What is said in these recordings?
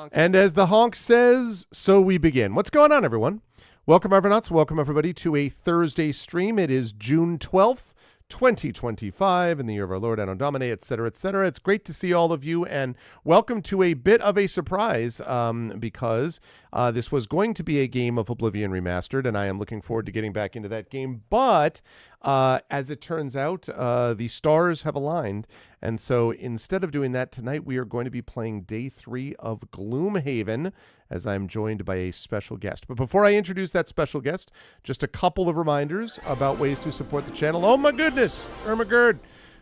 honk. And as the honk says, so we begin. What's going on, everyone? Welcome, Evernuts. Welcome, everybody, to a Thursday stream. It is June 12th, 2025, in the year of our Lord, Anno Domini, et cetera, et cetera. It's great to see all of you, and welcome to a bit of a surprise because this was going to be a game of Oblivion Remastered, and I am looking forward to getting back into that game. But as it turns out, the stars have aligned, and so instead of doing that tonight, we are going to be playing Day 3 of Gloomhaven, as I'm joined by a special guest. But before I introduce that special guest, just a couple of reminders about ways to support the channel. Oh my goodness, Ermagerd.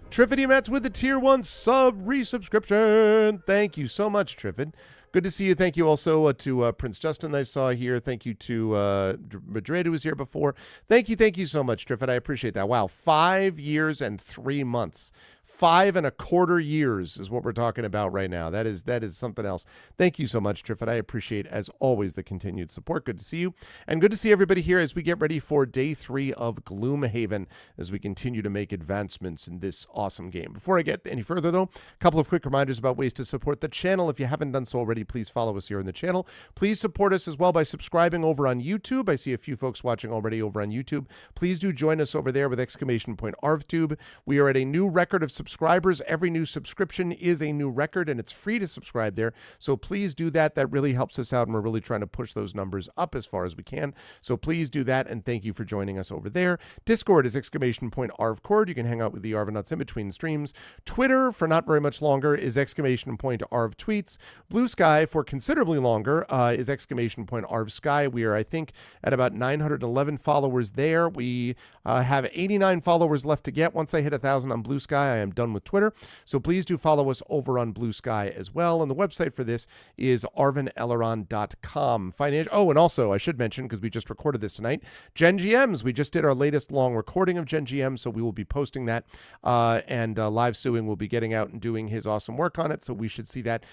Triffid Mats with the Tier 1 resubscription. Thank you so much, Triffid. Good to see you. Thank you also to Prince Justin I saw here. Thank you to Madrid, who was here before. Thank you so much, Triffid. I appreciate that. Wow, 5 years and 3 months. 5.25 years is what we're talking about right now. That is something else. Thank you so much, Triffid. I appreciate, as always, the continued support. Good to see you. And good to see everybody here as we get ready for Day 3 of Gloomhaven, as we continue to make advancements in this awesome game. Before I get any further, though, a couple of quick reminders about ways to support the channel. If you haven't done so already, please follow us here on the channel. Please support us as well by subscribing over on YouTube. I see a few folks watching already over on YouTube. Please do join us over there with !ArvTube. We are at a new record of subscribers. Every new subscription is a new record, and it's free to subscribe there. So please do that. That really helps us out, and we're really trying to push those numbers up as far as we can. So please do that, and thank you for joining us over there. Discord is !ArvCord. You can hang out with the Arvanauts in between streams. Twitter, for not very much longer, is !ArvTweets. Blue Sky, for considerably longer, is !ArvSky. We are, I think, at about 911 followers there. We have 89 followers left to get. Once I hit 1,000 on Blue Sky, I am done with Twitter. So please do follow us over on Blue Sky as well. And the website for this is arvaneleron.com. Oh, and also, I should mention, because we just recorded this tonight, Gen GMs. We just did our latest long recording of Gen GM, so we will be posting that. And Live Suing will be getting out and doing his awesome work on it. So we should see that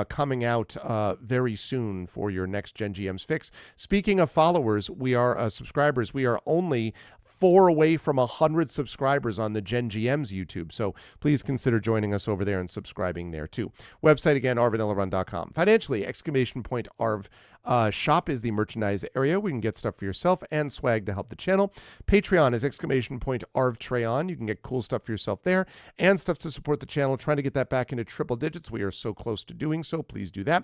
coming out very soon for your next Gen GM's fix. Speaking of followers, we are subscribers. We are only 4 away from 100 subscribers on the Gen GM's YouTube. So please consider joining us over there and subscribing there too. Website again, arvaneleron.com. Financially, !Arv. Shop is the merchandise area. We can get stuff for yourself and swag to help the channel. Patreon is !ArvTreon. You can get cool stuff for yourself there and stuff to support the channel. Trying to get that back into triple digits. We are so close to doing so. Please do that.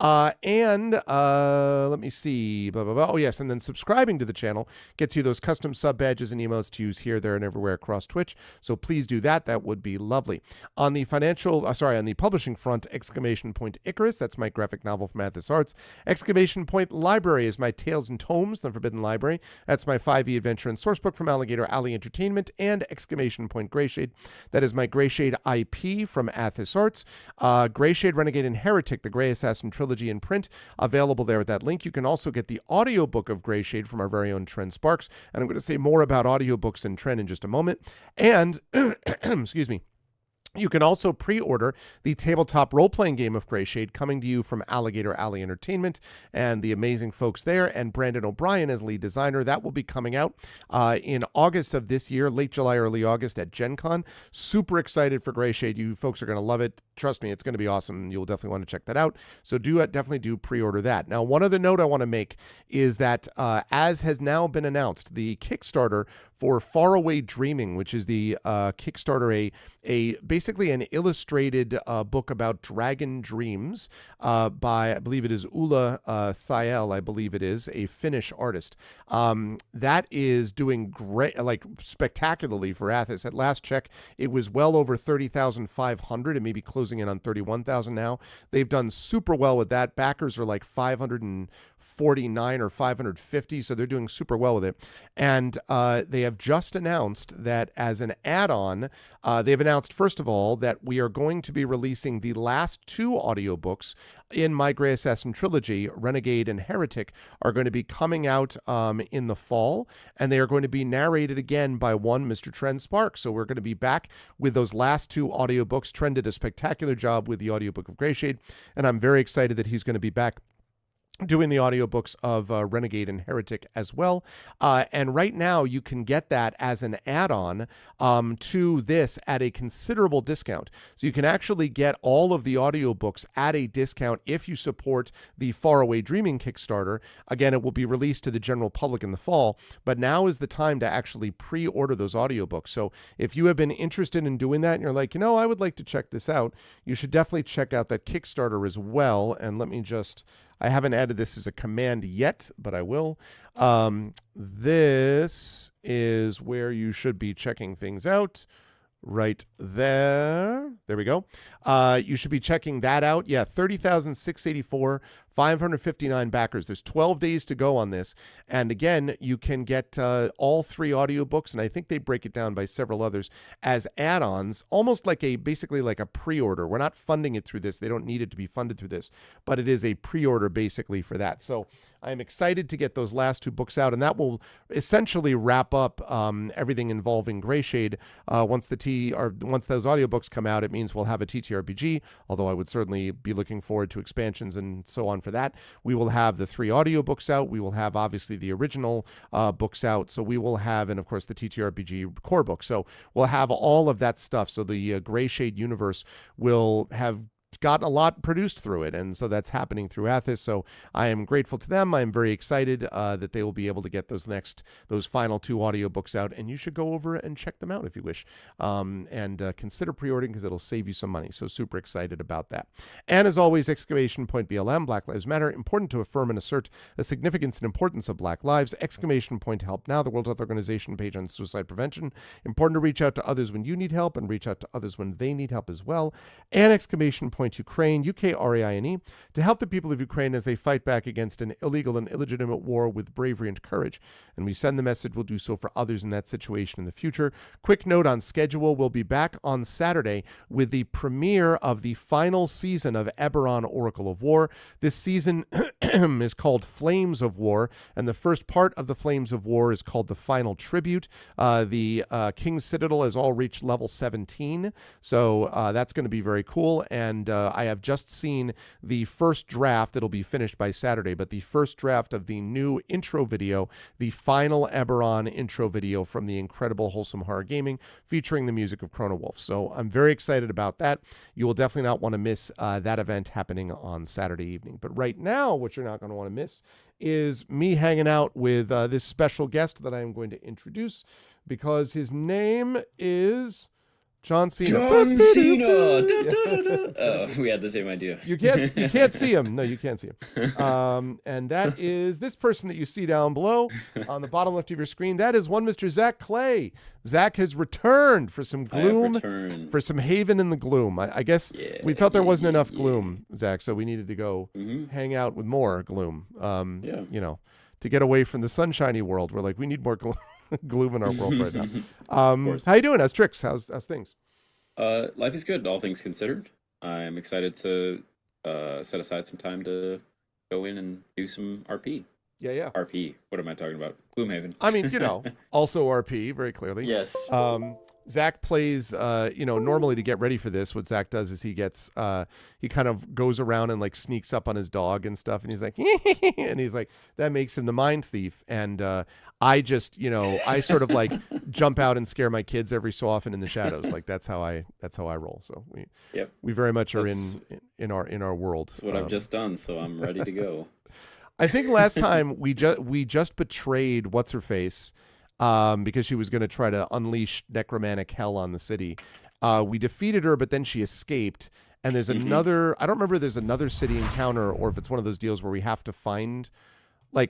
Let me see. Blah, blah, blah. Oh, yes. And then subscribing to the channel gets you those custom sub badges and emotes to use here, there, and everywhere across Twitch. So please do that. That would be lovely. On the on the publishing front, !Icarus. That's my graphic novel from Athos Arts. Library is my Tales and Tomes, The Forbidden Library. That's my 5e adventure and sourcebook from Alligator Alley Entertainment. And Greyshade. That is my Greyshade IP from Athos Arts. Greyshade, Renegade, and Heretic, the Grey Assassin trilogy in print, available there at that link. You can also get the audiobook of Greyshade from our very own Trent Sparks. And I'm going to say more about audiobooks and Trent in just a moment. And, excuse me. You can also pre-order the tabletop role-playing game of Greyshade, coming to you from Alligator Alley Entertainment and the amazing folks there, and Brandon O'Brien as lead designer. That will be coming out in August of this year, late July, early August at Gen Con. Super excited for Greyshade. You folks are going to love it. Trust me, it's going to be awesome. You'll definitely want to check that out. So definitely do pre-order that. Now, one other note I want to make is that, as has now been announced, the Kickstarter for Faraway Dreaming, which is the Kickstarter, basically an illustrated book about dragon dreams by, I believe it is Ulla Thiel, I believe it is, a Finnish artist. That is doing great, like spectacularly for Athos. At last check, it was well over 30,500 and maybe closing in on 31,000 now. They've done super well with that. Backers are like 549 or 550, so they're doing super well with it. And they have just announced that as an add-on, they've announced, first of all, that we are going to be releasing the last 2 audiobooks in my Grey Assassin trilogy. Renegade and Heretic are going to be coming out in the fall, and they are going to be narrated again by one Mr. Trent Sparks. So we're going to be back with those last 2 audiobooks. Trent did a spectacular job with the audiobook of Greyshade, and I'm very excited that he's going to be back doing the audiobooks of Renegade and Heretic as well. And right now you can get that as an add-on to this at a considerable discount. So you can actually get all of the audiobooks at a discount if you support the Faraway Dreaming Kickstarter. Again, it will be released to the general public in the fall, but now is the time to actually pre-order those audiobooks. So if you have been interested in doing that and you're like, I would like to check this out, you should definitely check out that Kickstarter as well. And let me just... I haven't added this as a command yet, but I will. This is where you should be checking things out. Right there. There we go. You should be checking that out. Yeah, 30,684, 559 backers. There's 12 days to go on this. And again, you can get all 3 audiobooks, and I think they break it down by several others, as add-ons, almost like basically like a pre-order. We're not funding it through this. They don't need it to be funded through this, but it is a pre-order basically for that. So I'm excited to get those last 2 books out, and that will essentially wrap up everything involving Greyshade. Once those audiobooks come out, it means we'll have a TTRPG, although I would certainly be looking forward to expansions and so on for that. We will have the 3 audiobooks out. We will have, obviously, the original books out. So we will have, and of course, the TTRPG core book. So we'll have all of that stuff. So the Greyshade universe will have got a lot produced through it, and so that's happening through Athos. So I am grateful to them. I am very excited that they will be able to get those final 2 audiobooks out, and you should go over and check them out if you wish, and consider pre-ordering because it'll save you some money. So super excited about that. And as always, exclamation point BLM, Black Lives Matter, important to affirm and assert the significance and importance of Black lives, exclamation point Help Now, the World Health Organization page on suicide prevention, important to reach out to others when you need help and reach out to others when they need help as well, and exclamation point Ukraine, UKRAINE, to help the people of Ukraine as they fight back against an illegal and illegitimate war with bravery and courage. And we send the message, we'll do so for others in that situation in the future. Quick note on schedule, we'll be back on Saturday with the premiere of the final season of Eberron, Oracle of War. This season is called Flames of War, and the first part of the Flames of War is called The Final Tribute. The King's Citadel has all reached level 17, so that's going to be very cool, and I have just seen the first draft. It'll be finished by Saturday, but the first draft of the new intro video, the final Eberron intro video from the incredible Wholesome Horror Gaming, featuring the music of Chrono Wolf. So I'm very excited about that. You will definitely not want to miss that event happening on Saturday evening. But right now, what you're not going to want to miss is me hanging out with this special guest that I am going to introduce, because his name is John Cena. John Cena. Oh, we had the same idea. You can't see him. No, you can't see him. And that is this person that you see down below on the bottom left of your screen. That is one Mr. Zac Clay. Zac has returned for some gloom, for some haven in the gloom. I guess we felt there wasn't enough gloom, Zac, so we needed to go hang out with more gloom. To get away from the sunshiny world. We're like, we need more gloom. Gloom in our world right now. How you doing? How's Tricks? How's things? Life is good, all things considered. I'm excited to set aside some time to go in and do some RP. Yeah. RP. What am I talking about? Gloomhaven. I mean, also RP, very clearly. Yes. Zac plays, normally to get ready for this, what Zac does is he kind of goes around and like sneaks up on his dog and stuff. And he's like, and he's like, that makes him the mind thief. And I just, I sort of like jump out and scare my kids every so often in the shadows. Like that's how I roll. So we very much are in our world. That's what I've just done. So I'm ready to go. I think last time we just betrayed what's her face. Because she was going to try to unleash necromantic hell on the city. We defeated her, but then she escaped. And there's another, I don't remember if there's another city encounter or if it's one of those deals where we have to find,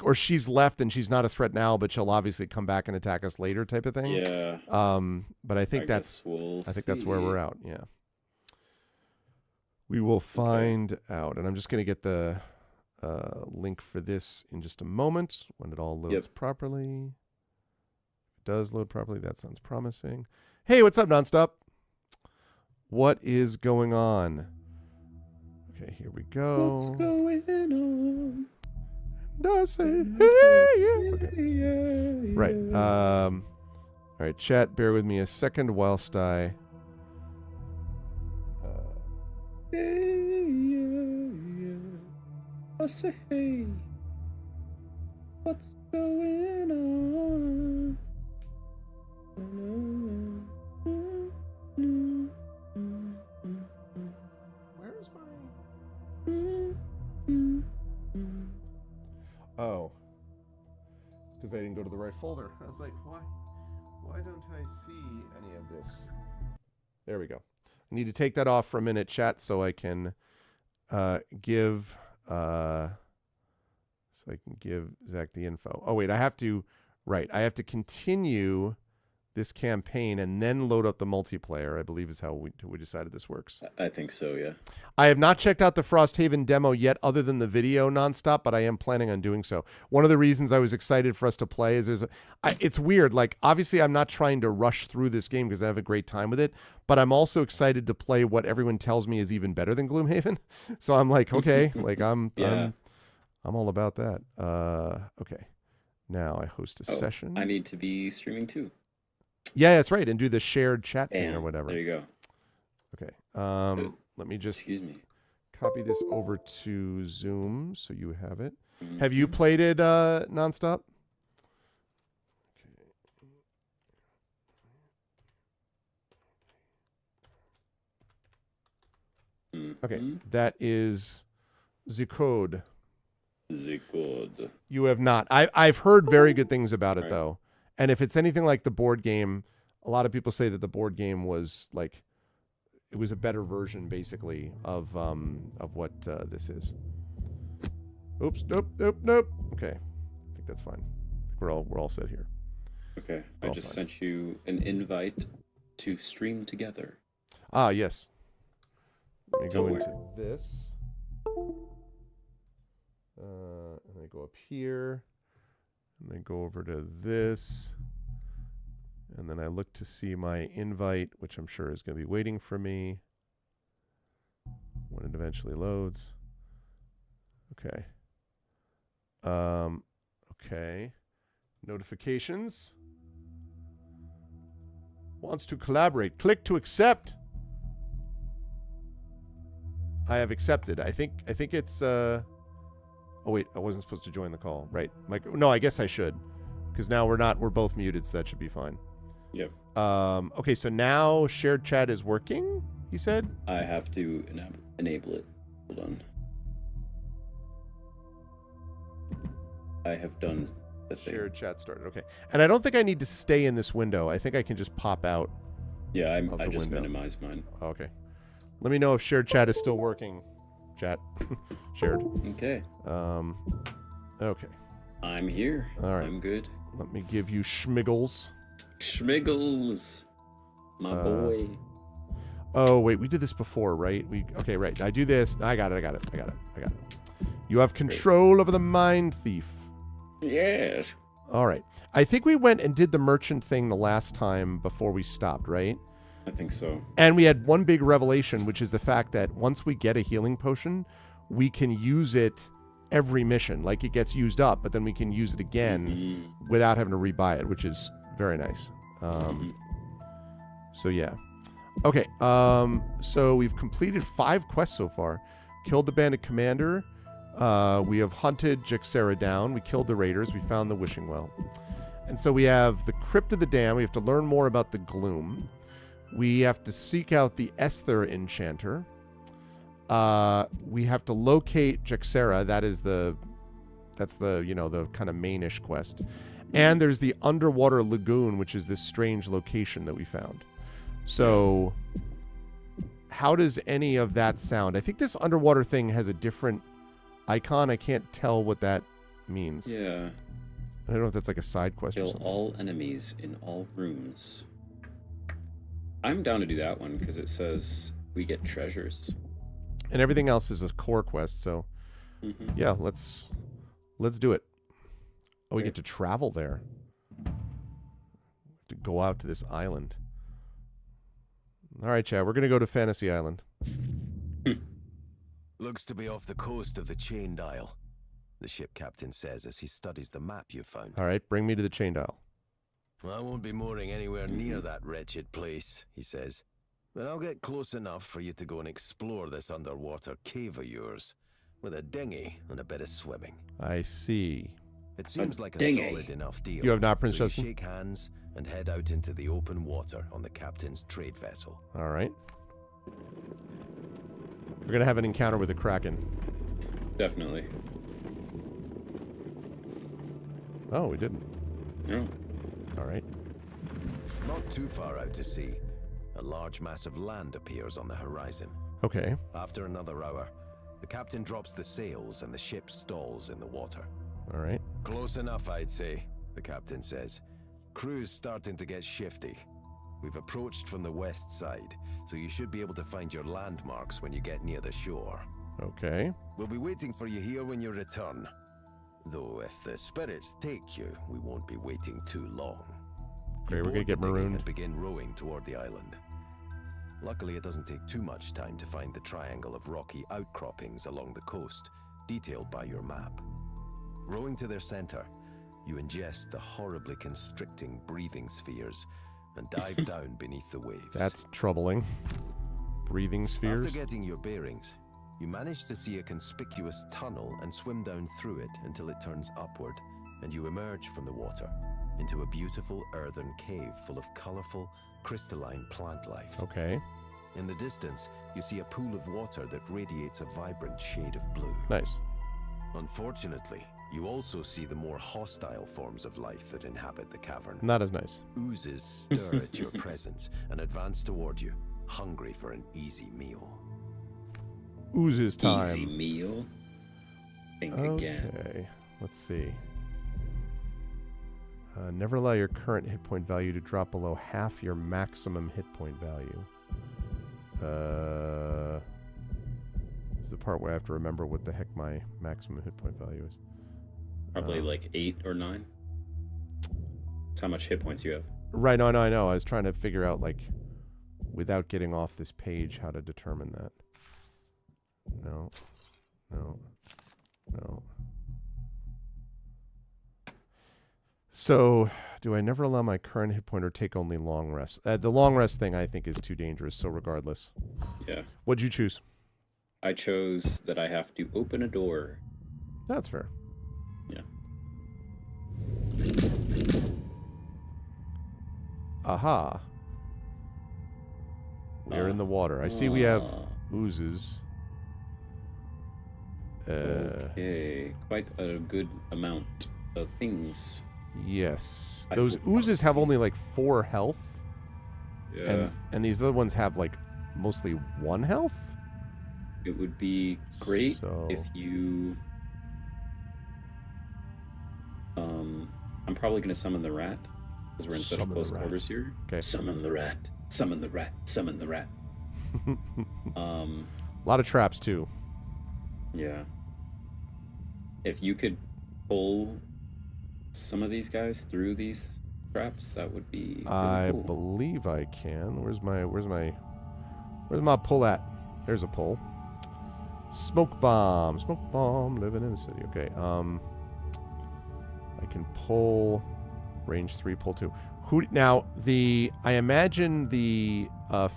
or she's left and she's not a threat now, but she'll obviously come back and attack us later type of thing. Yeah. But I think that's where we're out. Yeah. We will find out. And I'm just going to get the link for this in just a moment when it all loads properly. Does load properly. That sounds promising. Hey, what's up, Nonstop? What is going on? Okay, here we go. What's going on? And I say, hey, yeah. Okay. Right. All right, chat. Bear with me a second whilst I. I say, hey, what's going on? Where is my... Oh. Because I didn't go to the right folder. I was like, why don't I see any of this? There we go. I need to take that off for a minute, chat, so I can give Zach the info. Oh wait, I have to continue this campaign and then load up the multiplayer, I believe is how we decided this works. I think so, yeah. I have not checked out the Frosthaven demo yet other than the video nonstop, but I am planning on doing so. One of the reasons I was excited for us to play is it's weird. Like, obviously, I'm not trying to rush through this game because I have a great time with it, but I'm also excited to play what everyone tells me is even better than Gloomhaven. So I'm like, okay, like I'm all about that. Okay. Now I host a session. I need to be streaming too. Yeah, that's right. And do the shared chat thing or whatever. There you go. Okay. Let me just copy this over to Zoom so you have it. Mm-hmm. Have you played it nonstop? Okay. Okay. That is the code. The code. You have not. I've heard very good things about it though. And if it's anything like the board game, a lot of people say that the board game was like, it was a better version, basically, of what this is. Oops, nope. Okay, I think that's fine. We're all set here. Okay, I just sent you an invite to stream together. Ah, yes. Let me go into this. And I go up here. And then go over to this. And then I look to see my invite, which I'm sure is going to be waiting for me when it eventually loads. Okay. Okay. Notifications. Wants to collaborate. Click to accept. I have accepted. I think it's oh wait, I wasn't supposed to join the call. Right. No, I guess I should. Because now we're both muted, so that should be fine. Yep. Okay, so now shared chat is working, he said? I have to enable it. Hold on. I have done the thing. Shared chat started, okay. And I don't think I need to stay in this window. I think I can just pop out. Yeah, I just minimized mine. Okay. Let me know if shared chat is still working. Chat. Shared. Okay. Okay. I'm here. All right. I'm good. Let me give you Schmiggles. Schmiggles. My boy. Oh, wait. We did this before, right? Okay, right. I do this. I got it. You have control over the mind thief. Yes. All right. I think we went and did the merchant thing the last time before we stopped, right? I think so. And we had one big revelation, which is the fact that once we get a healing potion, we can use it every mission. Like, it gets used up, but then we can use it again without having to rebuy it, which is very nice. So, yeah. Okay. So we've completed 5 quests so far. Killed the bandit commander. We have hunted Jaxera down. We killed the raiders. We found the wishing well. And so we have the Crypt of the Dam. We have to learn more about the Gloom. We have to seek out the Esther Enchanter. We have to locate Jaxera. That's the the kind of mainish quest. And there's the Underwater Lagoon, which is this strange location that we found. So how does any of that sound? I think this underwater thing has a different icon. I can't tell what that means. Yeah. I don't know if that's like a side quest or Kill something. all enemies in all rooms. I'm down to do that one because it says we get treasures. And everything else is a core quest, so yeah, let's do it. Oh, we get to travel there. To go out to this island. All right, Chad, we're going to go to Fantasy Island. Looks to be off the coast of the Chained Isle, the ship captain says as he studies the map you found. All right, bring me to the Chained Isle. Well, I won't be mooring anywhere near that wretched place, he says. But I'll get close enough for you to go and explore this underwater cave of yours. with a dinghy and a bit of swimming. I see. It seems like a dinghy. solid enough deal. You have not, Prince so Justin? you shake hands and head out into the open water on the captain's trade vessel. All right. We're going to have an encounter with the Kraken. Definitely. Oh, we didn't. No. All right. Not too far out to sea, a large mass of land appears on the horizon. Okay. After another hour, the captain drops the sails and the ship stalls in the water. All right. Close enough, I'd say, the captain says. Crew's starting to get shifty. We've approached from the west side, so you should be able to find your landmarks when you get near the shore. Okay. We'll be waiting for you here when you return. Though if the spirits take you, we won't be waiting too long. Okay, we're You going to board get the dinghy marooned. and begin rowing toward the island. Luckily, it doesn't take too much time to find the triangle of rocky outcroppings along the coast, detailed by your map. Rowing to their center, you ingest the horribly constricting breathing spheres and dive down beneath the waves. That's troubling. Breathing spheres. After getting your bearings, you manage to see a conspicuous tunnel and swim down through it until it turns upward, and you emerge from the water into a beautiful earthen cave full of colorful, crystalline plant life. Okay. In the distance, you see a pool of water that radiates a vibrant shade of blue. Nice. Unfortunately, you also see the more hostile forms of life that inhabit the cavern. Not as nice. Oozes stir at your presence and advance toward you, hungry for an easy meal. Oozes time. Easy meal. Think again. Okay. Let's see. Never allow your current hit point value to drop below half your maximum hit point value. This is the part where I have to remember what the heck my maximum hit point value is. Probably like 8 or 9. That's how much hit points you have. Right, no, I know. I was trying to figure out, like, without getting off this page, how to determine that. No. So, do I never allow my current hit point or take only long rest? The long rest thing I think is too dangerous, so regardless. Yeah. What'd you choose? I chose that I have to open a door. That's fair. Yeah. Aha. We're in the water. I see we have oozes. Okay. Quite a good amount of things. Yes. I Those hope oozes have only like 4 health. Yeah. And these other ones have like mostly 1 health. It would be great So- if you... I'm probably going to summon the rat, because we're in such Summon the close rat. quarters here. Okay. Summon the rat. Summon the rat. Summon the rat. A lot of traps too. Yeah. If you could pull some of these guys through these traps, that would be really I cool. believe I can. Where's my pull at? There's a pull. Smoke bomb, living in the city. Okay. I can pull range 3, pull 2. Now I imagine the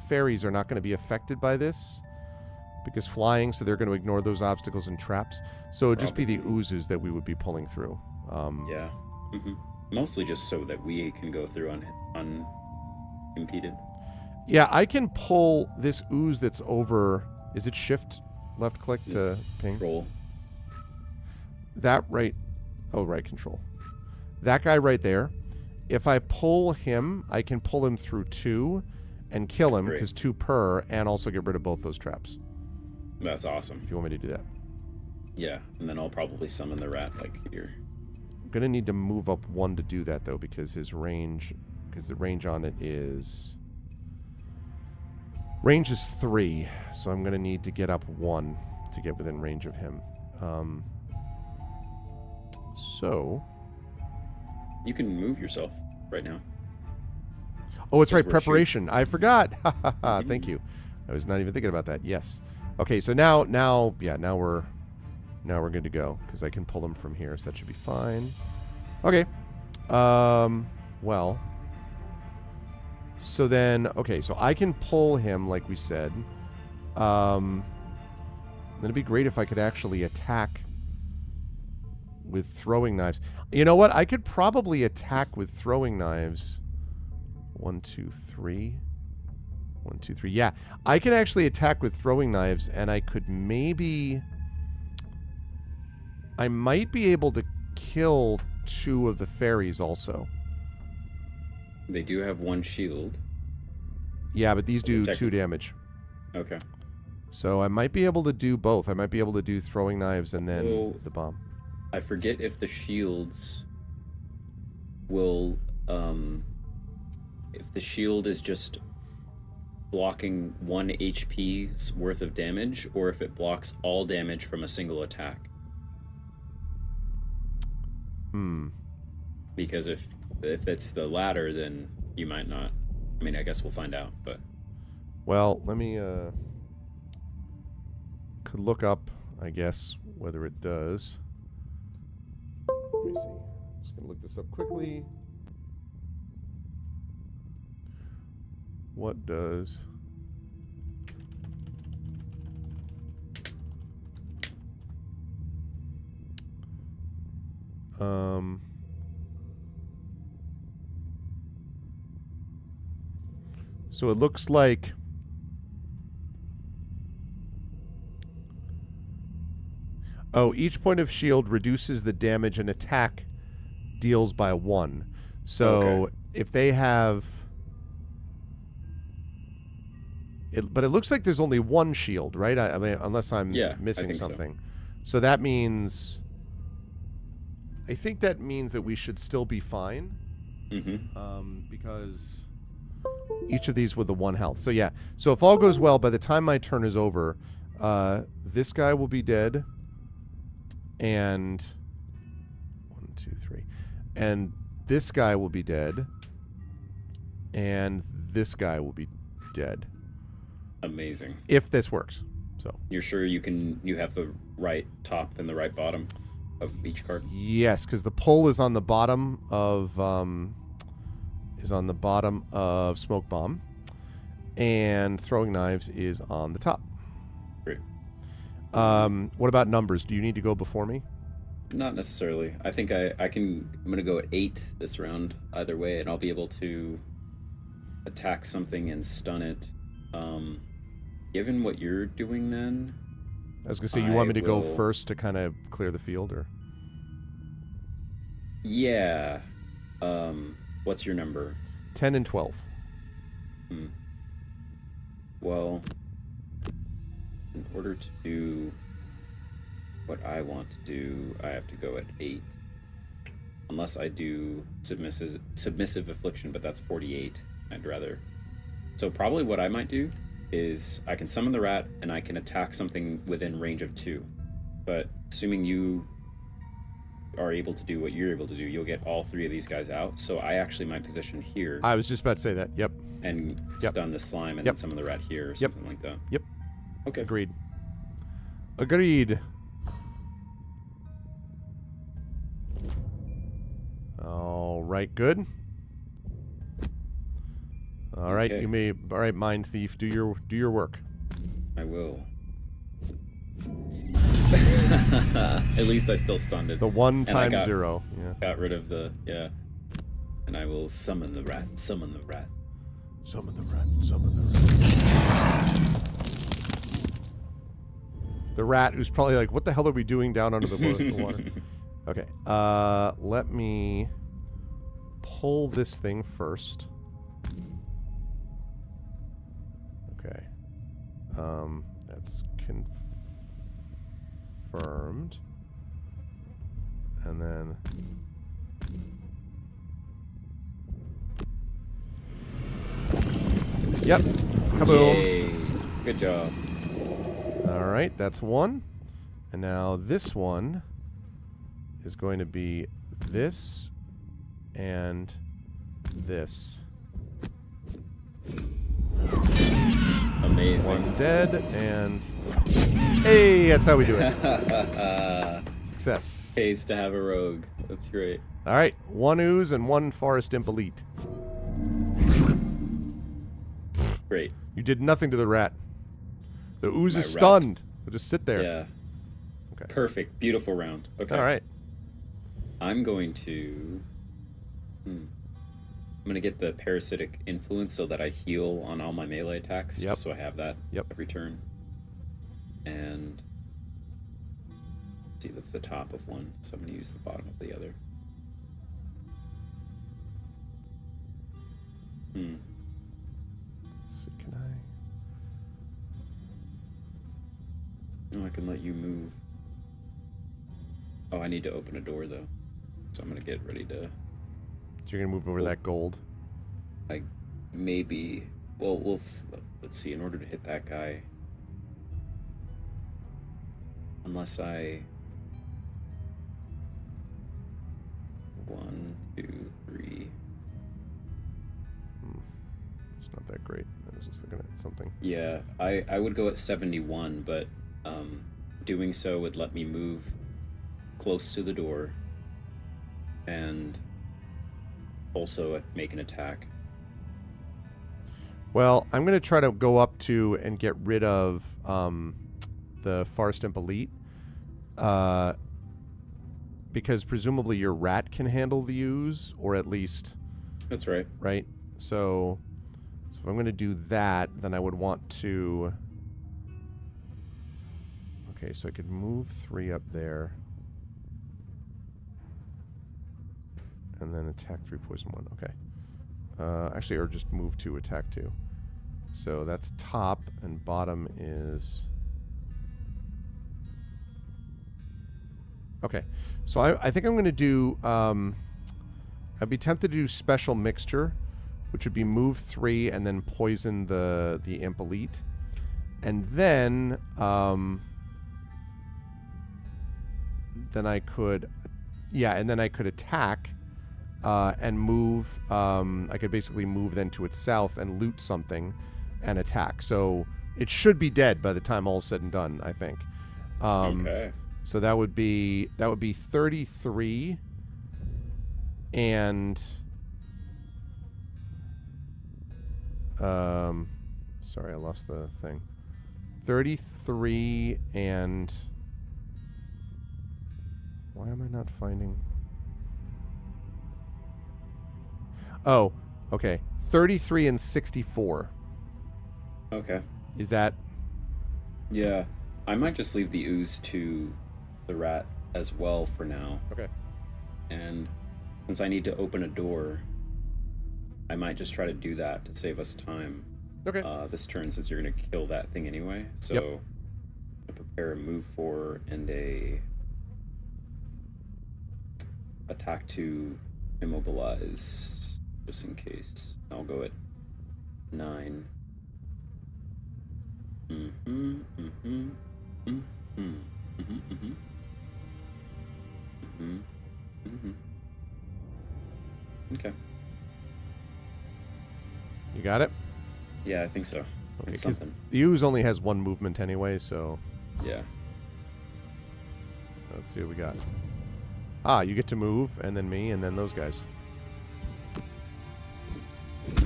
fairies are not going to be affected by this because flying, so they're going to ignore those obstacles and traps. So it'd just be the oozes that we would be pulling through. Yeah. Mostly just so that we can go through unimpeded. Yeah, I can pull this ooze that's over. Is it shift left click to It's ping? Control. That right. Oh, right, control. That guy right there. If I pull him, I can pull him through 2 and kill him Great. because 2 per, and also get rid of both those traps. That's awesome. If you want me to do that. Yeah, and then I'll probably summon the rat like here. I'm going to need to move up 1 to do that, though, because the range on it is... Range is 3, so I'm going to need to get up 1 to get within range of him. So... You can move yourself right now. Oh, it's right, we're preparation. I forgot. Thank you. I was not even thinking about that. Yes. Okay, so now we're good to go because I can pull them from here, so that should be fine. Okay. Well. So then, okay, so I can pull him like we said. It'd be great if I could actually attack with throwing knives. You know what? I could probably attack with throwing knives. 1, 2, 3. 1, 2, 3. Yeah, I can actually attack with throwing knives, and I could maybe... I might be able to kill 2 of the fairies also. They do have 1 shield. Yeah, but these do 2 damage. Okay. So I might be able to do both. I might be able to do throwing knives and then the bomb. I forget if the shields will, if the shield is just blocking 1 HP's worth of damage, or if it blocks all damage from a single attack. Because if it's the latter, then you might not. I mean, I guess we'll find out, but... Well, let me, could look up, I guess, whether it does. Let me see. I'm just gonna look this up quickly. What does... So it looks like each point of shield reduces the damage an attack deals by 1. So if they have it, but it looks like there's only 1 shield, right? I mean, unless I'm missing something. So that means, I think that means that we should still be fine. Because each of these with the 1 health. So yeah. So if all goes well, by the time my turn is over, this guy will be dead. And 1, 2, 3. And this guy will be dead. And this guy will be dead. Amazing. If this works. So you're sure you have the right top and the right bottom of each card? Yes, because the pull is on the bottom of Smoke Bomb, and throwing knives is on the top. Great. What about numbers? Do you need to go before me? Not necessarily. I think I'm gonna go at 8 this round either way, and I'll be able to attack something and stun it. Given what you're doing, then I was gonna say, you want me to go first to kind of clear the field, or? Yeah. What's your number? 10 and 12. Well, in order to do what I want to do, I have to go at 8. Unless I do submissive affliction, but that's 48. I'd rather. So probably what I might do is I can summon the rat and I can attack something within range of 2. But assuming you are able to do what you're able to do, you'll get all 3 of these guys out. So I actually might position here. I was just about to say that. Yep. And stun the slime and then summon the rat here or something like that. Yep. Okay. Agreed. Agreed. All right, good. All right, you may. All right, Mind Thief, do your work. I will. At least I still stunned it. The 1 times 0. Yeah. Got rid of the and I will summon the rat. Summon the rat. Summon the rat. Summon the rat. The rat, who's probably like, "What the hell are we doing down under the water?" Okay. Let me pull this thing first. Okay. That's confirmed. And then yep. Kaboom. Yay. Good job. All right, that's 1. And now this one is going to be this and this. Amazing. 1 dead, and hey, that's how we do it. Success. Pays to have a rogue. That's great. All right, 1 ooze and 1 forest imp elite. Great. You did nothing to the rat. The ooze My is rat. stunned. We'll just sit there. Yeah. Okay. Perfect. Beautiful round. Okay. All right. I'm going to... I'm going to get the parasitic influence so that I heal on all my melee attacks. Yep. Just so I have that every turn. And... see, that's the top of one. So I'm going to use the bottom of the other. Let's see, can I... No, I can let you move. Oh, I need to open a door, though. So I'm going to get ready to... So you're going to move over that gold? I maybe... Well, let's see. In order to hit that guy... Unless I... 1, 2, 3... It's not that great. I was just looking at something. Yeah, I would go at 71, but doing so would let me move close to the door and also make an attack. Well, I'm going to try to go up to and get rid of the Forest Imp Elite because presumably your rat can handle the ooze, or at least... That's right. Right? So if I'm going to do that, then I would want to... Okay, so I could move 3 up there. And then attack 3, poison 1. Okay. Actually, or just move 2, attack 2. So that's top, and bottom is... Okay. So I think I'm going to do... I'd be tempted to do Special Mixture, which would be move 3 and then poison the Imp Elite. And then I could... Yeah, and then I could attack... and move, I could basically move then to its south and loot something and attack. So it should be dead by the time all's said and done, I think. Okay. So that would be 33 and sorry, I lost the thing. 33 and why am I not finding? Oh, okay. 33 and 64. Okay. Is that... Yeah. I might just leave the ooze to the rat as well for now. Okay. And since I need to open a door, I might just try to do that to save us time. Okay. This turn, since you're going to kill that thing anyway. So Yep. I'll prepare a move 4 and a attack to immobilize, just in case. I'll go at 9. Okay. You got it? Yeah, I think so. Okay, It's 'cause something. the ooze only has 1 movement anyway, so Yeah. let's see what we got. Ah, you get to move, and then me, and then those guys.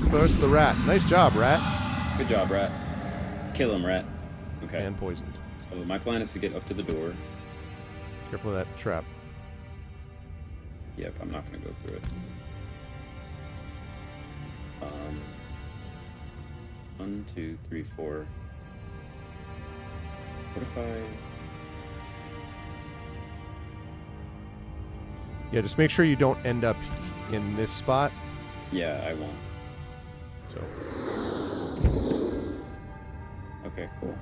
First the rat. Nice job, rat. Good job, rat. Kill him, rat. Okay. And poisoned. So my plan is to get up to the door. Careful of that trap. Yep, I'm not going to go through it. 1, 2, 3, 4. What if I... Yeah, just make sure you don't end up in this spot. Yeah, I won't. So. Okay, cool.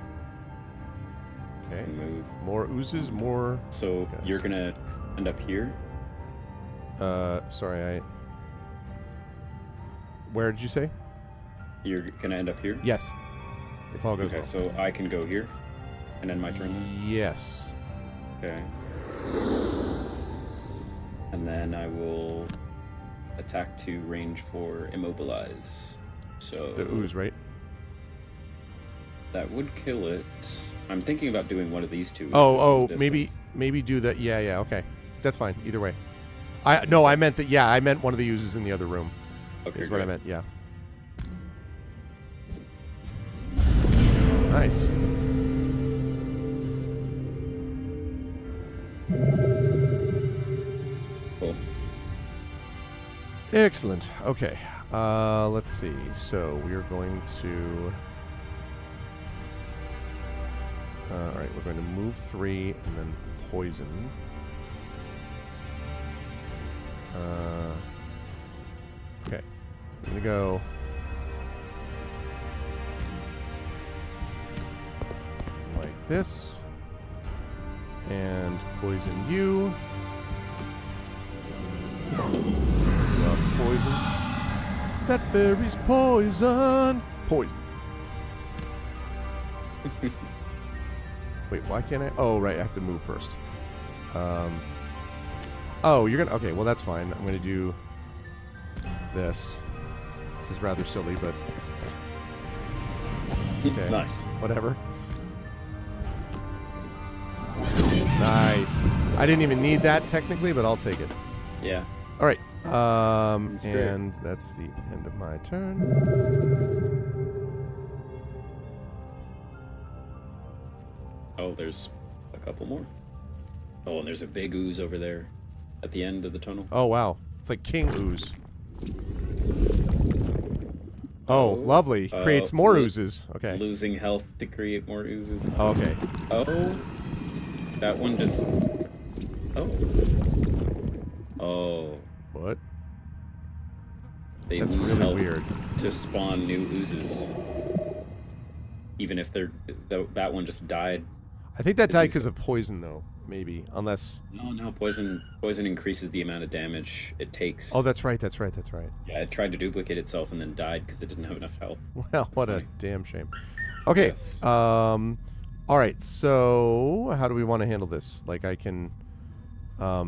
Okay. Move. More oozes, more... So guys. you're going to end up here? Sorry, Where did you say? You're going to end up here? Yes. If all goes Okay, well. so I can go here and end my turn then? Yes. Okay. And then I will attack to range for immobilize. So The ooze, right? that would kill it. I'm thinking about doing one of these two. Oh, just maybe do that. Yeah, okay. That's fine. Either way. I meant that. Yeah, I meant one of the oozes in the other room. Okay, Is what I great. meant. Yeah. Nice. Excellent. Okay. Let's see. So we are going to. All right, we're going to move 3 and then poison. Okay. I'm going to go. Like this. And poison you. Poison. That fairy's poison. Poison. Wait, why can't I? Oh, right. I have to move first. Oh, you're going to... Okay, well, that's fine. I'm going to do this. This is rather silly, but... Okay. Nice. Whatever. Nice. I didn't even need that technically, but I'll take it. Yeah. All right. That's And that's the end of my turn. Oh, there's a couple more. Oh, and there's a big ooze over there at the end of the tunnel. Oh, wow. It's like King Ooze. Oh, lovely. Creates more oozes. Okay. Losing health to create more oozes. Oh, okay. Oh. That one just... Oh. Oh. What? They That's lose really health weird. to spawn new oozes. Even if they're... That one just died. I think that died because of poison, though. Maybe. Unless... No. Poison increases the amount of damage it takes. Oh, that's right. Yeah, it tried to duplicate itself and then died because it didn't have enough health. Well, what funny. a damn shame. Okay. Yes. All right. So, how do we want to handle this? Like, I can... I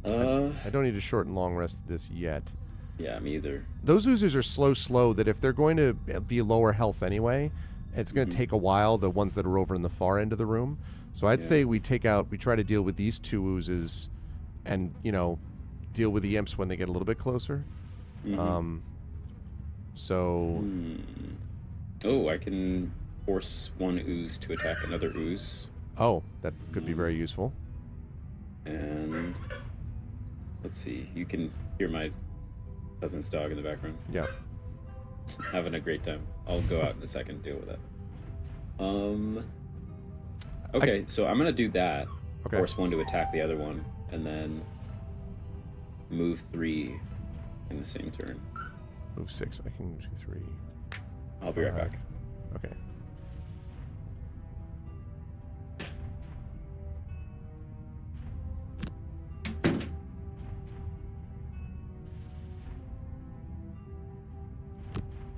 don't need a short and long rest this yet. Yeah, me either. Those oozers are slow that if they're going to be lower health anyway, it's going to take a while, the ones that are over in the far end of the room. So I'd say we try to deal with these 2 oozes and, deal with the imps when they get a little bit closer. Oh, I can force one ooze to attack another ooze. Oh, that could be very useful. And let's see, you can hear my cousin's dog in the background. Yeah. Having a great time. I'll go out in a second and deal with that. Okay, so I'm gonna do that. Okay. Force one to attack the other one, and then move 3 in the same turn. Move 6. I can do 3. I'll be right back. Okay.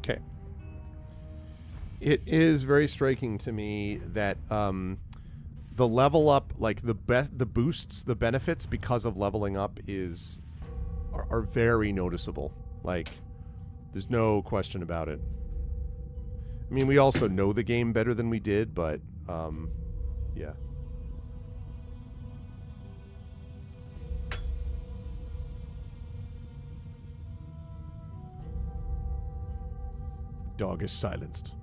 Okay. It is very striking to me that the level up, like the boosts, the benefits because of leveling up are very noticeable. Like, there's no question about it. I mean, we also know the game better than we did, but yeah. Dog is silenced.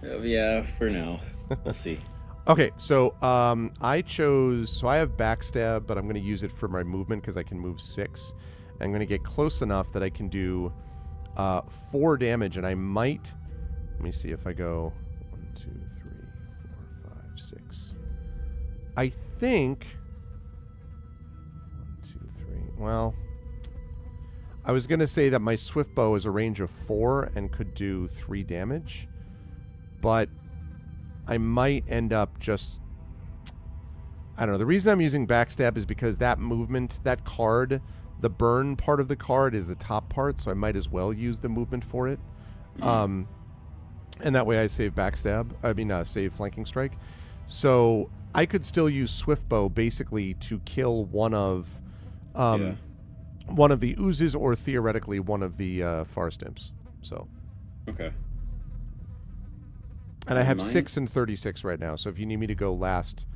Yeah, for now. We'll see. Okay, so I have backstab, but I'm going to use it for my movement because I can move 6. I'm going to get close enough that I can do 4 damage, and I might... Let me see if I go 1, 2, 3, 4, 5, 6. I think... 1, 2, 3... Well... I was going to say that my swift bow is a range of 4 and could do 3 damage, but I might end up just... I don't know. The reason I'm using backstab is because that movement, that card, the burn part of the card is the top part, so I might as well use the movement for it. And that way I save backstab. I mean, save flanking strike. So I could still use swift bow basically to kill one of... one of the oozes, or theoretically one of the forest imps. So. Okay. And I have 6 and 36 right now. So if you need me to go last,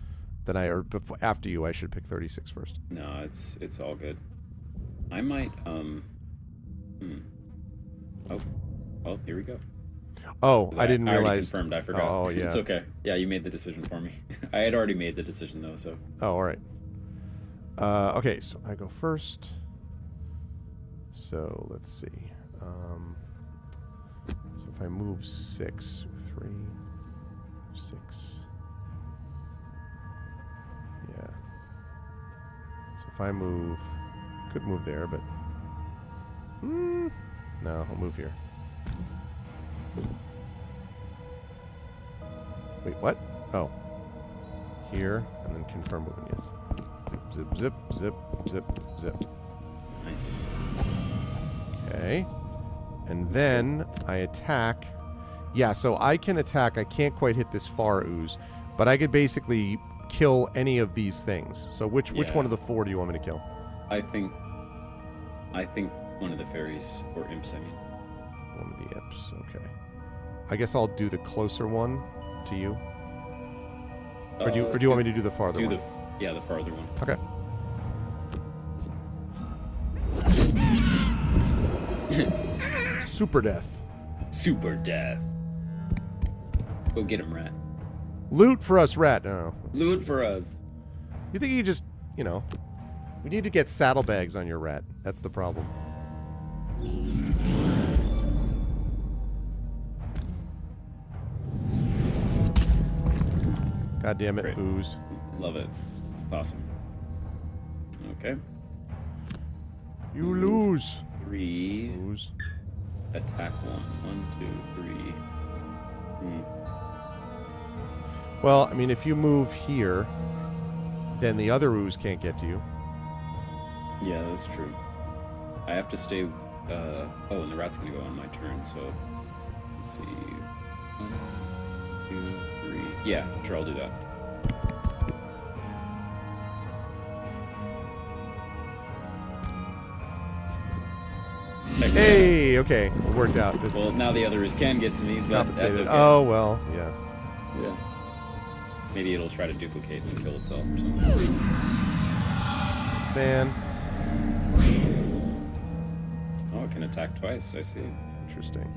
then after you, I should pick 36 first. No, it's all good. I might Oh, well, here we go. Oh, I didn't I already realize. Confirmed. I forgot. Oh, yeah. It's okay. Yeah, you made the decision for me. I had already made the decision though. So. Oh, all right. Okay, so I go first. So let's see. So if I move 6, 3, 6. Yeah. So if I move, could move there, but no, I'll move here. Wait, what? Oh, here and then confirm movement. Yes. Zip, zip, zip, zip, zip, zip. Nice. Okay. And then I attack. Yeah, so I can attack. I can't quite hit this far ooze, but I could basically kill any of these things. So which one of the 4 do you want me to kill? I think one of the fairies or imps. I mean, One of the imps. Okay. I guess I'll do the closer one to you. Or do you want me to do the farther one? The farther one. Okay. Super death. Super death. Go get him, rat. Loot for us, rat. No. Loot for us. You think you just, we need to get saddlebags on your rat. That's the problem. God damn it, Great. ooze. Love it. Awesome. Okay. You lose. 3. Ooze. Attack 1. 1, 2, 3. Well, I mean, if you move here, then the other ooze can't get to you. Yeah, that's true. I have to stay. And the rat's gonna go on my turn. So let's see. 1, 2, 3. Yeah, sure, I'll do that. Hey, okay, it worked out. It's Well, now the others can get to me, but that's compensated. okay. Oh well, yeah. Yeah. Maybe it'll try to duplicate and kill itself or something. Man, Oh, it can attack twice. I see. interesting.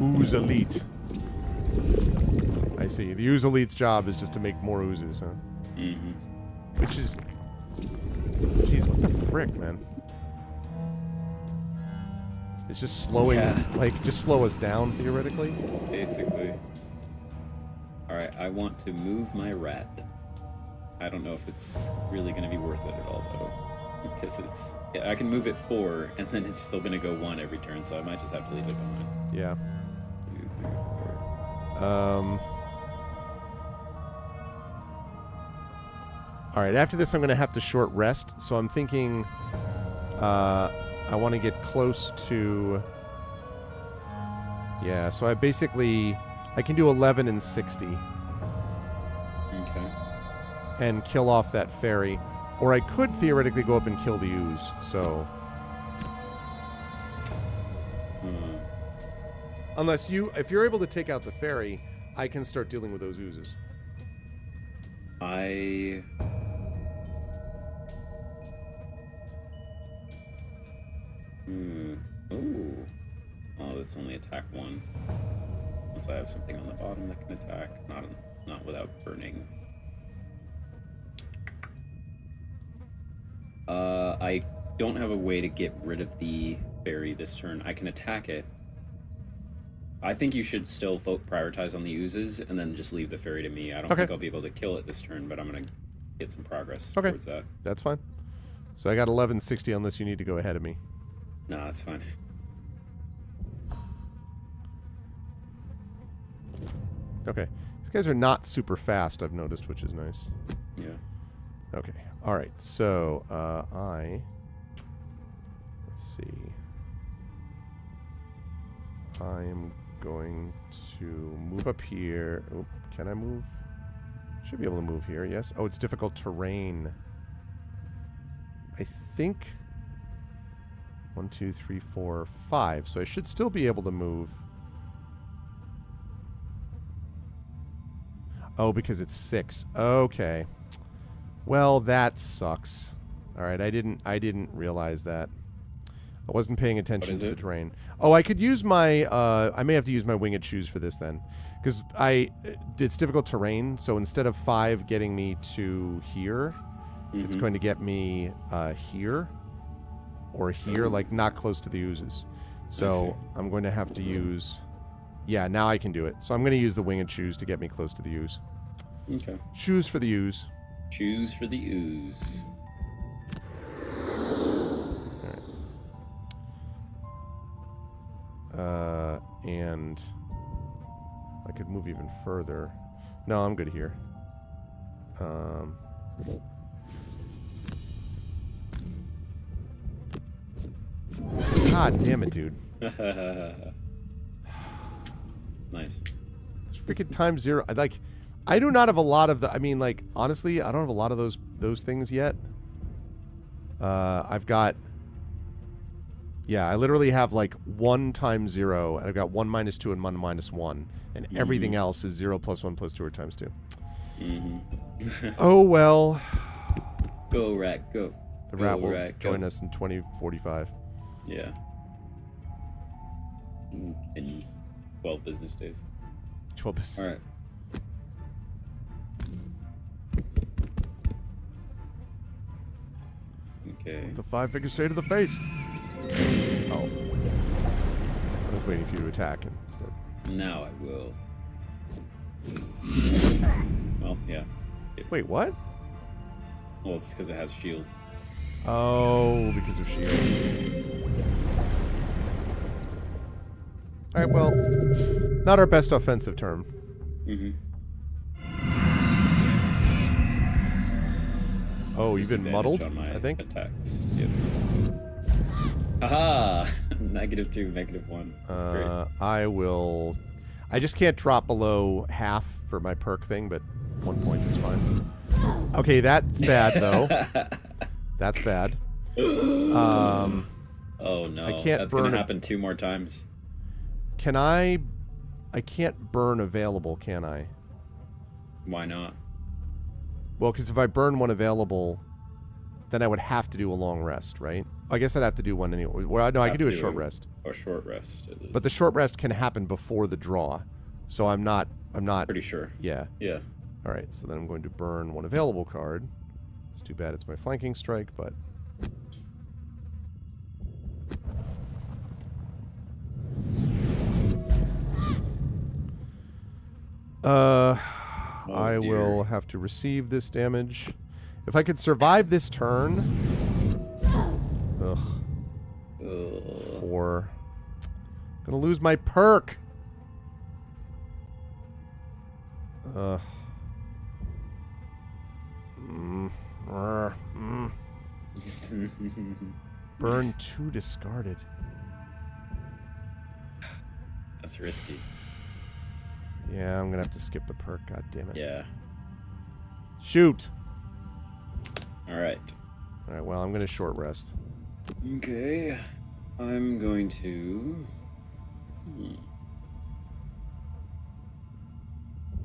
Ooze elite. I see. The ooze elite's job is just to make more oozes, huh? Mm-hmm. Which is, jeez, what the frick, man? It's just slowing, just slow us down theoretically. Basically. All right, I want to move my rat. I don't know if it's really going to be worth it at all, though, because I can move it 4, and then it's still going to go 1 every turn, so I might just have to leave it behind. Yeah. 2, 3, 4. All right. After this, I'm going to have to short rest, so I'm thinking, I want to get close to. Yeah. So I can do 11 and 60. Okay. And kill off that fairy. Or I could theoretically go up and kill the ooze, so... Unless if you're able to take out the fairy, I can start dealing with those oozes. Ooh. Oh, that's only attack 1. Unless I have something on the bottom that can attack. Not without burning. I don't have a way to get rid of the fairy this turn. I can attack it. I think you should still prioritize on the oozes and then just leave the fairy to me. I don't think I'll be able to kill it this turn, but I'm going to get some progress towards that. That's fine. So I got 1160 unless you need to go ahead of me. No, that's fine. Okay. These guys are not super fast, I've noticed, which is nice. Yeah. Okay. All right. So, let's see. I am going to move up here. Oh, can I move? Should be able to move here, yes. Oh, it's difficult terrain. I think 1, 2, 3, 4, 5. So I should still be able to move. Oh, because it's 6. Okay. Well, that sucks. All right, I didn't realize that. I wasn't paying attention to the terrain. Oh, I could use my I may have to use my winged shoes for this then, because it's difficult terrain. So instead of 5 getting me to here, It's going to get me here or here, like not close to the oozes. So I'm going to have to use... Yeah, now I can do it. So I'm going to use the winged shoes to get me close to the ooze. Okay. Shoes for the ooze. Choose for the ooze. And I could move even further. No, I'm good here. God damn it, dude. Nice. It's freaking time zero. I do not have a lot of the... I mean, like, honestly, I don't have a lot of those things yet. I've got... Yeah, I literally have, like, 1 times 0, and I've got 1 minus 2 and 1 minus 1. And everything else is 0 plus 1 plus 2 or times 2. Oh, well. Go, rat, go. The rat will rat, join go. us in 2045. Yeah. In 12 business days. 12 business. All right. Okay. What the 5-figure say to the face? Oh. I was waiting for you to attack instead. Now I will. Well, yeah. Wait, what? Well, it's because it has shield. Oh, because of shield. Alright, well, not our best offensive term. Oh, you've been muddled, On my I think? Attacks. Yep. Aha! -2, -1. That's great. I just can't drop below half for my perk thing, but 1 point is fine. Okay, that's bad, though. That's bad. Oh, no. I can't That's burn going a- to happen 2 more times. Can I can't burn available, can I? Why not? Well, because if I burn one available, then I would have to do a long rest, right? I guess I'd have to do one anyway. Well, no, I could do a short rest. A short rest, at least. But the short rest can happen before the draw. So I'm not... Pretty sure. Yeah. Yeah. All right, so then I'm going to burn one available card. It's too bad it's my flanking strike, but... I dear. will have to receive this damage. If I could survive this turn... Ugh. 4. Gonna lose my perk! Burn 2 discarded. That's risky. Yeah, I'm gonna have to skip the perk, god damn it. Yeah. Shoot! Alright. Alright, well, I'm gonna short rest. Okay. I'm going to...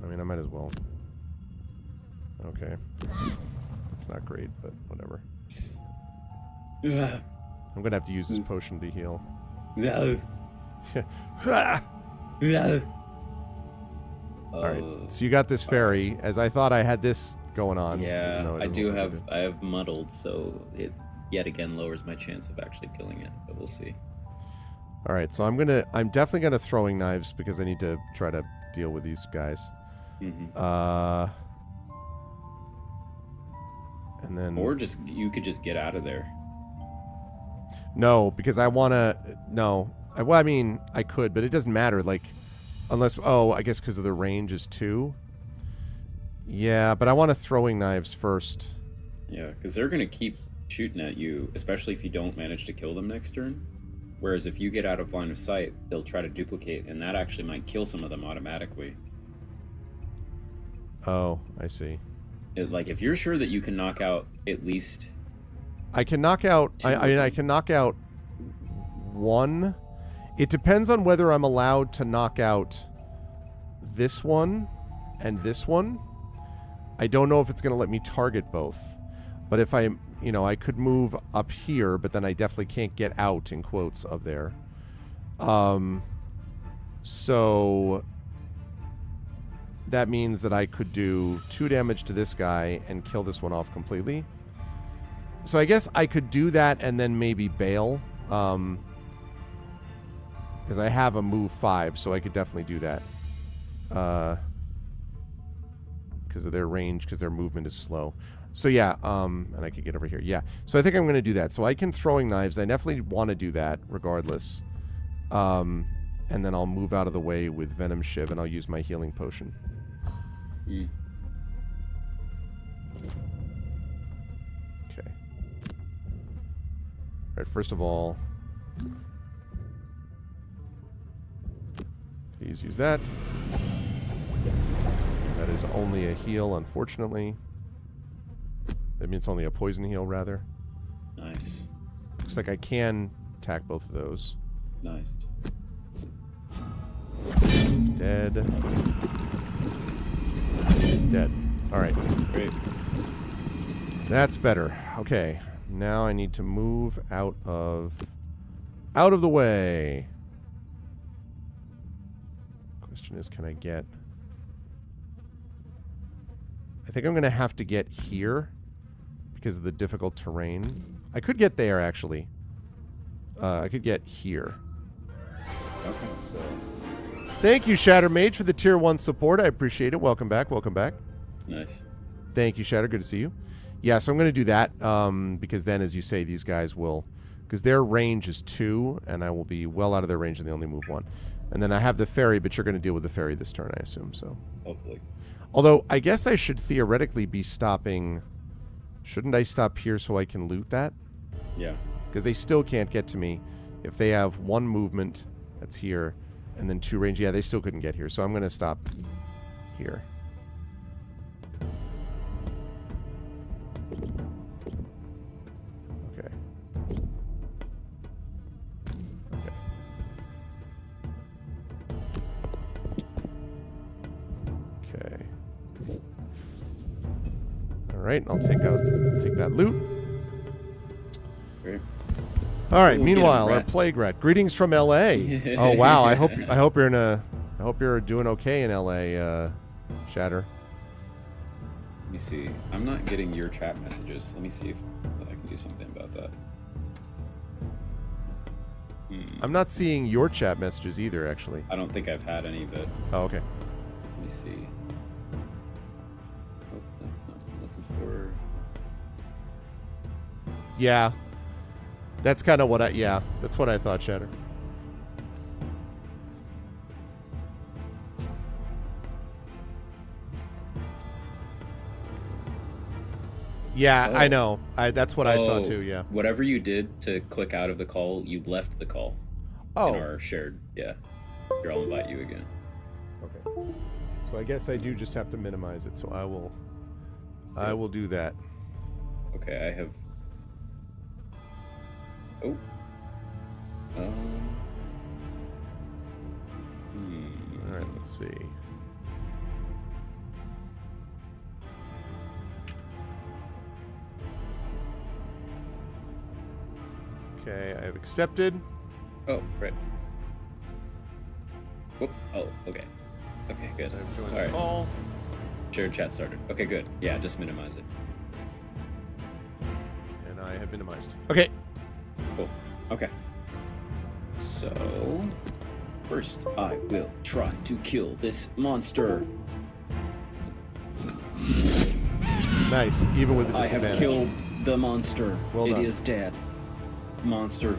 I mean, I might as well. Okay. It's not great, but whatever. I'm gonna have to use this potion to heal. No. Alright, so you got this fairy, as I thought I had this going on. Yeah, even though it I doesn't do look like have... I have muddled, so it yet again lowers my chance of actually killing it, but we'll see. Alright, so I'm definitely gonna throwing knives because I need to try to deal with these guys. And then... Or you could just get out of there. No, because I wanna... No. Well, I mean, I could, but it doesn't matter, like... Unless... Oh, I guess because of the range is 2. Yeah, but I want to throwing knives first. Yeah, because they're going to keep shooting at you, especially if you don't manage to kill them next turn. Whereas if you get out of line of sight, they'll try to duplicate, and that actually might kill some of them automatically. Oh, I see. Like, if you're sure that you can knock out at least... I can knock out... I mean, I can knock out 1. It depends on whether I'm allowed to knock out this one and this one. I don't know if it's going to let me target both. But if I... You know, I could move up here, but then I definitely can't get out, in quotes, of there. So... That means that I could do 2 damage to this guy and kill this one off completely. So I guess I could do that and then maybe bail. Because I have a move 5, so I could definitely do that. Because of their range, because their movement is slow. So yeah, and I could get over here. Yeah, so I think I'm going to do that. So I can throwing knives. I definitely want to do that regardless. And then I'll move out of the way with Venom Shiv, and I'll use my healing potion. Mm. Okay. All right, first of all, please use that. That is only a heal, unfortunately. That means it's only a poison heal, rather. Nice. Looks like I can attack both of those. Nice. Dead. Dead. Alright. Great. That's better. Okay. Now I need to move out of the way. Question is, can I get... I think I'm going to have to get here because of the difficult terrain. I could get there, actually. I could get here. Okay, so... Thank you, Shatter Mage, for the Tier 1 support. I appreciate it. Welcome back. Welcome back. Nice. Thank you, Shatter. Good to see you. Yeah, so I'm going to do that because then, as you say, these guys will... Because their range is 2, and I will be well out of their range, and they only move 1. And then I have the ferry, but you're going to deal with the ferry this turn, I assume, so... Hopefully. Although, I guess I should theoretically be stopping... Shouldn't I stop here so I can loot that? Yeah. Because they still can't get to me if they have 1 movement, that's here, and then 2 range. Yeah, they still couldn't get here, so I'm going to stop here. Okay. Okay. Okay. Alright, I'll take that loot. Great. All right. Ooh, meanwhile, get a our rat. plague rat. Greetings from L.A. Oh wow. I hope you're I hope you're doing okay in L.A. Shatter. Let me see. I'm not getting your chat messages. Let me see if I can do something about that. I'm not seeing your chat messages either, actually. I don't think I've had any, but Oh, okay. let me see. Oh, that's not what I'm looking for. Yeah. That's kind of what that's what I thought, Shatter. Yeah, Oh. I know. That's what I saw Oh, too, yeah. Whatever you did to click out of the call, you left the call. Oh. In our shared, yeah. Here, I'll invite you again. Okay. So I guess I do just have to minimize it, so I will do that. Okay, I have... Oh. All right, let's see. Okay, I have accepted. Oh, right. Whoop. Oh, okay. Okay, good. I've joined All the right. call. Shared chat started. Okay, good. Yeah, just minimize it. And I have minimized. Okay. Cool. Okay. So, first I will try to kill this monster. Nice, even with the I have disadvantage. killed the monster. Well It done. is dead. Monster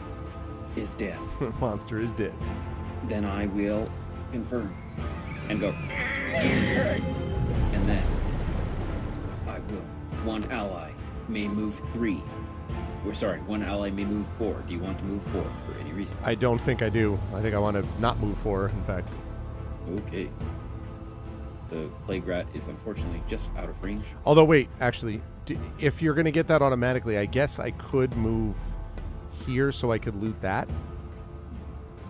is dead. Monster is dead. Then I will confirm and go. And then I will. One ally may move 3. Or sorry, one ally may move 4. Do you want to move 4 for any reason? I don't think I do. I think I want to not move 4, in fact. Okay. The plague rat is unfortunately just out of range. Although, wait, actually, if you're going to get that automatically, I guess I could move here so I could loot that.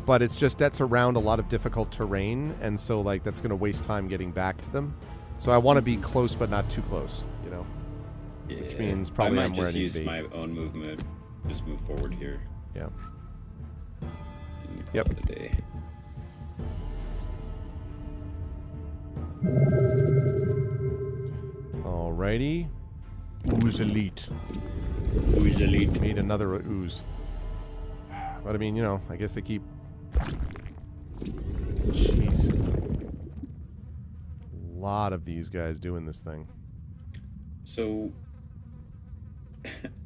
But it's just that's around a lot of difficult terrain, and so, like, that's going to waste time getting back to them. So I want to be close, but not too close, you know? Yeah. Which means probably I I'm might where I just need use to be. my own movement. Just move forward here. Yeah. And call Yep. it a day. Alrighty. Who's elite? Who's Easily. Made another ooze. But I mean, you know, I guess they keep... Jeez. A lot of these guys doing this thing. So,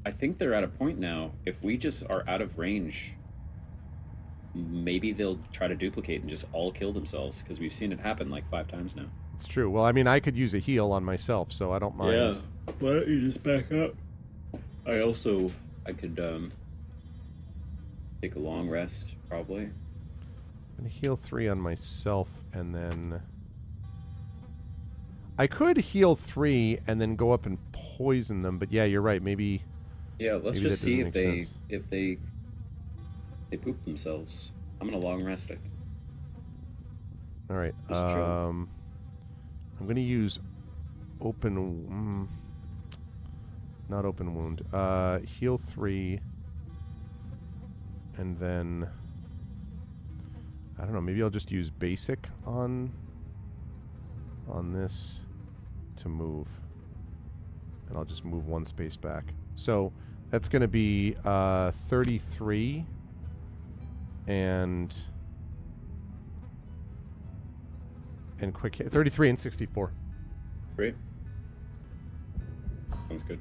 I think they're at a point now. If we just are out of range, maybe they'll try to duplicate and just all kill themselves, because we've seen it happen like 5 times now. It's true. Well, I mean, I could use a heal on myself, so I don't mind. Yeah. Why don't you just back up? I could take a long rest, probably. I'm going to heal 3 on myself, and then... I could heal 3 and then go up and poison them, but yeah, you're right. Maybe... Yeah, let's maybe just see that doesn't make sense. if they poop themselves. I'm gonna long rest, I think. All right. Just chill. I'm going to use open... not open wound. Heal 3. And then... I don't know. Maybe I'll just use basic on this to move. And I'll just move 1 space back. So that's going to be 33 and quick hit. 33 and 64. Great. Sounds good.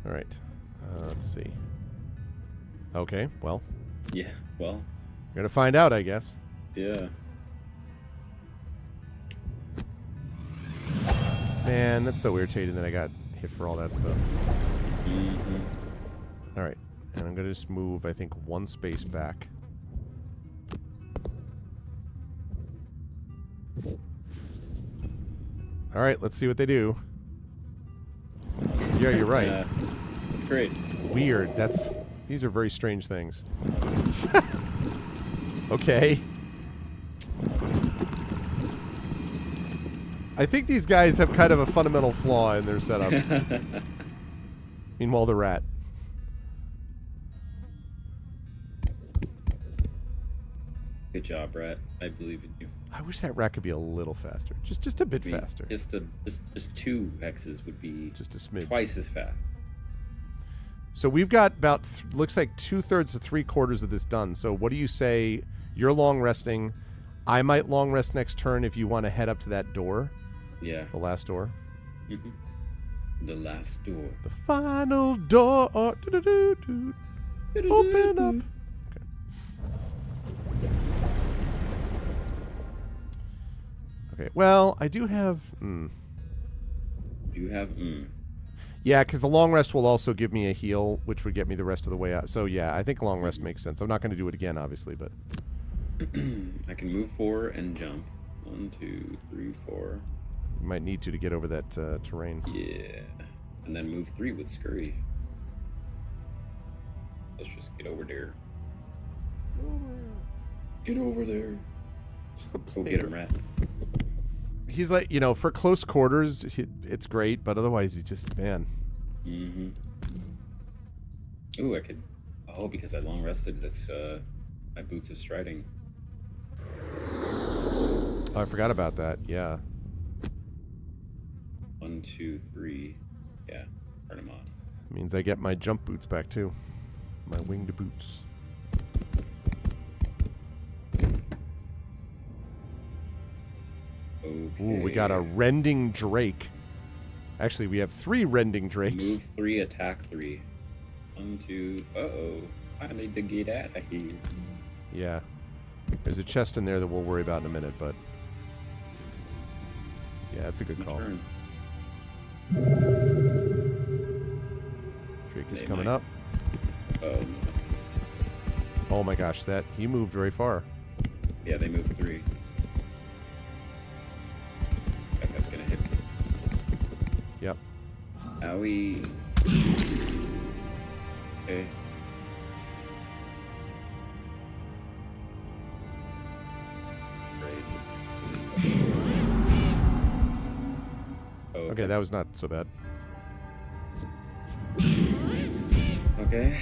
All right. Let's see. Okay, well. Yeah, well. We're going to find out, I guess. Yeah. Man, that's so irritating that I got hit for all that stuff. Mm-hmm. All right. And I'm going to just move, I think, 1 space back. All right, let's see what they do. Yeah, you're right. Yeah, that's great. Weird. These are very strange things. Okay. I think these guys have kind of a fundamental flaw in their setup. Meanwhile, the rat. Good job, Rat. I believe in you. I wish that rat could be a little faster. Just a bit I mean, faster. Just 2 hexes would be Just a smidge. twice as fast. So we've got about, looks like 2/3 to 3/4 of this done. So what do you say? You're long resting. I might long rest next turn if you want to head up to that door. Yeah. The last door. Mm-hmm. The last door. The final door. Do-do-do-do. Open up. Okay. Well, I do have... You have... Yeah, because the long rest will also give me a heal, which would get me the rest of the way out. So, yeah, I think long rest makes sense. I'm not going to do it again, obviously, but... I can move 4 and jump. 1, 2, 3, 4. You might need to get over that terrain. Yeah. And then move 3 with scurry. Let's just get over there. Get over there. Go get him, Rat. He's like, you know, for close quarters, it's great, but otherwise he's just, man. Mm-hmm. Ooh, I could... Oh, because I long rested this, my boots of striding. Oh, I forgot about that, yeah. 1, 2, 3. Yeah, turn them on. Means I get my jump boots back, too. My winged boots. Okay. Ooh, we got a rending drake. Actually, we have 3 rending drakes. Move 3, attack 3. 1, 2. Uh-oh. I need to get out of here. Yeah. There's a chest in there that we'll worry about in a minute, but... Yeah, that's a It's good my call. turn. Drake is They coming might. up. Oh my gosh, he moved very far. Yeah, they moved 3. That guy's gonna hit me. Yep. Owie. Okay. Great. Oh, Okay, that was not so bad. Okay.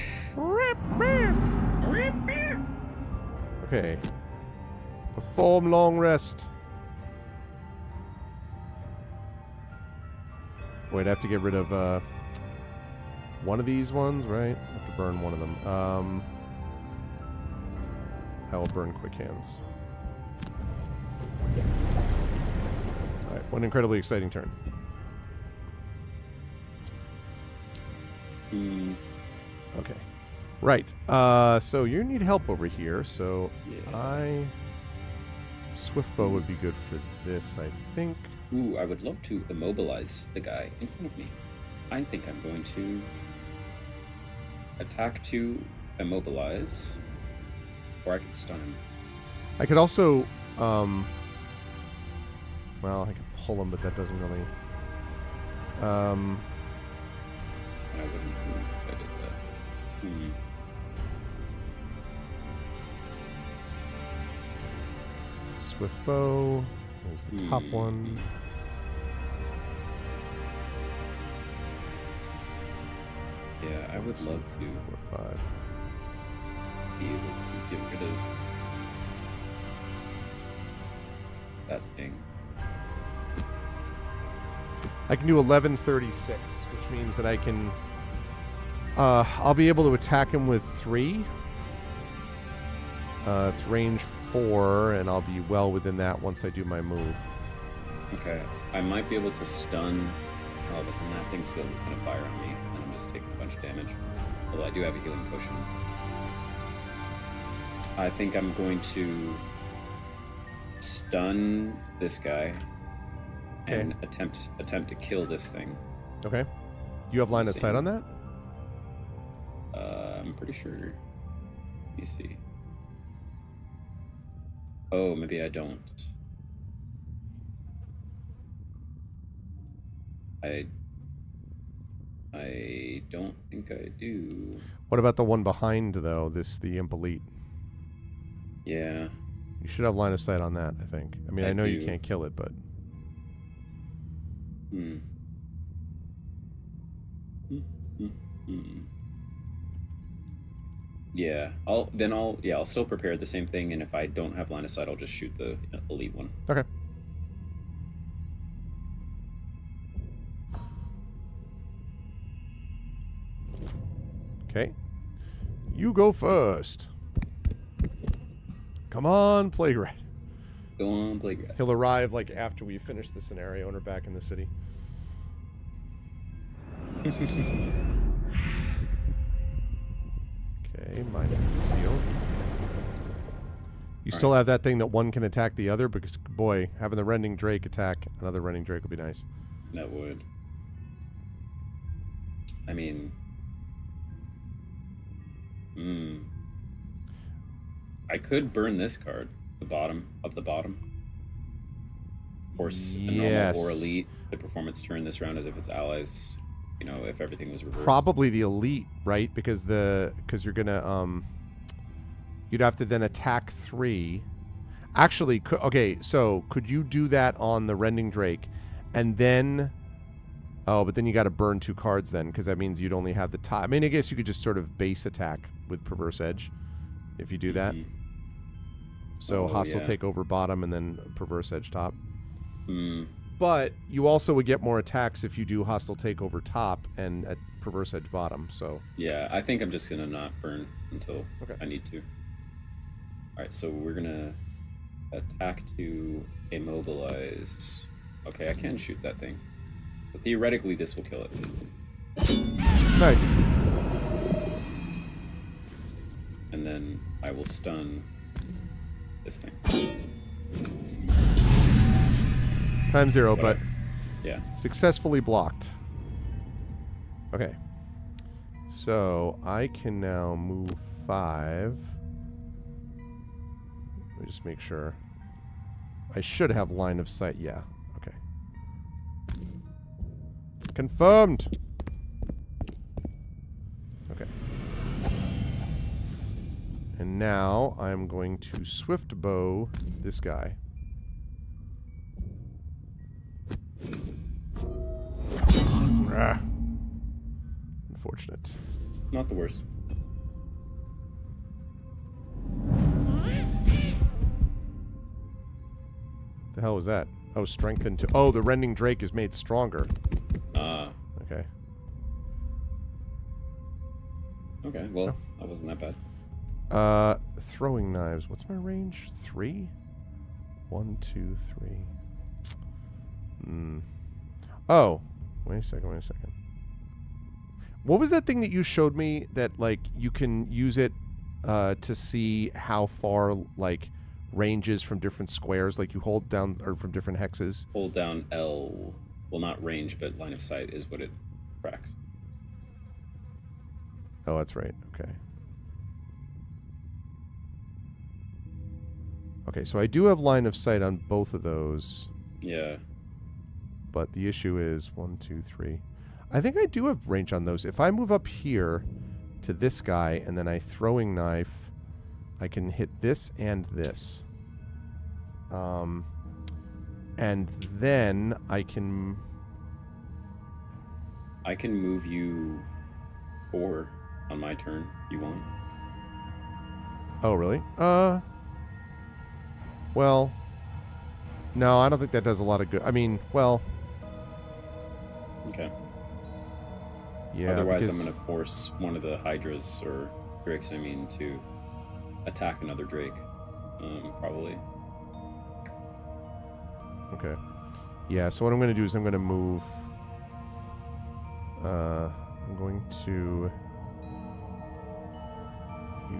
Okay. Perform long rest. Wait, I have to get rid of, one of these ones, right? I have to burn one of them. I will burn quick hands. All right, one incredibly exciting turn. Okay. Right. So you need help over here. So Yeah. Swiftbow would be good for this, I think. Ooh, I would love to immobilize the guy in front of me. I think I'm going to attack to immobilize, or I could stun him. I could also, well, I could pull him, but that doesn't really. And I wouldn't move if I did that. Swiftbow is the top one. Yeah, I would love to 4, 5. be able to get rid of that thing. I can do 1136, which means that I can. I'll be able to attack him with 3. It's range 4, and I'll be well within that once I do my move. Okay, I might be able to stun. Oh, but then that thing's going to fire on me, and I'm just taking a bunch of damage. Although I do have a healing potion. I think I'm going to stun this guy and attempt to kill this thing. Okay. You have line of sight on that? I'm pretty sure. Let me see. Oh, maybe I don't. I don't think I do. What about the one behind, though? The Imp Elite? Yeah. You should have line of sight on that, I think. I mean, I know you can't kill it, but... Yeah, I'll still prepare the same thing, and if I don't have line of sight, I'll just shoot the elite one. Okay. Okay. You go first. Come on, Plague Rat. Go on, Plague Rat. He'll arrive like after we finish the scenario and are back in the city. Okay, mine concealed. You still have that thing that one can attack the other? Because, boy, having the Rending Drake attack another Rending Drake would be nice. That would. I mean... I could burn this card. The bottom of the bottom. Force a normal or elite. The performance turn this round as if it's allies... You know, if everything was reversed. Probably the elite, right? Because you're gonna you'd have to then attack 3. Actually, okay. So could you do that on the Rending Drake, and then? Oh, but then you got to burn 2 cards then, because that means you'd only have the top. I mean, I guess you could just sort of base attack with Perverse Edge, if you do that. So hostile takeover bottom and then Perverse Edge top. But you also would get more attacks if you do hostile takeover top and at Perverse Edge bottom. So yeah, I think I'm just gonna not burn until I need to. All right, so we're gonna attack to immobilize. Okay, I can shoot that thing, but theoretically this will kill it. Nice. And then I will stun this thing. Time 0, but yeah, successfully blocked. Okay. So I can now move 5. Let me just make sure. I should have line of sight. Yeah. Okay. Confirmed. Okay. And now I'm going to swift bow this guy. Unfortunate. not the worst. The hell was that? Oh, strengthened to... Oh, the Rending Drake is made stronger. Ah. Okay. Okay, well, that wasn't that bad. Throwing knives. What's my range? 3? 1, 2, 3. Oh, wait a second. What was that thing that you showed me that, like, you can use it to see how far, like, ranges from different squares? Like, you hold down, or from different hexes? Hold down L. Well, not range, but line of sight is what it tracks. Oh, that's right. Okay. Okay, so I do have line of sight on both of those. Yeah. But the issue is 1, 2, 3. I think I do have range on those. If I move up here to this guy and then I throwing knife, I can hit this and this. And then I can move you 4 on my turn. You won't? Oh, really? Well, no, I don't think that does a lot of good. I mean, well, okay. Yeah. Otherwise, I'm going to force one of the Hydras or Drakes, to attack another Drake. Probably. Okay. Yeah, so what I'm going to do is I'm going to move. I'm going to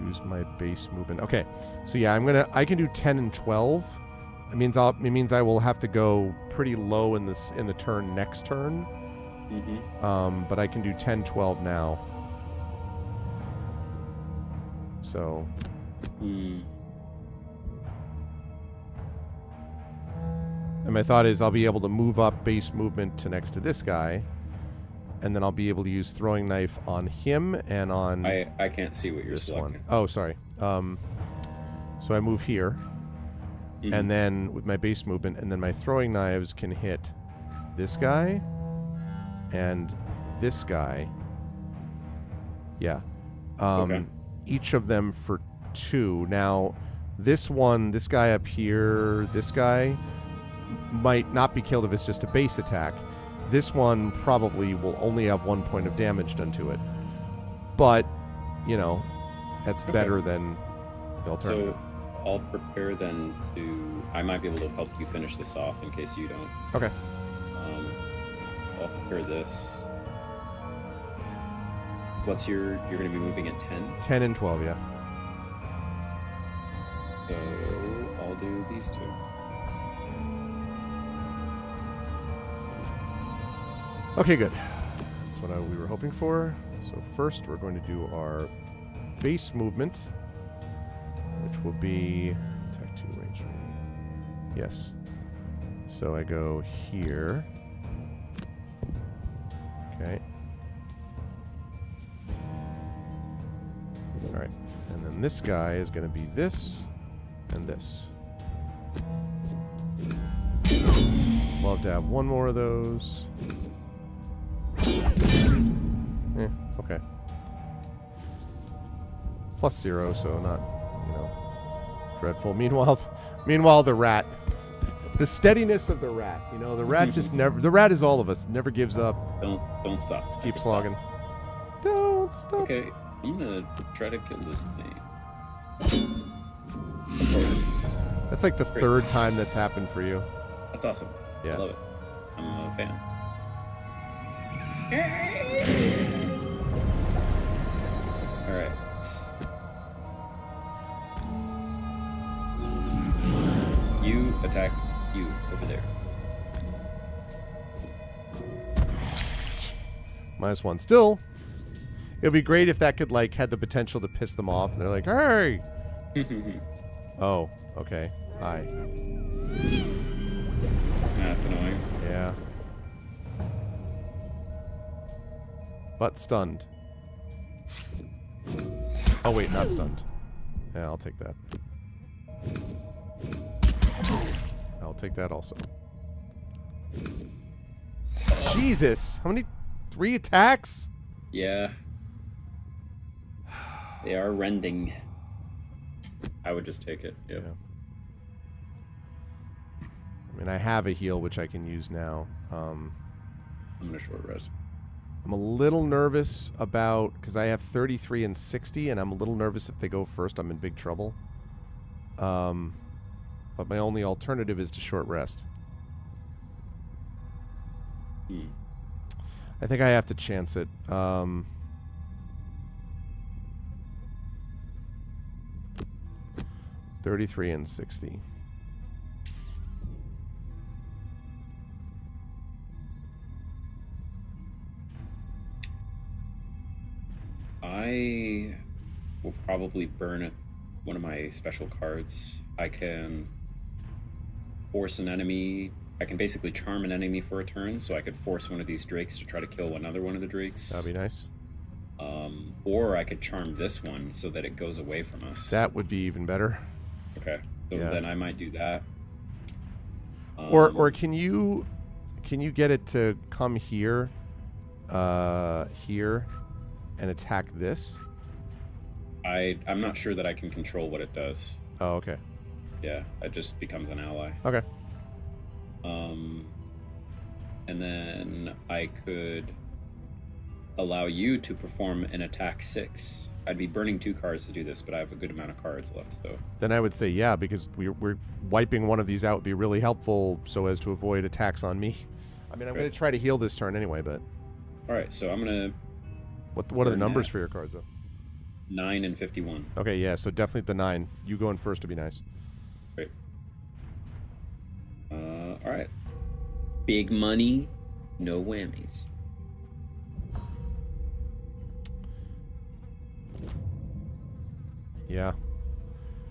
use my base movement. Okay. So yeah, I can do 10 and 12. It means I will have to go pretty low in the turn next turn. Mm-hmm. But I can do 10, 12 now. So. And my thought is I'll be able to move up base movement to next to this guy, and then I'll be able to use throwing knife on him and on. I can't see what you're this selecting. one. Oh, sorry. So I move here, and then with my base movement, and then my throwing knives can hit this guy and this guy. Yeah. Okay. Each of them for 2. Now, this guy up here, this guy might not be killed if it's just a base attack. This one probably will only have 1 point of damage done to it. But, that's better than the alternative. So I'll prepare then to... I might be able to help you finish this off in case you don't. Okay. I'll prepare this. You're going to be moving at 10? 10 and 12, yeah. So I'll do these 2. Okay, good. That's what we were hoping for. So first we're going to do our base movement, which will be attack 2, range 3. Yes. So I go here. Okay. All right. And then this guy is going to be this and this. Love to have one more of those. Okay. +0, so not, dreadful. Meanwhile, the rat. The steadiness of the rat. The rat just never... The rat is all of us. Never gives up. Don't stop. Just keep slogging. Don't stop. Okay, I'm going to try to kill this thing. Of course. That's like the third time that's happened for you. That's awesome. Yeah. I love it. I'm a fan. Alright. You attack you over there. -1. Still, it would be great if that could, had the potential to piss them off. And they're like, hey! Oh, okay. Hi. That's annoying. Yeah. But stunned. Oh, wait, not stunned. Yeah, I'll take that. I'll take that also. Jesus! How many? 3 attacks? Yeah. They are rending. I would just take it. Yep. Yeah. I mean, I have a heal, which I can use now. I'm going to short rest. I'm a little nervous about, because I have 33 and 60, and I'm a little nervous if they go first, I'm in big trouble. But my only alternative is to short rest. I think I have to chance it. 33 and 60. I will probably burn one of my special cards. I can force an enemy. I can basically charm an enemy for a turn, so I could force one of these drakes to try to kill another one of the drakes. That'd be nice. Or I could charm this one so that it goes away from us. That would be even better. Okay, so Yeah. then I might do that. Or can you get it to come here, here, and attack this? I'm not sure that I can control what it does. Oh, okay. Yeah, it just becomes an ally. Okay. And then I could allow you to perform an attack 6. I'd be burning 2 cards to do this, but I have a good amount of cards left, though. Then I would say yeah, because we're wiping one of these out would be really helpful so as to avoid attacks on me. I mean, I'm going to try to heal this turn anyway, but... All right, so I'm going to... What are the numbers for your cards, though? 9 and 51. Okay, yeah, so definitely the 9. You going first would be nice. Great. All right. Big money, no whammies. Yeah.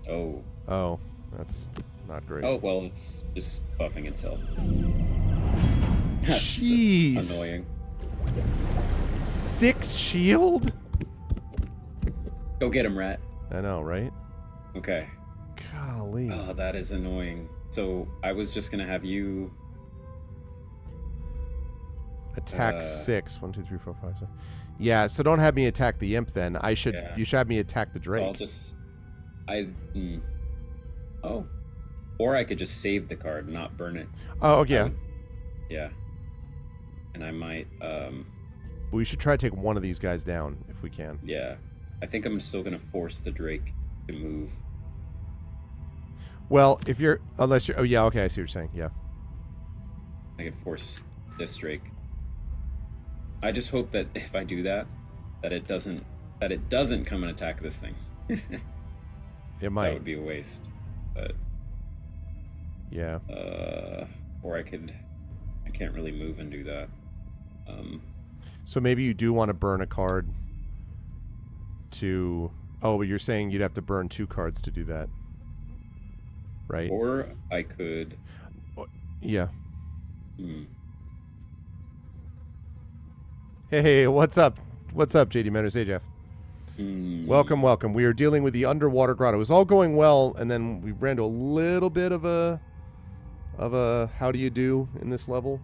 Oh, that's not great. well, it's just buffing itself. That's Jeez. annoying. 6 shield? Go get him, rat. I know, right? Okay. Golly. Oh, that is annoying. So I was just gonna have you Attack 6. 1, 2, 3, 4, 5, 6. Yeah, so don't have me attack the imp then. You should have me attack the drake. So I'll just Oh. Or I could just save the card, not burn it. Oh, yeah. Yeah. And I might But we should try to take one of these guys down if we can. yeah. I think I'm still gonna force the drake to move. Well, unless you're, oh yeah, okay, I see what you're saying. Yeah. I could force this drake. I just hope that if I do that, that it doesn't come and attack this thing. It might. That would be a waste. But yeah. Or I can't really move and do that. So maybe you do want to burn a card to... Oh, but you're saying you'd have to burn 2 cards to do that. Right? Or I could... Yeah. Hey, what's up? What's up, JD Manners? Hey, Jeff. Welcome, welcome. We are dealing with the underwater grotto. It was all going well, and then we ran to a little bit of a how do you do in this level.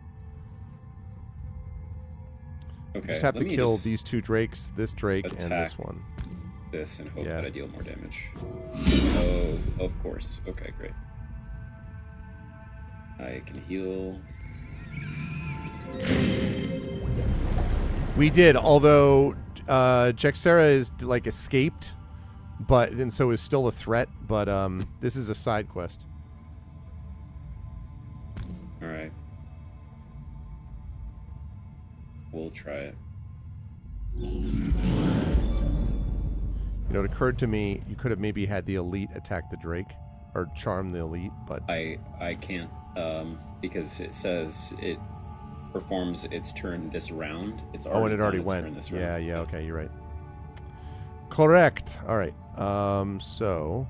Okay. Just have to kill these 2 drakes, this drake, and this one. This and hope that I deal more damage. Oh, of course. Okay, great. I can heal. We did, although Jexera is like escaped, and so is still a threat. But this is a side quest. All right. We'll try it. You know, it occurred to me you could have maybe had the elite attack the drake, or charm the elite, but I can't because it says it performs its turn this round. It's already and it already done its went. turn this round. Yeah. Okay, you're right. Correct. All right. So.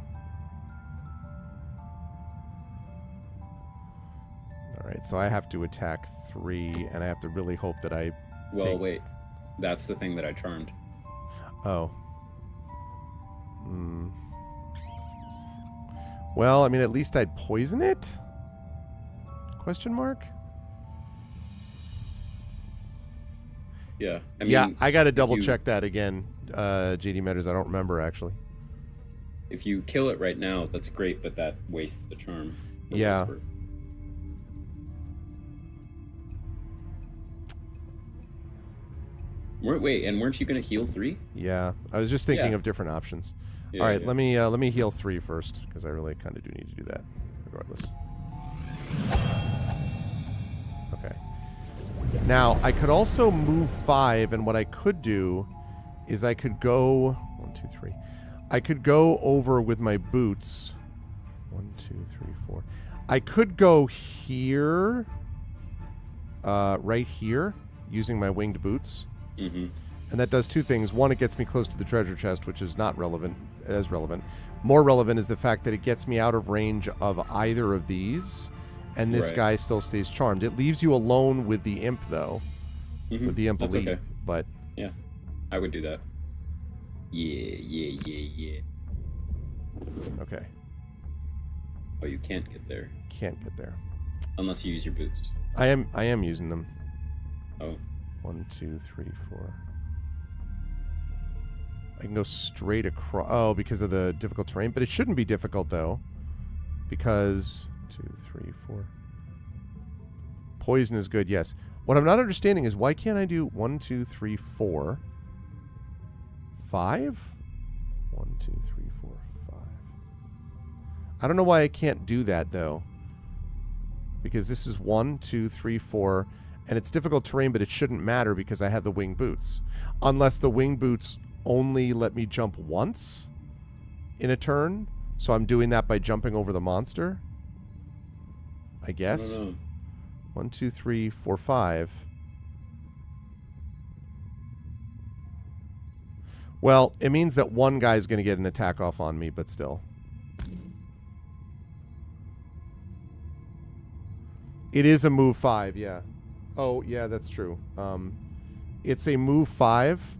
All right. So I have to attack 3, and I have to really hope that I. Well, wait. That's the thing that I charmed. Oh. Well, I mean, at least I'd poison it? Question mark? Yeah. I mean, I got to double check that again, JD Metters. I don't remember, actually. If you kill it right now, that's great, but that wastes the charm. Yeah. Wait, and weren't you gonna heal 3? Yeah, I was just thinking Yeah. of different options. Yeah, All right, yeah. let me heal 3 first because I really kind of do need to do that, regardless. Okay. Now I could also move 5, and what I could do is I could go 1, 2, 3. I could go over with my boots. 1, 2, 3, 4. I could go here, right here, using my winged boots. Mm-hmm. And that does 2 things. One, it gets me close to the treasure chest, which is not relevant. More relevant is the fact that it gets me out of range of either of these, and this Right. guy still stays charmed. It leaves you alone with the imp, though. Mm-hmm. With the imp That's elite. okay. But Yeah, I would do that. Yeah. okay, Oh, you can't get there can't get there. unless you use your boots. I am using them. Oh, 1, 2, 3, 4. I can go straight across. Oh, because of the difficult terrain. But it shouldn't be difficult, though. Because 2, 3, 4. Poison is good, yes. What I'm not understanding is why can't I do 1, 2, 3, 4? 5? 1, 2, 3, 4, 5. I don't know why I can't do that, though. Because this is 1, 2, 3, 4. And it's difficult terrain, but it shouldn't matter because I have the winged boots. Unless the winged boots only let me jump once in a turn. So I'm doing that by jumping over the monster. I guess. I don't know. 1, 2, 3, 4, 5. Well, it means that one guy's going to get an attack off on me, but still. It is a move 5, yeah. Oh, yeah, that's true. It's a move 5,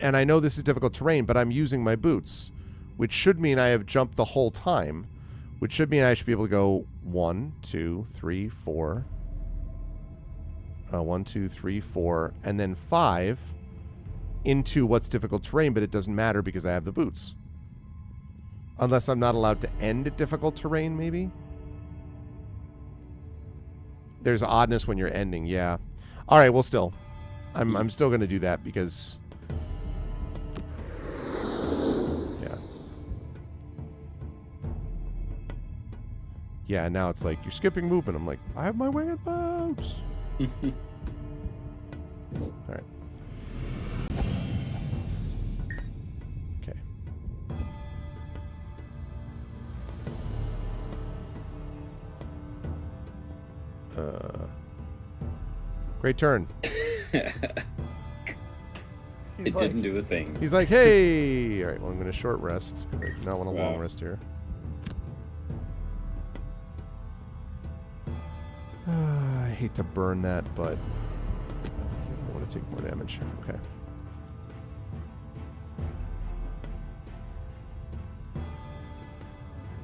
and I know this is difficult terrain, but I'm using my boots, which should mean I have jumped the whole time, which should mean I should be able to go 1, 2, 3, 4. 1, 2, 3, 4, and then 5 into what's difficult terrain, but it doesn't matter because I have the boots. Unless I'm not allowed to end at difficult terrain, maybe? There's oddness when you're ending, yeah. All right, well, still. I'm still going to do that because... Yeah. Yeah, now it's like, you're skipping movement. I'm like, I have my winged boots. All right. Okay. Great turn. It didn't do a thing. He's like, hey! All right, well, I'm going to short rest because I do not want a long Wow. rest here. I hate to burn that, but I want to take more damage. Okay.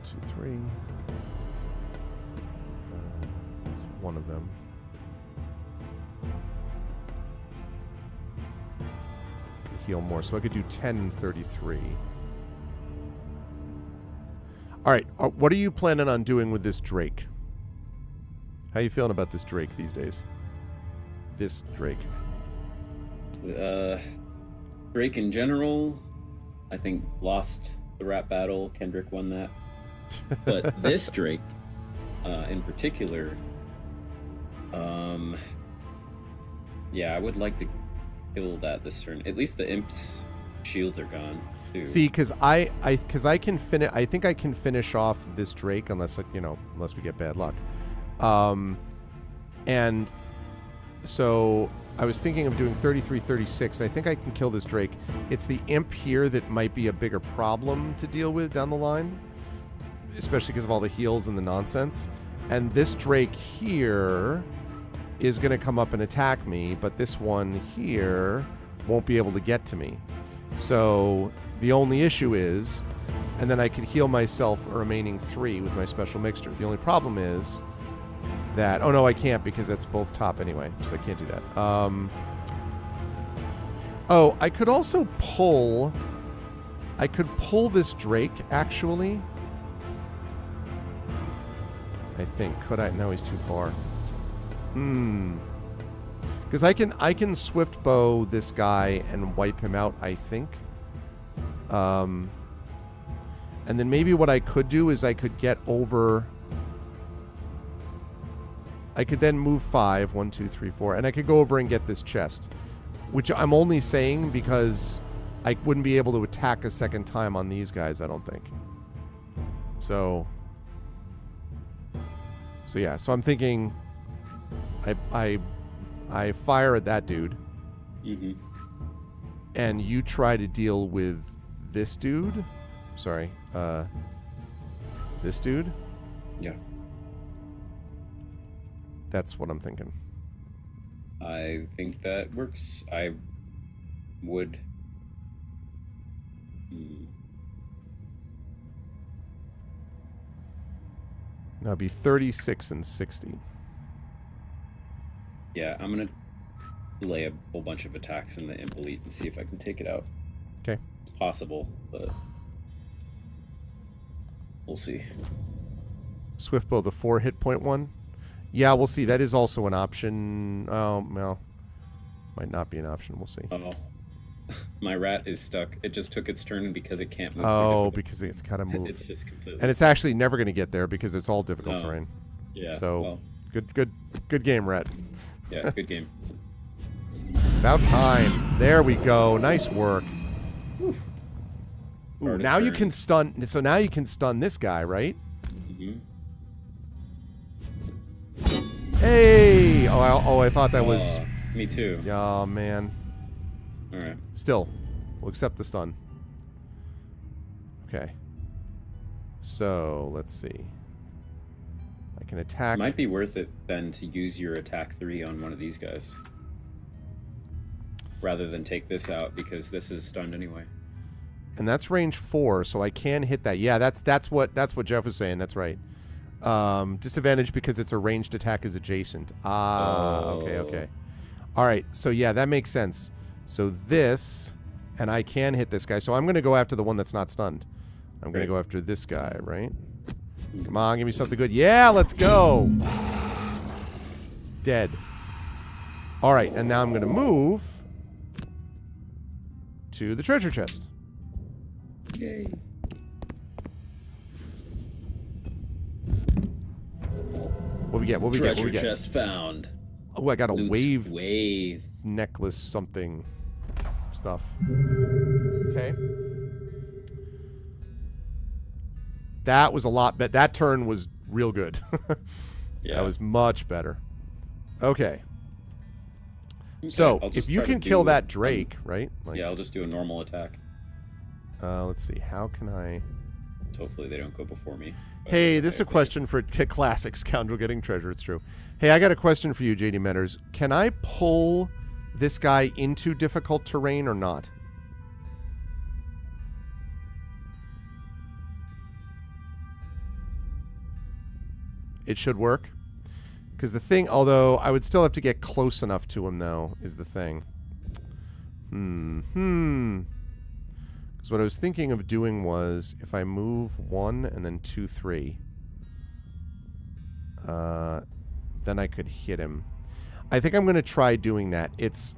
Two, three. That's one of them. Could heal more, so I could do 10 and 33. All right, what are you planning on doing with this Drake? How you feeling about this Drake these days? This Drake. Drake in general, I think lost the rap battle. Kendrick won that. But this Drake, in particular, yeah, I would like to kill that this turn. At least the imp's shields are gone too. See, because I can finish. I think I can finish off this Drake unless unless we get bad luck. And so I was thinking of doing 33, 36. I think I can kill this Drake. It's the imp here that might be a bigger problem to deal with down the line, especially because of all the heals and the nonsense. And this Drake here is going to come up and attack me, but this one here won't be able to get to me. So the only issue is, and then I could heal myself a remaining 3 with my special mixture. The only problem is that, oh no, I can't because that's both top anyway, so I can't do that. Oh, I could also pull, this Drake, actually. I think, could I? No, he's too far. Because I can swift bow this guy and wipe him out, I think. And then maybe what I could do is I could get over... I could then move 5, 1, 2, 3, 4, and I could go over and get this chest. Which I'm only saying because I wouldn't be able to attack a second time on these guys, I don't think. So yeah, so I'm thinking I fire at that dude. Mm-hmm. And you try to deal with this dude. Sorry, this dude. Yeah. That's what I'm thinking. I think that works. I would... Now it'd be 36 and 60. Yeah, I'm gonna lay a whole bunch of attacks in the Imp Elite and see if I can take it out. Okay. It's possible, but we'll see. Swiftbow, the 4 hit point one. Yeah, we'll see. That is also an option. Oh, well, might not be an option. We'll see. Oh, my rat is stuck. It just took its turn because it can't move. Oh, because it's got to move. It's just completely. And it's actually never going to get there because it's all difficult No. terrain. Yeah. So well, good game, Rhett. yeah, good game. About time. There we go. Nice work. Ooh, Hardest now you turn. can stun. So now you can stun this guy, right? Mm-hmm. Hey! Oh, I thought that was. Me too. Oh man. All right. Still, we'll accept the stun. Okay. So let's see. I can attack. It might be worth it then to use your attack 3 on one of these guys, rather than take this out because this is stunned anyway. And that's range 4, so I can hit that. Yeah, that's what Jeff was saying. That's right. Disadvantage because it's a ranged attack is adjacent. Ah, Oh. okay. All right, so yeah, that makes sense. So this, and I can hit this guy. So I'm going to go after the one that's not stunned. I'm going to go after this guy, right? Come on, give me something good. Yeah, let's go. Dead. All right, and now I'm going to move to the treasure chest. Yay. What we get? What we get? What we Treasure get? chest found. Oh, I got a Loot's wave wave. necklace something stuff. Okay. That was a lot better. That turn was real good. Yeah. That was much better. Okay. Okay, So, I'll just if you try to can kill do, that Drake, right? yeah, I'll just do a normal attack. Let's see. How can I... Hopefully they don't go before me. But Hey, that's this is a okay. question for classic scoundrel getting treasure. It's true. Hey, I got a question for you, JD Metters. Can I pull this guy into difficult terrain or not? It should work. Because the thing, although I would still have to get close enough to him, though, is the thing. Because what I was thinking of doing was, if I move 1 and then 2, 3, then I could hit him. I think I'm going to try doing that. It's,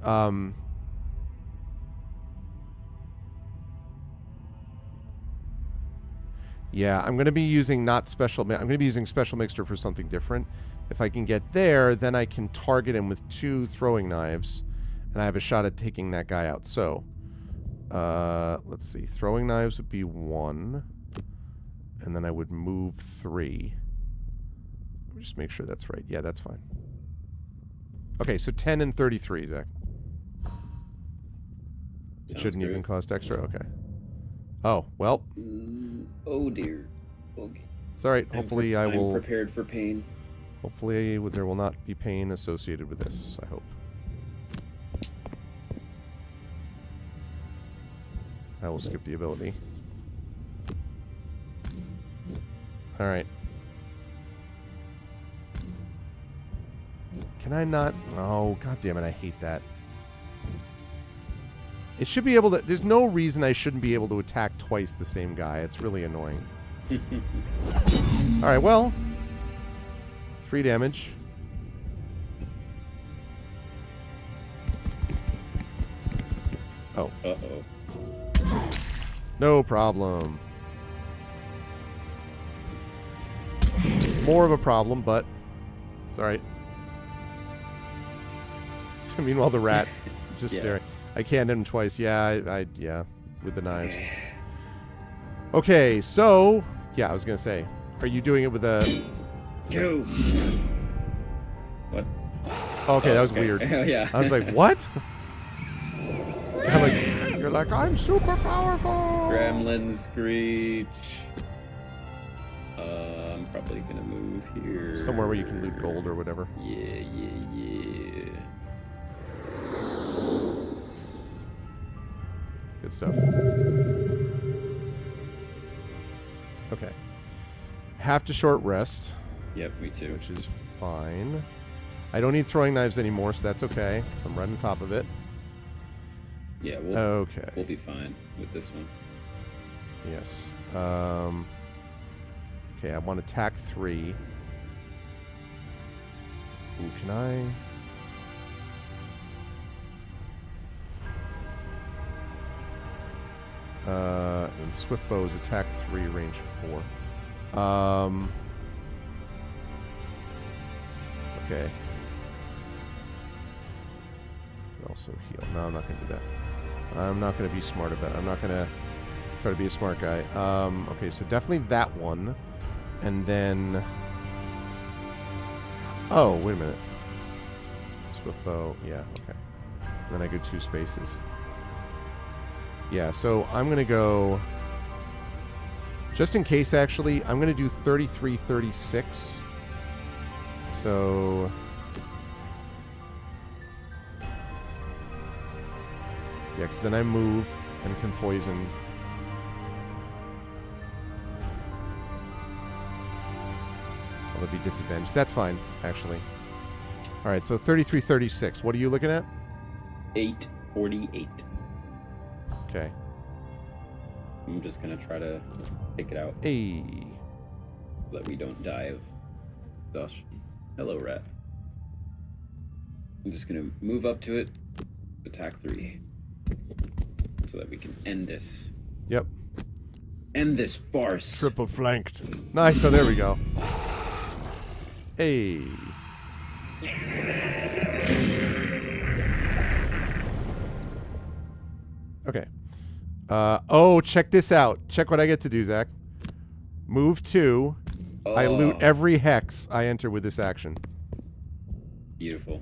yeah, I'm going to be using not special, I'm going to be using special mixture for something different. If I can get there, then I can target him with 2 throwing knives, and I have a shot at taking that guy out. So, let's see. Throwing knives would be 1, and then I would move 3. Let me just make sure that's right. Yeah, that's fine. Okay, so 10 and 33, Zach. It Sounds shouldn't great. even cost extra? Okay. Oh, well, Oh dear. Okay. it's all right. Hopefully I will... I'm prepared for pain. Hopefully there will not be pain associated with this, I hope. I will skip the ability. Alright. Can I not? Oh, god damn it, I hate that. It should be able to... There's no reason I shouldn't be able to attack twice the same guy. It's really annoying. Alright, well... 3 damage. Oh. Uh-oh. No problem. More of a problem, but it's all right. Meanwhile, the rat is just staring. I can't hit him twice. Yeah, yeah, with the knives. Okay, so yeah, I was gonna say, are you doing it with a? Go. What? Okay, that was weird. Yeah. I was like, what? You're like, I'm super powerful. Gremlin screech. I'm probably gonna move here. Somewhere where you can loot gold or whatever. Yeah. Good stuff. Okay. Have to short rest. Yep, me too. Which is fine. I don't need throwing knives anymore, so that's okay. So I'm right on top of it. Yeah, we'll be fine with this one. Yes. Okay, I want attack 3. Ooh, can I? And swift bow is attack 3, range 4. Okay. Can also heal. No, I'm not going to do that. I'm not going to be smart about it. I'm not going to try to be a smart guy. Okay, so definitely that one. And then... Oh, wait a minute. Swift bow. Yeah, okay. And then I go 2 spaces. Yeah, so I'm going to go... Just in case, actually, I'm going to do 33, 36. So... Yeah, because then I move and can poison. I'll be disadvantaged. That's fine, actually. All right, so 33, 36. What are you looking at? 848. Okay. I'm just gonna try to take it out. Hey. So that we don't die of exhaustion. Hello, rat. I'm just gonna move up to it. Attack 3. So that we can end this. Yep. End this farce. Triple flanked. Nice. So there we go. Hey. Okay. Oh, check this out. Check what I get to do, Zach. Move 2. Oh. I loot every hex I enter with this action. Beautiful.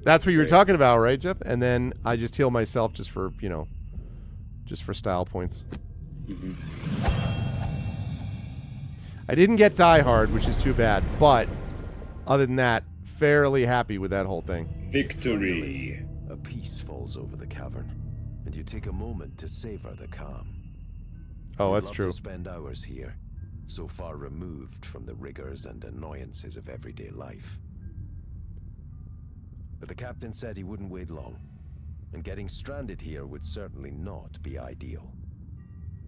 That's what you were talking about, right, Jeff? And then I just heal myself just for, you know, just for style points. Mm-hmm. I didn't get Die Hard, which is too bad, but other than that, fairly happy with that whole thing. Victory. A peace falls over the cavern, and you take a moment to savor the calm. Oh, that's You'd love true. to spend hours here, so far removed from the rigors and annoyances of everyday life. But the captain said he wouldn't wait long, and getting stranded here would certainly not be ideal.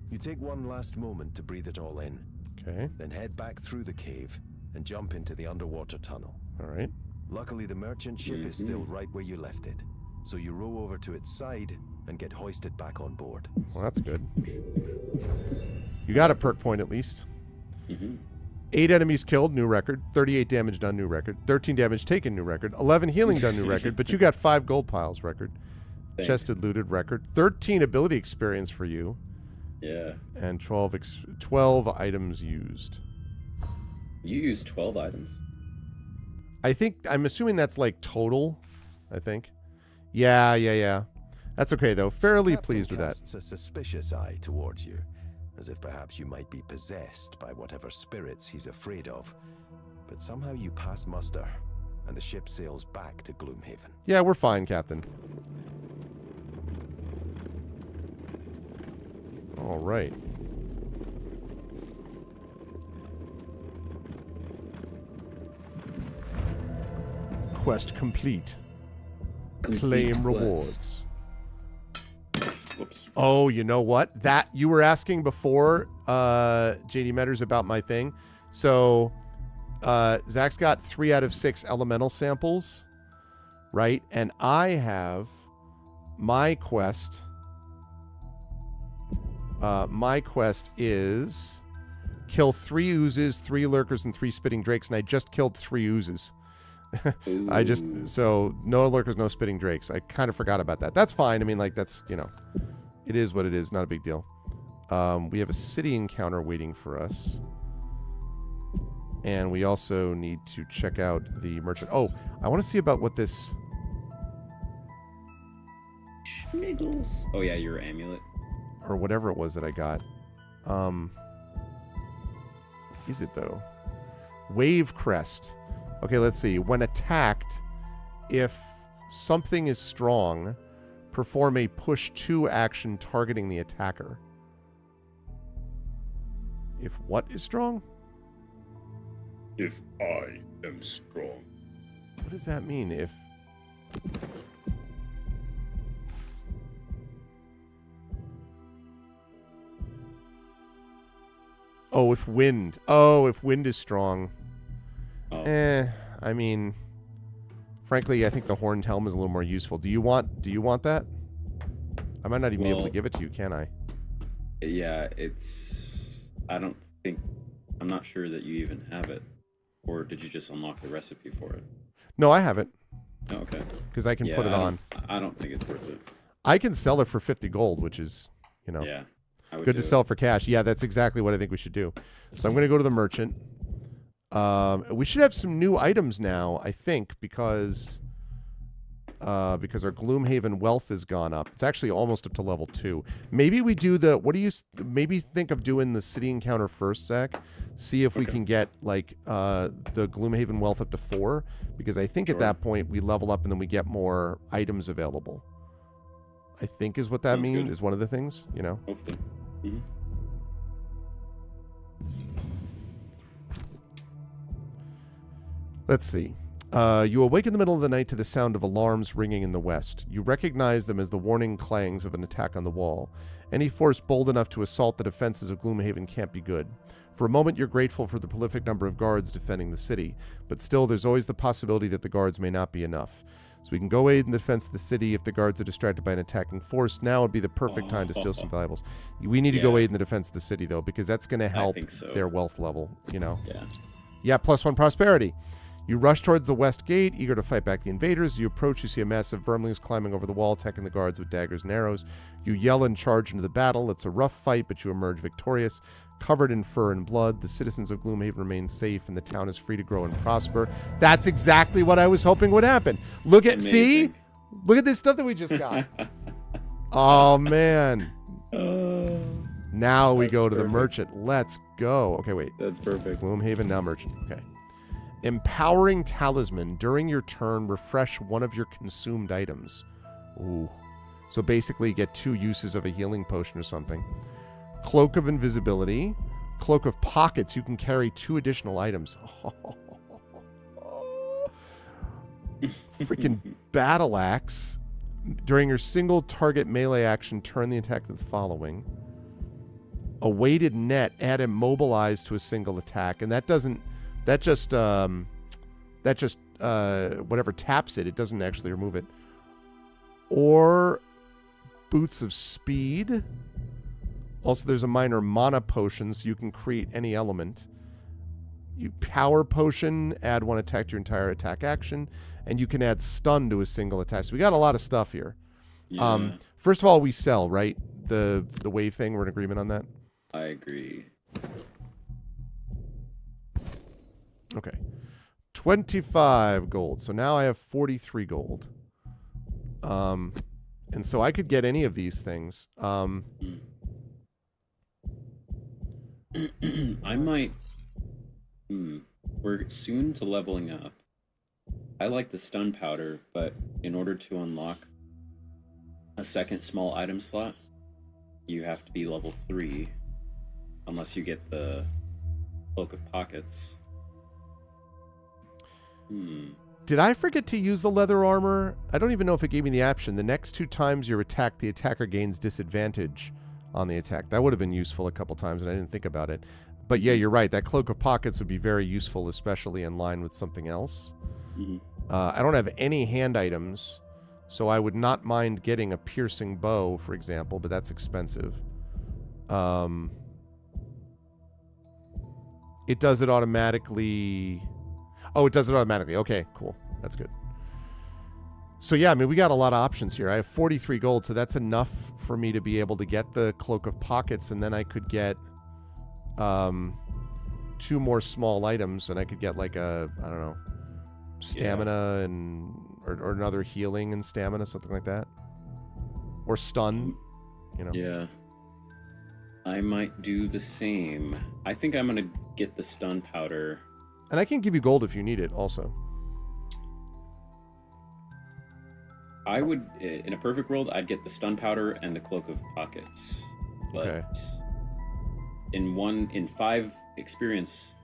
You take one last moment to breathe it all in, Okay. then head back through the cave and jump into the underwater tunnel. All right. Luckily, the merchant ship is still right where you left it, so you row over to its side and get hoisted back on board. Well, that's good. You got a perk point at least. Mm-hmm. 8 enemies killed, new record. 38 damage done, new record. 13 damage taken, new record. 11 healing done, new record. But you got 5 gold piles, record. Thanks. Chested, looted, record. 13 ability experience for you. Yeah. And 12 items used. You used 12 items. I'm assuming that's like total, I think. Yeah. That's okay, though. Fairly Captain pleased with that. casts a suspicious eye towards you, as if perhaps you might be possessed by whatever spirits he's afraid of. But somehow you pass muster, and the ship sails back to Gloomhaven. Yeah, we're fine, Captain. All right. Quest complete. Claim rewards. Whoops. Oh, you know what? That you were asking before, JD Metters, about my thing. So, Zach's got 3 out of 6 elemental samples. right? And I have my quest. My quest is kill 3 oozes, 3 lurkers, and 3 spitting drakes, and I just killed 3 oozes. So no lurkers, no spitting drakes. I kind of forgot about that. That's fine. I mean, like, that's, it is what it is. Not a big deal. We have a city encounter waiting for us. And we also need to check out the merchant. Oh, I want to see about what this... Schmiggles. Oh, yeah, your amulet. Or whatever it was that I got. Is it, though? Wave crest. Okay, let's see. When attacked, if something is strong, perform a push 2 action targeting the attacker. If what is strong? If I am strong. What does that mean? If... Oh, if wind. Oh, if wind is strong. Oh. I mean, frankly, I think the horned helm is a little more useful. Do you want that? I might not even be able to give it to you, can I? Yeah, it's... I'm not sure that you even have it. Or did you just unlock the recipe for it? No, I have it. Oh, okay. Because I can put it on. I don't think it's worth it. I can sell it for 50 gold, which is, Yeah. Good to sell for cash. Yeah, that's exactly what I think we should do. So I'm going to go to the merchant. We should have some new items now, I think, because our Gloomhaven wealth has gone up. It's actually almost up to level 2. Maybe we do maybe think of doing the city encounter first, Zach. See if we can get, like, the Gloomhaven wealth up to 4, because I think at that point we level up and then we get more items available. I think is what that means, is one of the things, Hopefully. Mm-hmm. Let's see. You awake in the middle of the night to the sound of alarms ringing in the west. You recognize them as the warning clangs of an attack on the wall. Any force bold enough to assault the defenses of Gloomhaven can't be good. For a moment, you're grateful for the prolific number of guards defending the city, but still, there's always the possibility that the guards may not be enough. So we can go aid in the defense of the city if the guards are distracted by an attacking force. Now would be the perfect time to steal some valuables. We need to go aid in the defense of the city, though, because that's going to help their wealth level, Yeah. Yeah, +1 prosperity. You rush towards the west gate, eager to fight back the invaders. As you approach, you see a mass of vermlings climbing over the wall, attacking the guards with daggers and arrows. You yell and charge into the battle. It's a rough fight, but you emerge victorious. Covered in fur and blood, the citizens of Gloomhaven remain safe, and the town is free to grow and prosper. That's exactly what I was hoping would happen. Look at this stuff that we just got. Oh, man. Now we go to the merchant. Let's go. Okay, wait. That's perfect. Gloomhaven, now merchant. Okay. Empowering Talisman. During your turn, refresh one of your consumed items. Ooh. So basically you get 2 uses of a healing potion or something. Cloak of Invisibility. Cloak of Pockets. You can carry 2 additional items. Freaking Battle Axe. During your single target melee action, turn the attack to the following. A weighted net. Add Immobilize to a single attack. And that just whatever taps it. It doesn't actually remove it. Or Boots of Speed. Also, there's a minor mana potion, so you can create any element. You Power Potion, add 1 attack to your entire attack action, and you can add Stun to a single attack. So we got a lot of stuff here. Yeah. First of all, we sell, right? The wave thing, we're in agreement on that? I agree. Okay. 25 gold. So now I have 43 gold. And so I could get any of these things. I might... We're soon to leveling up. I like the stun powder, but in order to unlock a second small item slot, you have to be level 3. Unless you get the Cloak of Pockets. Did I forget to use the leather armor? I don't even know if it gave me the option. The next 2 times you're attacked, the attacker gains disadvantage on the attack. That would have been useful a couple times, and I didn't think about it. But yeah, you're right. That Cloak of Pockets would be very useful, especially in line with something else. I don't have any hand items, so I would not mind getting a piercing bow, for example, but that's expensive. It does it automatically. Oh, it does it automatically. Okay, cool. That's good. So yeah, I mean, we got a lot of options here. I have 43 gold, so that's enough for me to be able to get the Cloak of Pockets, and then I could get 2 more small items, and I could get like a, I don't know, stamina and or another healing and stamina, something like that. Or stun, you know. Yeah. I might do the same. I think I'm going to get the stun powder. And I can give you gold if you need it also. I would, in a perfect world, I'd get the stun powder and the Cloak of Pockets. But Okay. in 5 experience,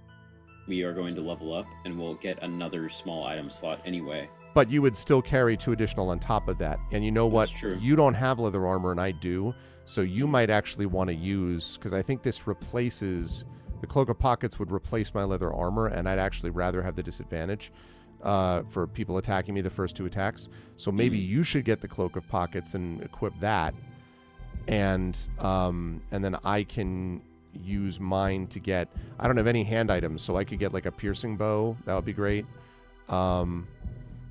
we are going to level up, and we'll get another small item slot anyway. But you would still carry 2 additional on top of that. And you know what? That's true. You don't have leather armor, and I do. So you might actually want to use, because I think this replaces, the Cloak of Pockets would replace my leather armor, and I'd actually rather have the disadvantage for people attacking me the first 2 attacks. So maybe you should get the Cloak of Pockets and equip that, and then I can use mine to get, I don't have any hand items, so I could get like a piercing bow. That would be great.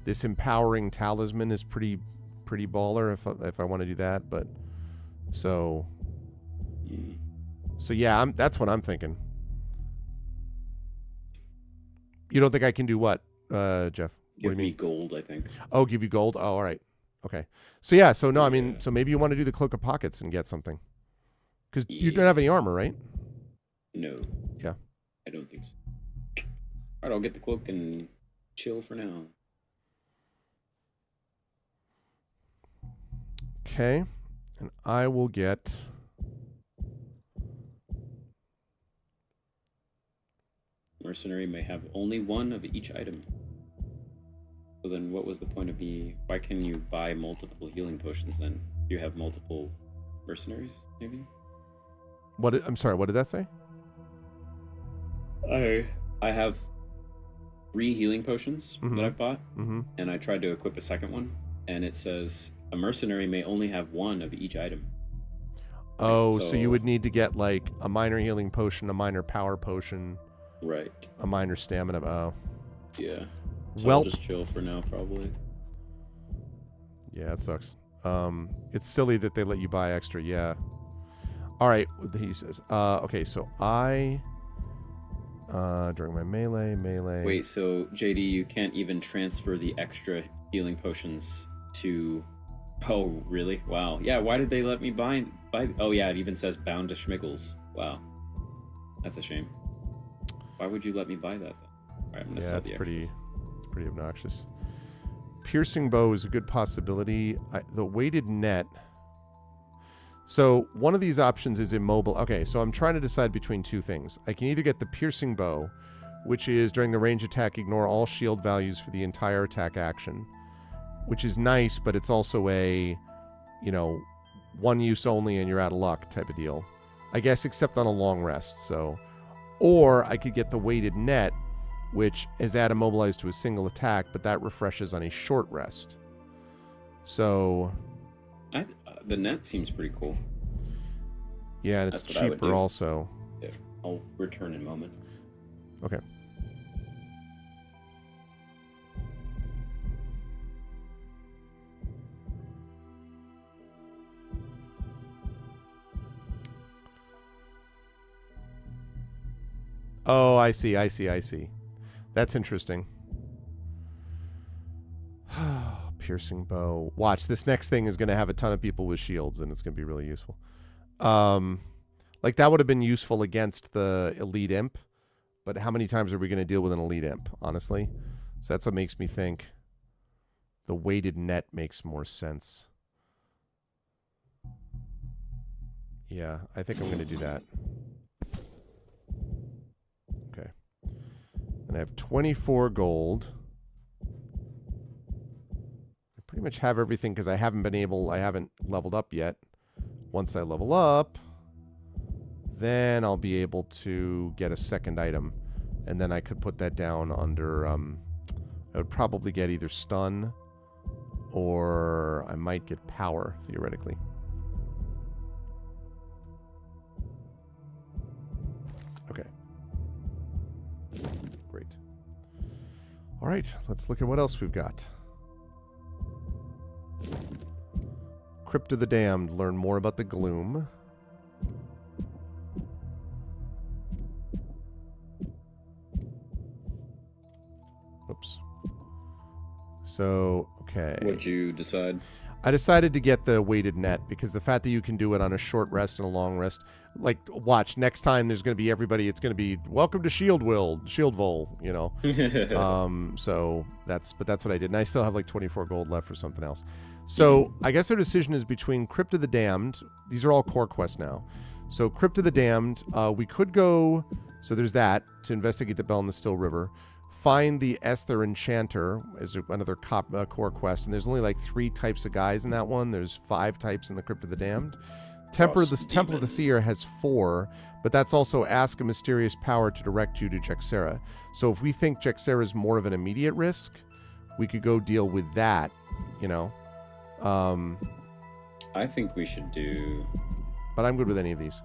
This empowering talisman is pretty baller if I want to do that, but so yeah, that's what I'm thinking. You don't think I can do what, Jeff? What Give do you me mean? gold, I think. Oh, give you gold? Oh, all right. Okay. So yeah, so no, I mean, so maybe you want to do the Cloak of Pockets and get something. Because you don't have any armor, right? No. Yeah. I don't think so. All right, I'll get the cloak and chill for now. Okay. And I will get... Mercenary may have only 1 of each item. So then what was the point of me? Why can you buy multiple healing potions then? You have multiple mercenaries, maybe? I'm sorry, what did that say? I have 3 healing potions that I've bought, and I tried to equip a second one, and it says a mercenary may only have 1 of each item. Oh, so you would need to get like a minor healing potion, a minor power potion, right? A minor stamina. Oh, yeah. So well, I'll just chill for now, probably. Yeah, that sucks. It's silly that they let you buy extra. Yeah. All right, he says. Okay, so I during my melee. Wait, so JD, you can't even transfer the extra healing potions to. Oh, really? Wow. Yeah. Why did they let me buy? Oh, yeah. It even says bound to Schmiggles. Wow. That's a shame. Why would you let me buy that? Then? All right, I'm gonna sell the extras. It's pretty obnoxious. Piercing bow is a good possibility. The weighted net. So one of these options is immobile. Okay, so I'm trying to decide between 2 things. I can either get the piercing bow, which is during the range attack, ignore all shield values for the entire attack action, which is nice, but it's also a, 1 use only and you're out of luck type of deal. I guess except on a long rest, so. Or I could get the weighted net, which is add immobilized to a single attack, but that refreshes on a short rest. So... the net seems pretty cool. Yeah, and it's cheaper also. Yeah, I'll return in a moment. Okay. Oh, I see. That's interesting. Piercing bow. Watch, this next thing is going to have a ton of people with shields, and it's going to be really useful. Like, that would have been useful against the elite imp, but how many times are we going to deal with an elite imp, honestly? So that's what makes me think the weighted net makes more sense. Yeah, I think I'm going to do that. Okay. And I have 24 gold. I pretty much have everything because I haven't leveled up yet. Once I level up, then I'll be able to get a second item. And then I could put that down under, I would probably get either stun or I might get power, theoretically. Okay. Great. All right, let's look at what else we've got. Crypt of the Damned. Learn more about the gloom. Oops. So, okay. What'd you decide? I decided to get the weighted net because the fact that you can do it on a short rest and a long rest, like, watch, next time there's going to be everybody, it's going to be, welcome to Shieldville, you know. So that's what I did. And I still have like 24 gold left for something else. So I guess our decision is between Crypt of the Damned. These are all core quests now. So Crypt of the Damned, we could go, so there's that, to investigate the Bell in the Still River. Find the Esther Enchanter as another core quest, and there's only like 3 types of guys in that one. There's 5 types in the Crypt of the Damned. Temple of the Seer has 4, but that's also ask a mysterious power to direct you to Jexera. So if we think Jexera is more of an immediate risk, we could go deal with that, you know. I think we should do... But I'm good with any of these.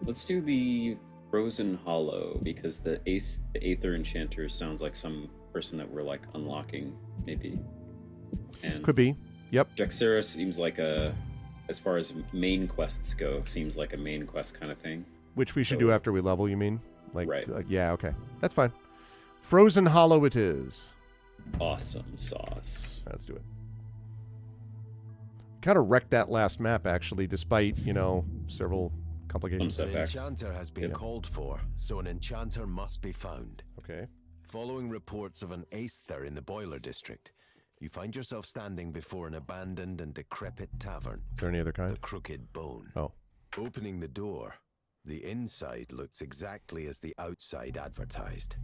Let's do the Frozen Hollow, because the Aether Enchanter sounds like some person that we're like unlocking, maybe. And could be. Yep. Jexera seems like as far as main quests go, seems like a main quest kind of thing. Which we should do after we level, you mean? Like, right. Yeah, okay. That's fine. Frozen Hollow it is. Awesome sauce. Let's do it. Kind of wrecked that last map, actually, despite, you know, several complications. An enchanter has been called for, so an enchanter must be found. Okay. Following reports of an Aether in the Boiler District, you find yourself standing before an abandoned and decrepit tavern. Is there any other kind? The Crooked Bone. Oh. Opening the door, the inside looks exactly as the outside advertised.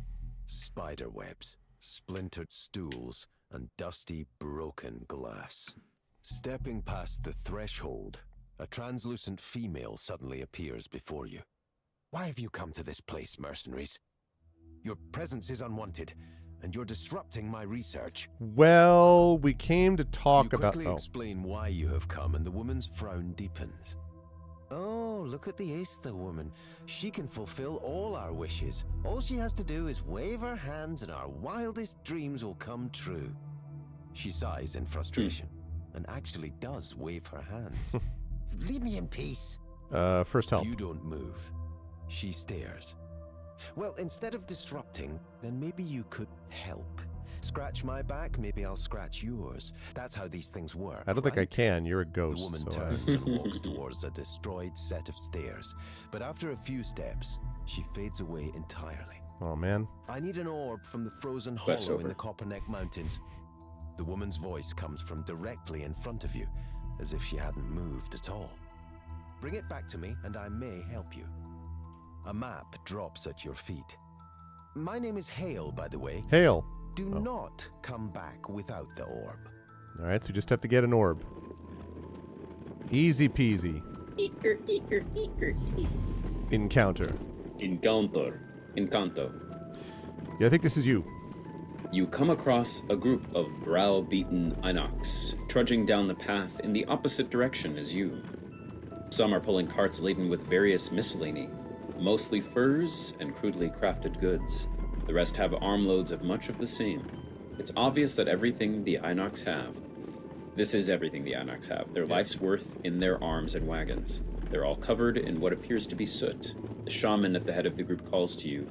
Spider webs, splintered stools, and dusty, broken glass. Stepping past the threshold, a translucent female suddenly appears before you. Why have you come to this place, mercenaries? Your presence is unwanted, and you're disrupting my research. Well, we came to talk you about... quickly explain why you have come, and the woman's frown deepens. Oh, look at the Aether woman. She can fulfill all our wishes. All she has to do is wave her hands, and our wildest dreams will come true. She sighs in frustration, and actually does wave her hands. Leave me in peace. First help. You don't move. She stares. Well, instead of disrupting, then maybe you could help. Scratch my back, maybe I'll scratch yours. That's how these things work. I don't think I can. You're a The ghost. woman so turns and walks towards a destroyed set of stairs. But after a few steps, she fades away entirely. Oh, man. I need an orb from the frozen Quest hollow in over. the Copperneck Mountains. The woman's voice comes from directly in front of you, as if she hadn't moved at all. Bring it back to me, and I may help you. A map drops at your feet. My name is Hale, by the way. Hail. Do not come back without the orb. All right, so we just have to get an orb. Easy peasy. Encounter. Encanto. Yeah, I think this is you. You come across a group of brow-beaten Inox trudging down the path in the opposite direction as you. Some are pulling carts laden with various miscellany, mostly furs and crudely crafted goods. The rest have armloads of much of the same. It's obvious that everything the Inox have. This is everything the Inox have. Their life's worth in their arms and wagons. They're all covered in what appears to be soot. The shaman at the head of the group calls to you.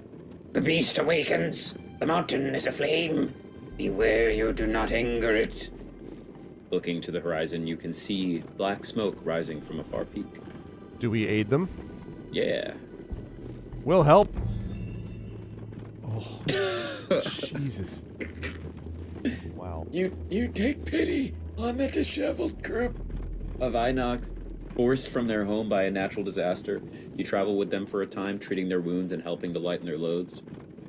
The beast awakens. The mountain is aflame. Beware you do not anger it. Looking to the horizon, you can see black smoke rising from a far peak. Do we aid them? Yeah. We'll help. Oh, Jesus. Wow. You take pity on the disheveled group of Inox, forced from their home by a natural disaster. You travel with them for a time, treating their wounds and helping to lighten their loads.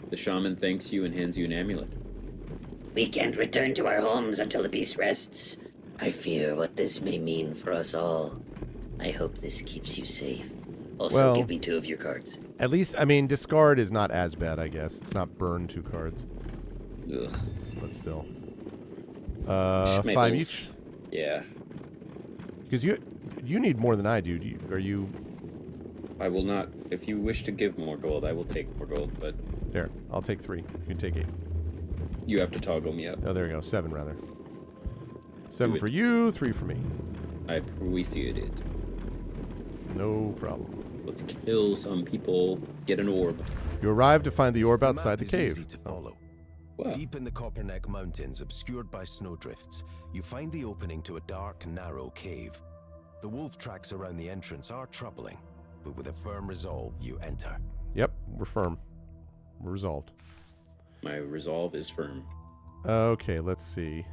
The shaman thanks you and hands you an amulet. We can't return to our homes until the beast rests. I fear what this may mean for us all. I hope this keeps you safe. Also, Well- give me 2 of your cards. At least, I mean, discard is not as bad, I guess. It's not burn 2 cards, Ugh. but still. 5 Schmeggles. each. Yeah. Because you need more than I do. Are you... I will not. If you wish to give more gold, I will take more gold, but There, I'll take 3. You can take 8. you have to toggle me up. Oh, there we go. 7, rather. 7 Do it. for you, 3 for me. I appreciate it. No problem. Let's kill some people. Get an orb. You arrive to find the orb The outside the map is easy cave. to follow. What? Deep in the Copperneck Mountains, obscured by snowdrifts, you find the opening to a dark, narrow cave. The wolf tracks around the entrance are troubling, but with a firm resolve, you enter. Yep, we're firm. We're resolved. My resolve is firm. Okay, let's see.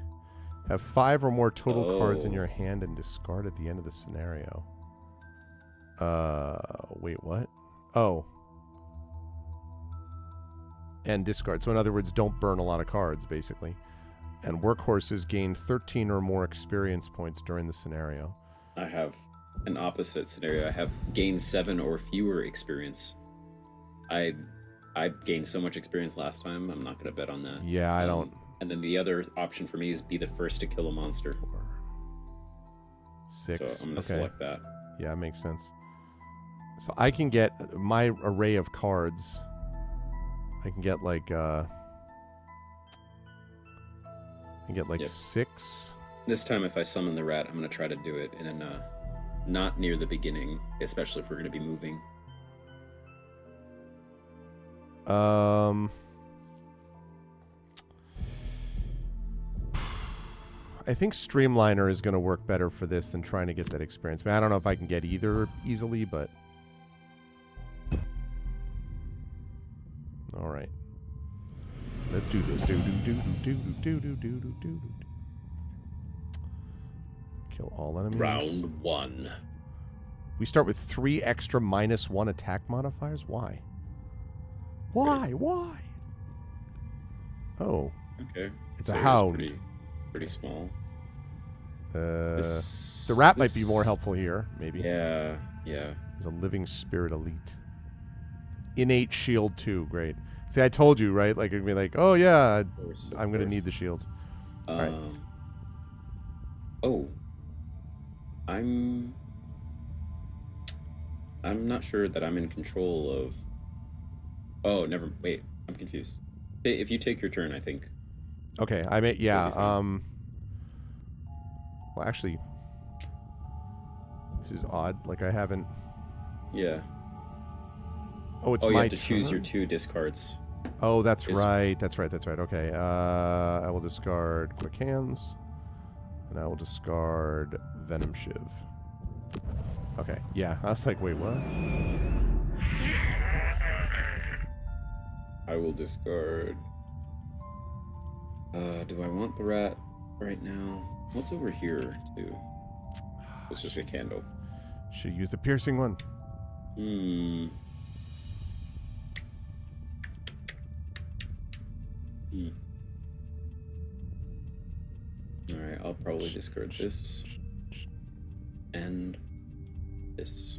Have 5 or more total cards in Oh. your hand and discard at the end of the scenario. Wait, what? Oh. And discard. So in other words, don't burn a lot of cards, basically. And workhorses gain 13 or more experience points during the scenario. I have an opposite scenario. I have gained 7 or fewer experience. I gained so much experience last time. I'm not going to bet on that. Yeah, I don't... And then the other option for me is be the first to kill a monster. 6. So I'm going to Okay. select that. Yeah, it makes sense. So I can get my array of cards. I can get like Yep. 6. This time, if I summon the rat, I'm going to try to do it in not near the beginning, especially if we're going to be moving. I think Streamliner is going to work better for this than trying to get that experience. I mean, I don't know if I can get either easily, but... All right. Let's do this. Kill all enemies. Round 1. We start with 3 extra -1 attack modifiers? Why? Why? Oh. Okay. It's a So hound. Pretty small. The rat might be more helpful here, maybe. Yeah. He's a living spirit elite. Innate shield 2, great. See, I told you, right? Like, it'd be like, oh yeah, Of course, I'm gonna need the shields. right. Oh. I'm not sure that I'm in control of... Oh, wait, I'm confused. If you take your turn, I think. Okay, I may, yeah, What do you think? well, actually, this is odd. Like, I haven't... Yeah. Oh, it's Oh, you my have to choose your turn? 2 discards. Oh, that's Is- right. That's right. Okay. I will discard Quick Hands. And I will discard Venom Shiv. Okay. Yeah. I was like, wait, what? I will discard... do I want the rat right now? What's over here, too? It's just a candle. Should use the piercing one. Alright, I'll probably discard this. And this.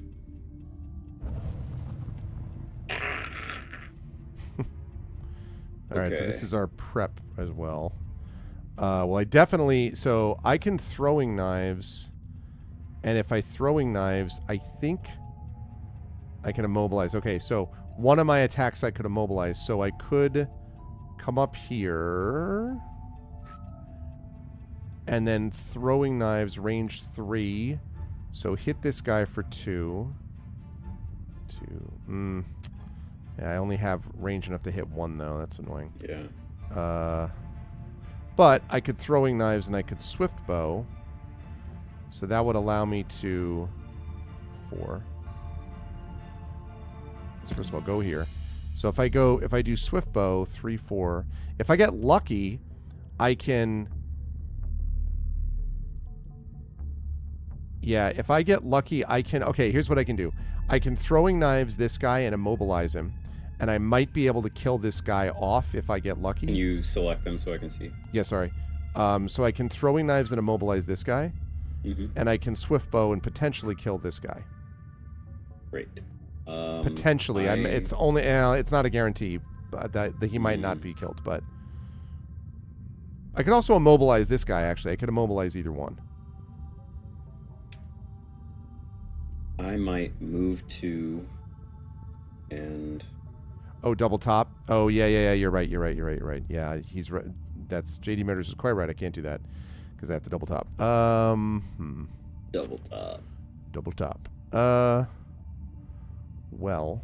All right, so Okay. this is our prep as well. Well, I definitely... So I can throwing knives. And if I throwing knives, I think I can immobilize. Okay, so one of my attacks I could immobilize. So I could come up here. And then throwing knives, range 3. So hit this guy for 2. 2. Yeah, I only have range enough to hit 1, though. That's annoying. Yeah. But I could throwing knives and I could swift bow. So that would allow me to 4. Let's first of all go here. So if I do swift bow, 3, 4. If I get lucky, I can... Yeah, if I get lucky, I can... Okay, here's what I can do. I can throwing knives this guy and immobilize him. And I might be able to kill this guy off if I get lucky. Can you select them so I can see? Yeah, sorry. So I can throwing knives and immobilize this guy. Mm-hmm. And I can swift bow and potentially kill this guy. Great. Potentially. It's only. It's not a guarantee, but that he might not be killed. But I could also immobilize this guy. Actually, I could immobilize either one. I might move to and Oh, double top. Oh, yeah. You're right. Yeah, he's right. That's JD Murders is quite right. I can't do that because I have to double top. double top. Double top. Well.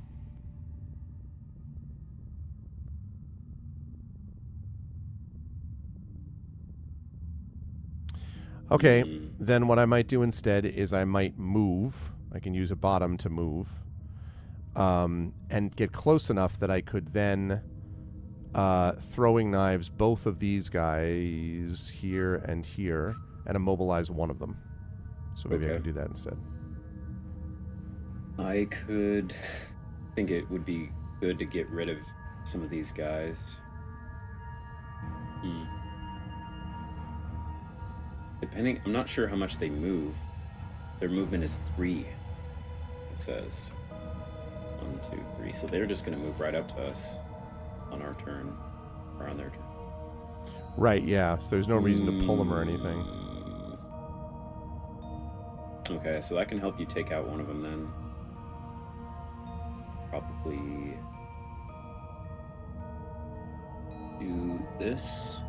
Okay, then what I might do instead is I might move. I can use a bottom to move. And get close enough that I could then throwing knives both of these guys here and here and immobilize one of them. So maybe I can do that instead. I think it would be good to get rid of some of these guys. Depending, I'm not sure how much they move. Their movement is 3, it says. 1, 2, 3. So they're just going to move right up to us on our turn, or on their turn. Right, yeah. So there's no reason to pull them or anything. Okay, so that can help you take out one of them then. Probably do this.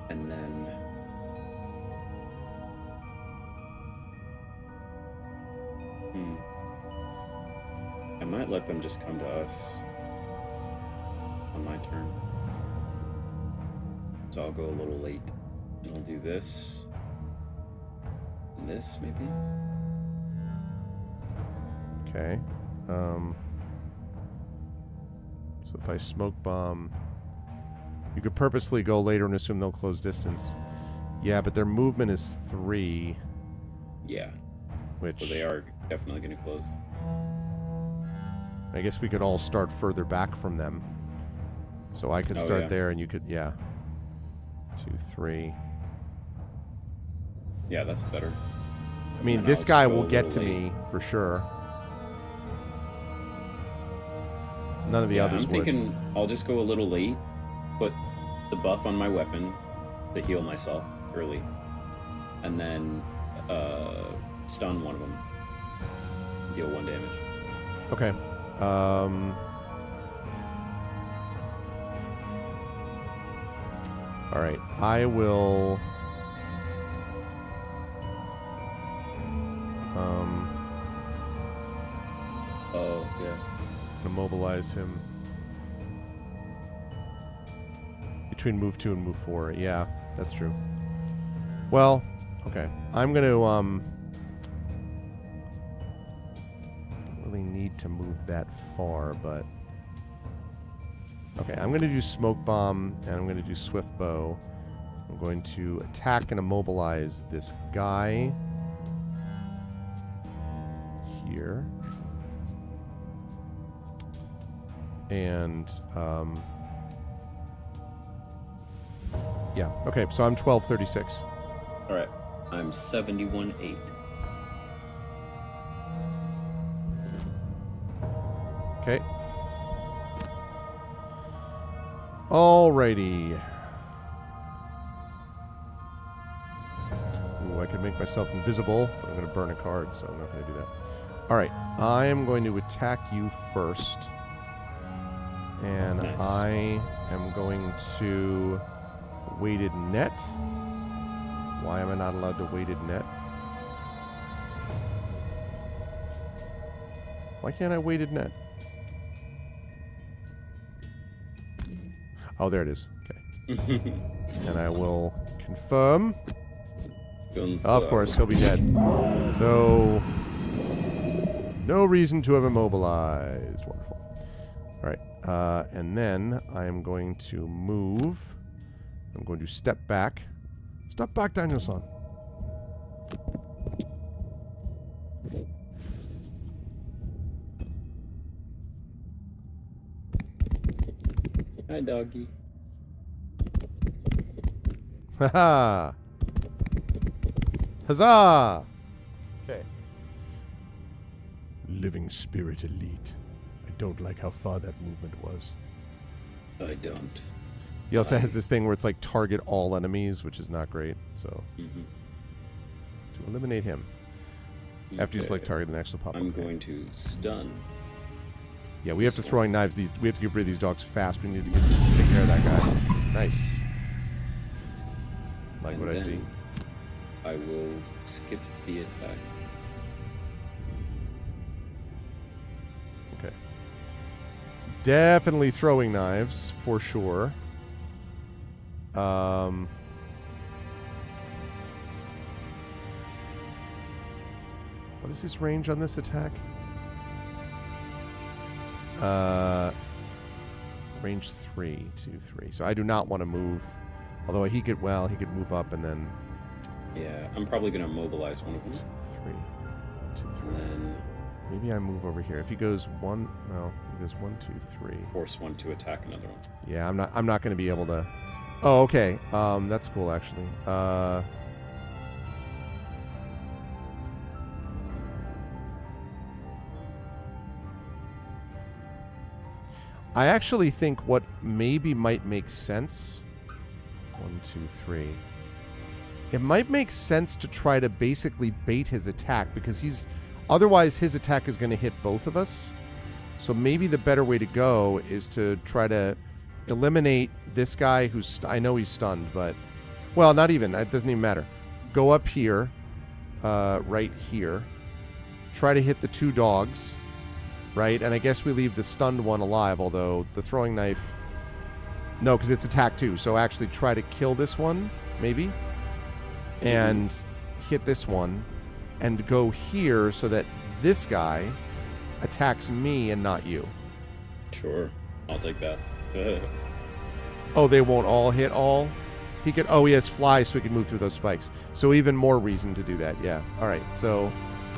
And then I might let them just come to us on my turn. So I'll go a little late. And I'll do this. And this, maybe? Okay. So if I smoke bomb... You could purposely go later and assume they'll close distance. Yeah, but their movement is 3. Yeah. Which... So they are definitely going to close. I guess we could all start further back from them. So I could start there and you could... Yeah. 2, 3... Yeah, that's better. I mean, this guy will get to me for sure. None of the others would. I'm thinking I'll just go a little late, put the buff on my weapon to heal myself early, and then stun one of them. Deal 1 damage. Okay. All right. I will... Oh, yeah. Immobilize him. Between move 2 and move 4. Yeah, that's true. Well, okay. I'm going to, don't really need to move that far, but... Okay, I'm going to do Smoke Bomb, and I'm going to do Swift Bow. I'm going to attack and immobilize this guy. Here. And, yeah, okay, so I'm 1236. Alright, I'm 71-8. Okay. Alrighty. Ooh, I could make myself invisible, but I'm going to burn a card, so I'm not going to do that. Alright, I am going to attack you first. And nice. I am going to weighted net. Why am I not allowed to weighted net? Why can't I weighted net? Oh, there it is. Okay. And I will confirm. Of course, he'll be dead. So, no reason to have immobilized. Wonderful. All right. And then I am going to move. I'm going to step back. Step back, Daniel-san. Hi, doggy. Haha. Huzzah! Okay. Living Spirit Elite. I don't like how far that movement was. I don't. He also has this thing where it's like target all enemies, which is not great. So, to eliminate him. After you select target, the next will pop up. I'm going to stun. Yeah, we have to throwing knives. We have to get rid of these dogs fast. We need to take care of that guy. Nice. Like And what I see. then I will skip the attack. Okay. Definitely throwing knives, for sure. What is his range on this attack? Range 3, 2, 3. So I do not want to move. Although he could move up and then... Yeah, I'm probably going to mobilize one of them. 2, 3. 1, 2, 3. And then Maybe I move over here. If he goes 1, no, he goes 1, 2, 3. force one to attack another one. Yeah, I'm not going to be able to... Oh, okay. That's cool, actually. I actually think what maybe might make sense... 1, 2, 3. It might make sense to try to basically bait his attack, because he's... Otherwise, his attack is going to hit both of us. So maybe the better way to go is to try to eliminate this guy who's... I know he's stunned, but... Well, not even. It doesn't even matter. Go up here. Right here. Try to hit the 2 dogs. Right? And I guess we leave the stunned one alive, although the throwing knife... No, because it's attack 2. So actually try to kill this one, maybe. And hit this one. And go here so that this guy attacks me and not you. Sure. I'll take that. Oh, they won't all hit all? He could... Oh, he has fly, so he can move through those spikes. So even more reason to do that, yeah. All right, so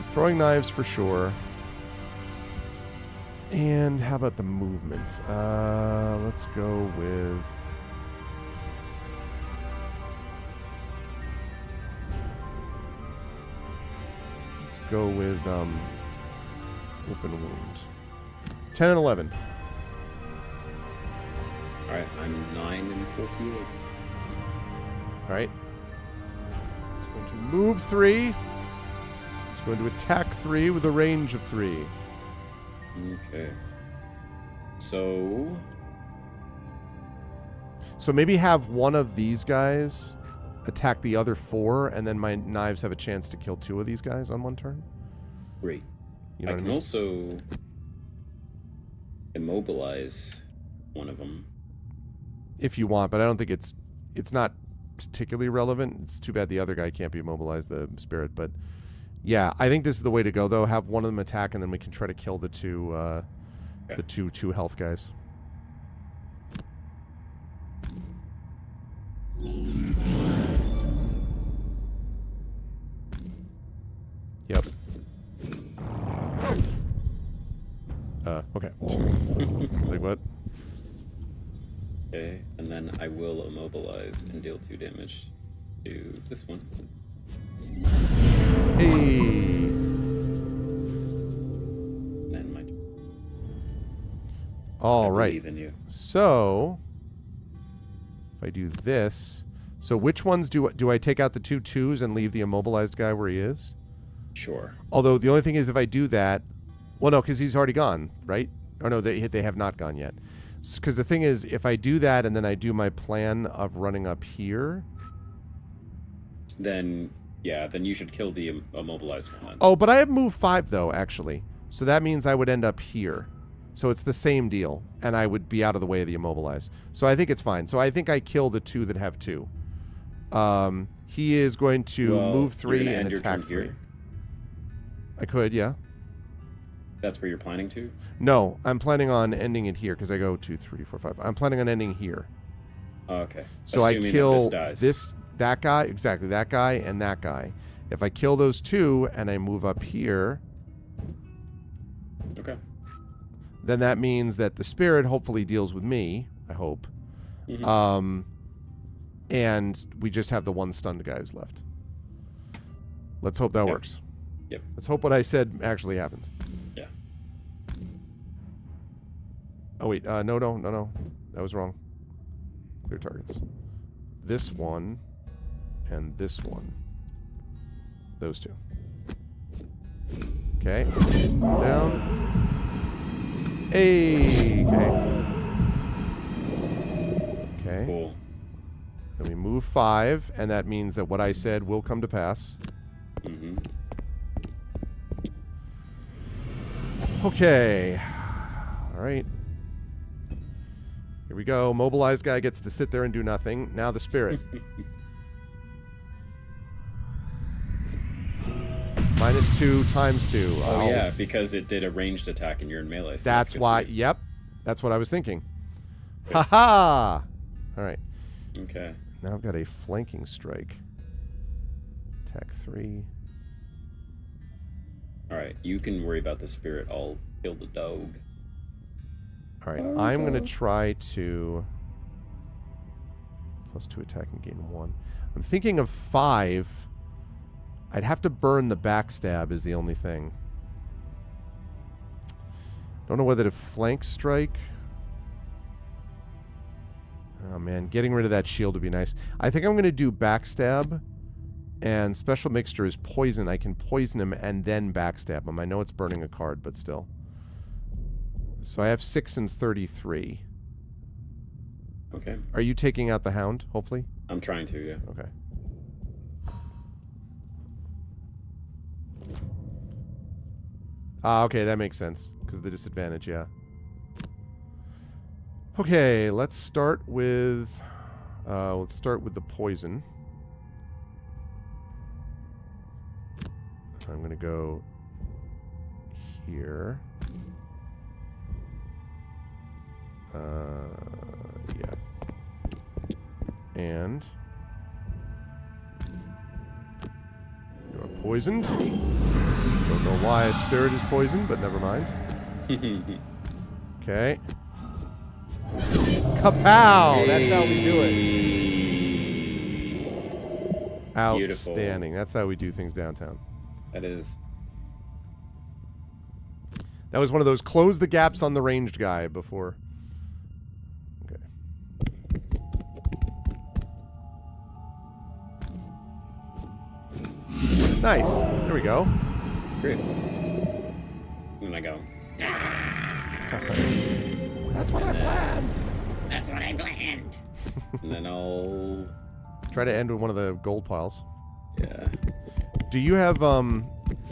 throwing knives for sure. And how about the movement? Let's go with... Let's go with open wound. 10 and 11. Alright, I'm 9 and 48. All right. He's going to move 3. He's going to attack 3 with a range of 3. Okay. So maybe have one of these guys attack the other 4, and then my knives have a chance to kill 2 of these guys on one turn. great. You know I what can I mean? also immobilize one of them. If you want, but I don't think it's not particularly relevant. It's too bad the other guy can't be immobilized, the spirit. But yeah, I think this is the way to go, though. Have one of them attack, and then we can try to kill the 2 Okay. the two health guys. Yep. Okay. Like what? Okay, and then I will immobilize and deal 2 damage to this one. Hey. And my All I right. believe in you. So, if I do this, so which ones do I take out the 2 2s and leave the immobilized guy where he is? Sure. Although the only thing is, if I do that, well, no, because he's already gone, right? Or no, they have not gone yet. Because the thing is, if I do that and then I do my plan of running up here. Then, yeah, then you should kill the immobilized one. Oh, but I have move 5 though, actually. So that means I would end up here. So it's the same deal, and I would be out of the way of the immobilized. So I think it's fine. So I think I kill the 2 that have 2. He is going to move 3 you're gonna and end your attack turn 3. here? I could, yeah. That's where you're planning to? No, I'm planning on ending it here because I go 2, 3, 4, 5. I'm planning on ending here. Oh, okay. So Assuming I kill that this dies. that guy, exactly, that guy and that guy. If I kill those 2 and I move up here, Okay. then that means that the spirit hopefully deals with me, I hope. Mhm. And we just have the 1 stunned guy who's left. Let's hope that Yep. works. Yep. Let's hope what I said actually happens. Yeah. Oh, wait. No. That was wrong. Clear targets. This one and this one. Those two. Okay. Down. Hey. Okay. Cool. Then we move 5, and that means that what I said will come to pass. Mm-hmm. Okay. All right. Here we go. Mobilized guy gets to sit there and do nothing. Now the spirit. -2 times 2. Oh, yeah, because it did a ranged attack and you're in melee. So That's good why. for you. Yep. That's what I was thinking. Ha-ha! All right. Okay. Now I've got a flanking strike. Attack 3. All right. You can worry about the spirit. I'll kill the dog. All right. I'm going to try to... +2 attack and gain 1. I'm thinking of 5. I'd have to burn the backstab is the only thing. Don't know whether to flank strike. Oh, man. Getting rid of that shield would be nice. I think I'm going to do backstab. And special mixture is poison. I can poison him and then backstab him. I know it's burning a card, but still. So I have 6 and 33. Okay. Are you taking out the hound, hopefully? I'm trying to, yeah. Okay. Okay, that makes sense. Because of the disadvantage, yeah. Okay, let's start with... the poison. I'm going to go here. Yeah. And... you're poisoned. Don't know why a spirit is poisoned, but never mind. Okay. Kapow! That's how we do it. Outstanding. That's how we do things downtown. That is. That was one of those close the gaps on the ranged guy before. Okay. Nice. There we go. Great. And I go. That's what I planned. That's what I planned. And then I'll... Try to end with one of the gold piles. Yeah. Do you have,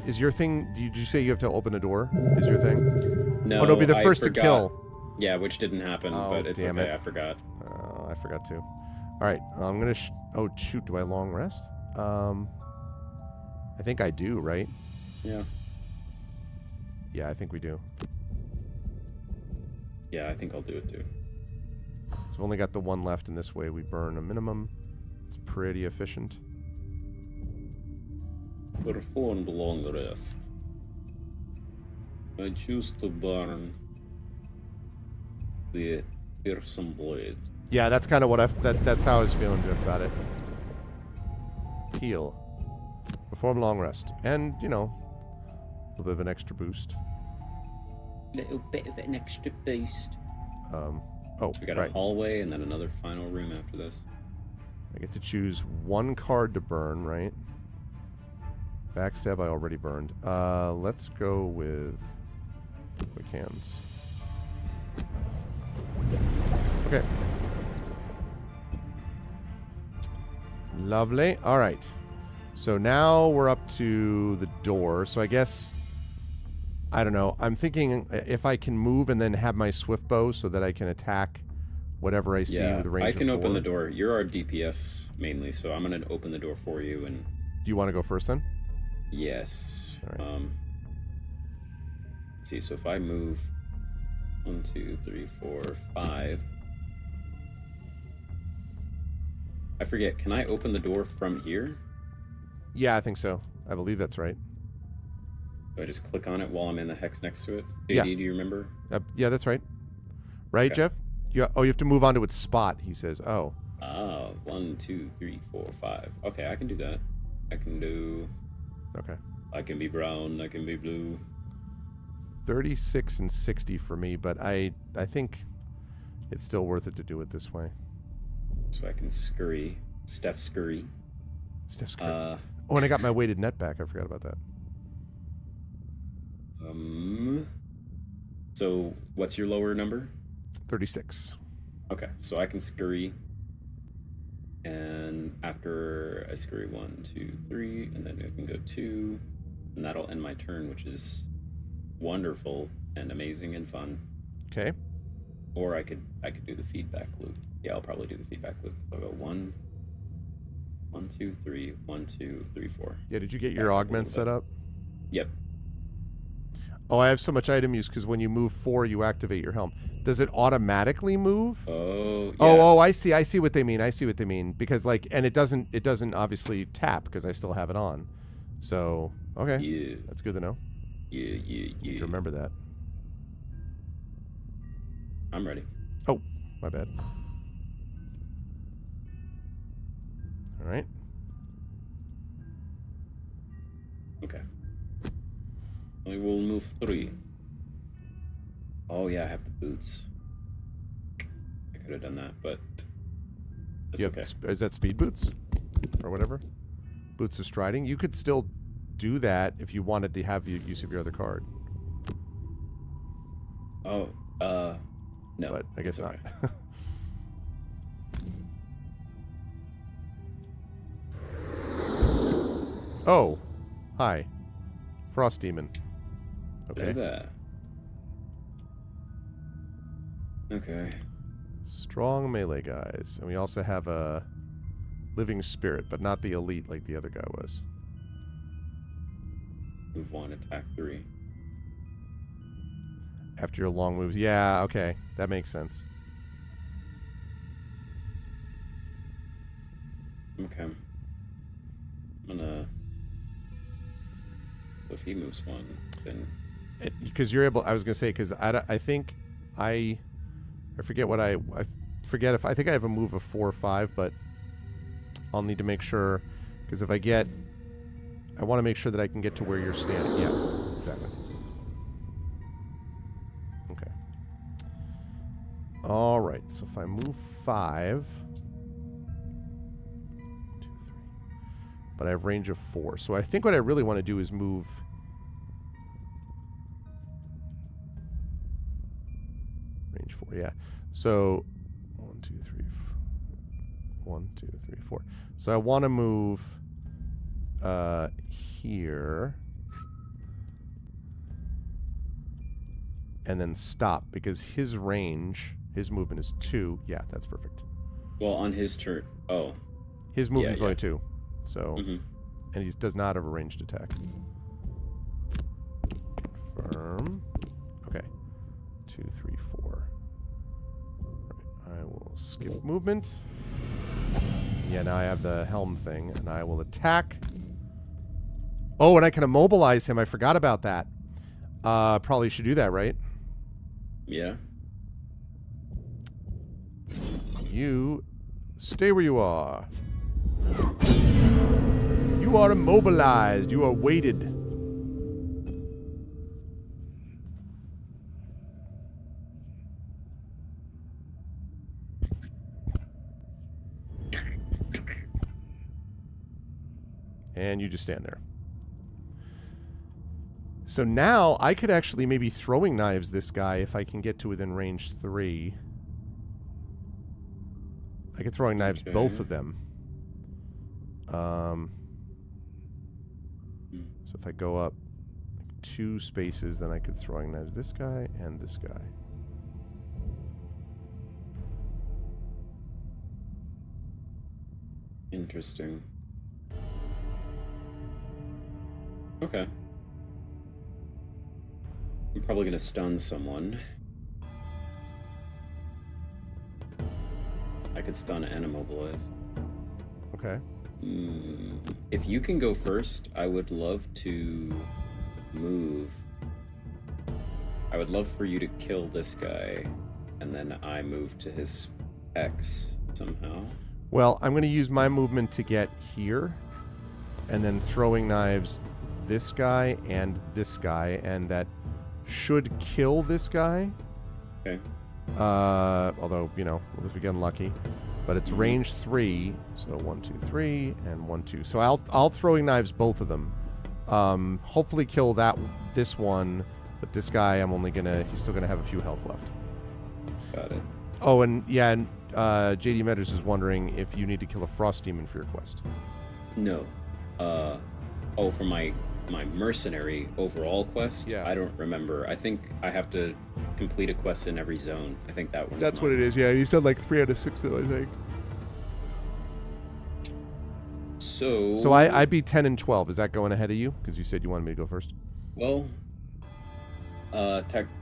is your thing, did you say you have to open a door? Is your thing? No, Oh, no, be the I first forgot. to kill. Yeah, which didn't happen, Oh, but it's damn okay. it. I forgot. I forgot to. Alright, I'm gonna, oh, shoot, do I long rest? I think I do, right? Yeah. Yeah, I think we do. Yeah, I think I'll do it too. So we've only got the one left, and this way we burn a minimum. It's pretty efficient. Perform the long rest. I choose to burn the fearsome blade. Yeah, that's kind of what that's how I was feeling about it. Heal. Perform long rest. And, you know, a little bit of an extra boost. Little bit of an extra boost. Oh, So we got right. a hallway and then another final room after this. I get to choose one card to burn, right? Backstab I already burned. Let's go with quick hands. Okay. Lovely. All right. So now we're up to the door. So I guess, I don't know. I'm thinking if I can move and then have my swift bow so that I can attack whatever I see with a range I of can open 4. the door. You're our DPS mainly, so I'm gonna open the door for you. And Do you want to go first then? yes. All right. Let's see. So if I move 1, 2, 3, 4, 5. I forget. Can I open the door from here? Yeah, I think so. I believe that's right. Do I just click on it while I'm in the hex next to it? Yeah. JD, do you remember? Yeah, that's right. Right, Okay. Jeff? You have to move on to its spot, he says. Oh. Ah, 1, 2, 3, 4, 5. Okay, I can do that. I can do... Okay. I can be brown, I can be blue. 36 and 60 for me, but I think it's still worth it to do it this way. So I can scurry. Steph scurry. Steph's great. Oh, and I got my weighted net back. I forgot about that. So what's your lower number? 36. Okay, so I can scurry. And after I scurry 1, 2, 3, and then I can go 2, and that'll end my turn, which is wonderful and amazing and fun. Okay. Or I could do the feedback loop. Yeah, I'll probably do the feedback loop. So I'll go 1, 2, 3, 1, 2, 3, 4. Yeah, did you get your augment set up? Yep. Oh, I have so much item use because when you move 4, you activate your helm. Does it automatically move? Oh, yeah. Oh, I see. I see what they mean. I see what they mean. Because like, and it doesn't obviously tap because I still have it on. So, okay. Yeah. That's good to know. Yeah. Need to remember that. I'm ready. Oh, my bad. All right. Okay. We will move 3. Oh yeah, I have the boots. I could have done that, but that's Yep. okay. Is that speed boots or whatever? Boots of striding. You could still do that if you wanted to have use of your other card. Oh, no. But I guess it's not. okay. Oh, hi, Frost Demon. Okay. Look at that. Okay. Strong melee guys. And we also have a living spirit, but not the elite like the other guy was. Move 1, attack 3. After your long moves. Yeah, okay. That makes sense. Okay. I'm gonna. So if he moves 1, then. Because you're able. I was going to say, because I think I forget what I forget if I think I have a move of 4 or 5, but I'll need to make sure. Because if I want to make sure that I can get to where you're standing. Yeah, exactly. Okay. All right. So if I move 5, 2, 3, but I have range of 4. So I think what I really want to do is move. Range 4, yeah. So 1, 2, 3, 1, 2, 3, 4. So I want to move here and then stop because his range, his movement is 2. Yeah, that's perfect. Well, on his turn. Oh. His movement's yeah. only 2. So, Mm-hmm. and he does not have a ranged attack. Confirm. Okay. 2, 3, 4. Right, I will skip movement. Yeah, now I have the helm thing, and I will attack. Oh, and I can immobilize him. I forgot about that. Probably should do that, right? Yeah. You stay where you are. You are immobilized. You are weighted. And you just stand there. So now I could actually maybe throwing knives this guy if I can get to within range 3. I could throwing knives both of them. So if I go up 2 spaces, then I could throwing knives this guy and this guy. Interesting. Okay. I'm probably gonna stun someone. I could stun and immobilize. Okay. If you can go first, I would love to move. I would love for you to kill this guy, and then I move to his X somehow. Well, I'm going to use my movement to get here, and then throwing knives this guy, and that should kill this guy. Okay. Although, you know, if we get unlucky. But it's range 3, so 1, 2, 3, and 1, 2. So I'll throwing knives both of them. Hopefully kill this one, but this guy he's still gonna have a few health left. Got it. Oh, and yeah, and JD Meadows is wondering if you need to kill a frost demon for your quest. No. For my mercenary overall quest? Yeah. I don't remember. I think I have to complete a quest in every zone. I think that one. That's what it is. Yeah, he's done like 3 out of 6 though, I think. So I beat 10 and 12. Is that going ahead of you? Because you said you wanted me to go first. Well,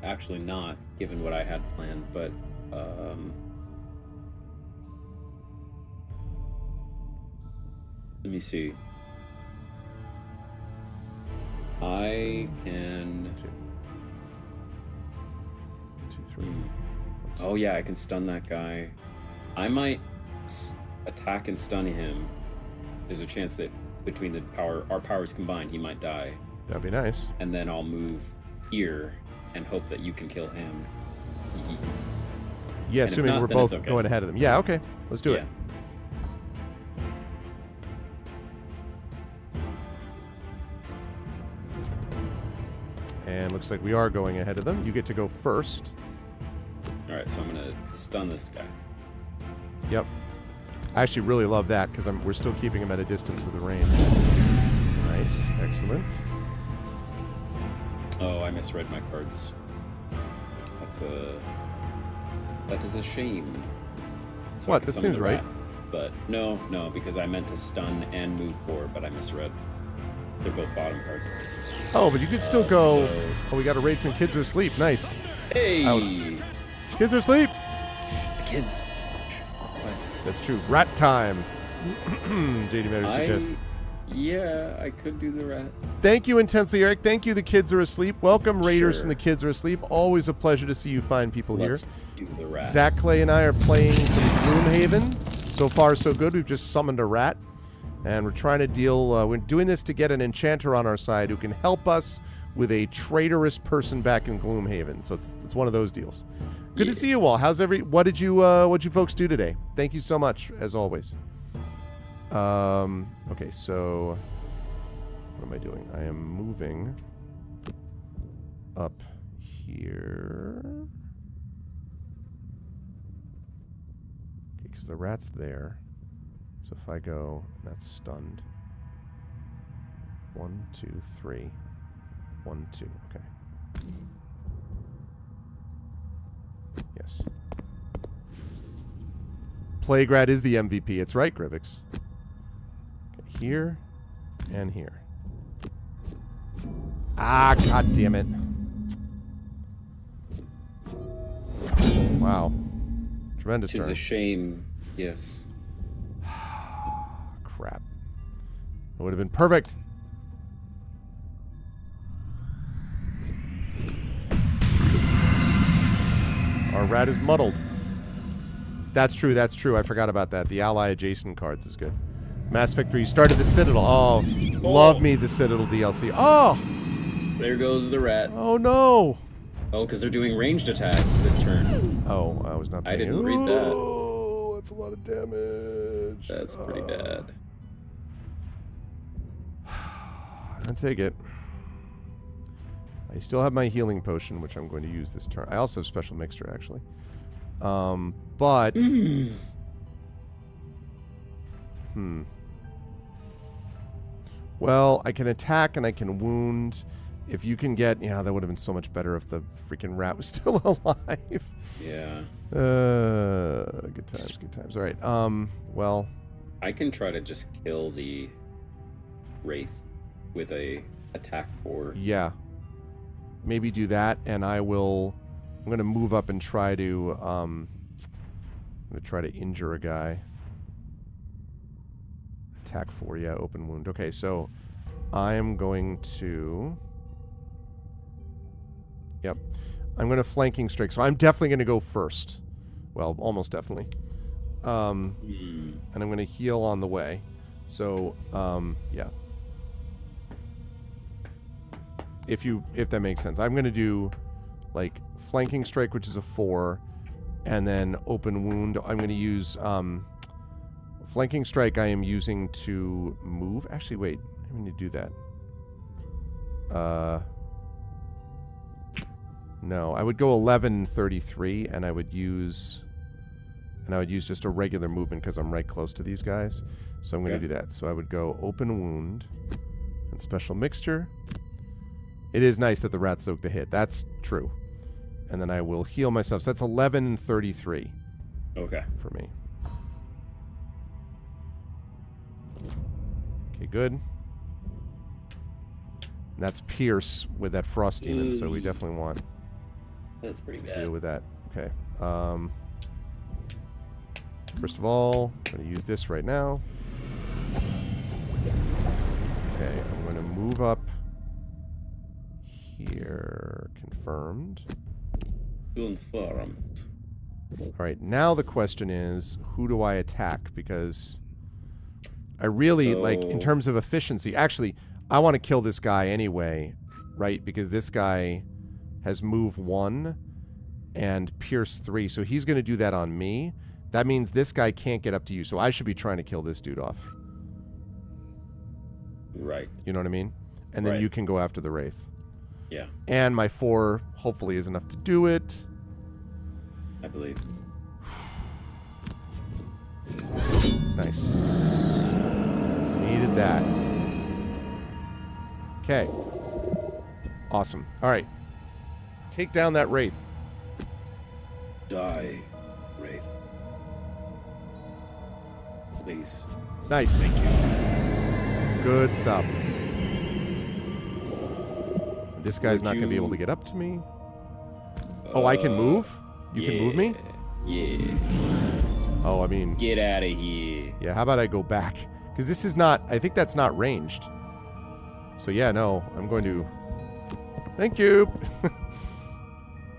actually not, given what I had planned, but let me see. I can 2, 3. Oh yeah, I can stun that guy. I might attack and stun him. There's a chance that between our powers combined, he might die. That'd be nice. And then I'll move here and hope that you can kill him. Yeah, and assuming not, we're then both it's okay. going ahead of them. Yeah, okay. Let's do it. And looks like we are going ahead of them. You get to go first. All right, so I'm gonna stun this guy. Yep. I actually really love that because we're still keeping him at a distance with the range. Nice, excellent. Oh, I misread my cards. That is a shame. So What? That seems right. But no, because I meant to stun and move forward, but I misread. They're both bottom cards. Oh, but you could still go. So- Oh, we got a raid from Kids Are Asleep. Nice. Hey! Out. Kids Are Asleep. The kids. That's true. Rat time. JD Matter suggests. Yeah, I could do the rat. Thank you intensely, Eric. Thank you, The Kids Are Asleep. Welcome, Raiders Sure. from The Kids Are Asleep. Always a pleasure to see you fine people Let's here. do the rat. Zac Clay and I are playing some Gloomhaven. So far, so good. We've just summoned a rat. And we're trying to deal... we're doing this to get an enchanter on our side who can help us with a traitorous person back in Gloomhaven. So it's one of those deals. Good to see you all. What did you folks do today? Thank you so much, as always. Okay, so what am I doing? I am moving up here. Okay, because the rat's there. So if I go, that's stunned. 1, 2, 3. 1, 2. Okay. Yes. Plague Rat is the MVP. It's right, Grivix. Okay, here and here. Ah, god damn it. Wow. Tremendous Which is turn. a shame, yes. Crap. It would have been perfect. Our rat is muddled. That's true, that's true. I forgot about that. The ally adjacent cards is good. Mass Effect 3. You started the Citadel. Oh, love me the Citadel DLC. Oh! There goes the rat. Oh, no! Oh, because they're doing ranged attacks this turn. Oh, I was not I paying- didn't read that. Oh, that's a lot of damage. That's pretty bad. I'll take it. I still have my healing potion, which I'm going to use this turn. I also have special mixture, actually. But... Well, I can attack and I can wound. If you can get... Yeah, that would have been so much better if the freaking rat was still alive. Yeah. Good times, good times. All right. Well... I can try to just kill the Wraith with a attack 4. Yeah. Maybe do that, and I will... I'm going to move up and try to... I'm going to try to injure a guy. Attack 4, yeah, open wound. Okay, so I am going to... Yep. I'm going to flanking strike, so I'm definitely going to go first. Well, almost definitely. And I'm going to heal on the way. So, yeah. if that makes sense. I'm going to do like flanking strike, which is a 4, and then open wound. I'm going to use flanking strike. I am using to move. Actually, wait. I need to do that. No, I would go 11:33, and I would use just a regular movement because I'm right close to these guys. So I'm going to do that. So I would go open wound and special mixture. It is nice that the rat soak the hit. That's true. And then I will heal myself. So that's 11:33. Okay. For me. Okay, good. And that's Pierce with that Frost Demon, so we definitely want That's pretty to bad. deal with that. Okay. First of all, I'm going to use this right now. Okay, I'm going to move up here. Confirmed. Confirmed. All right, now the question is, who do I attack? Because I really, like, in terms of efficiency, actually, I want to kill this guy anyway, right? Because this guy has move 1 and pierce 3, so he's going to do that on me. That means this guy can't get up to you, so I should be trying to kill this dude off. Right. You know what I mean? And then you can go after the Wraith. Yeah. And my 4 hopefully is enough to do it. I believe. Nice. Needed that. Okay. Awesome. All right. Take down that Wraith. Die, Wraith. Please. Nice. Thank you. Good stuff. This guy's not going to be able to get up to me. Oh, I can move? You can move me? Yeah. Oh, I mean... Get out of here. Yeah, how about I go back? Because this is not... I think that's not ranged. So yeah, no. I'm going to... Thank you!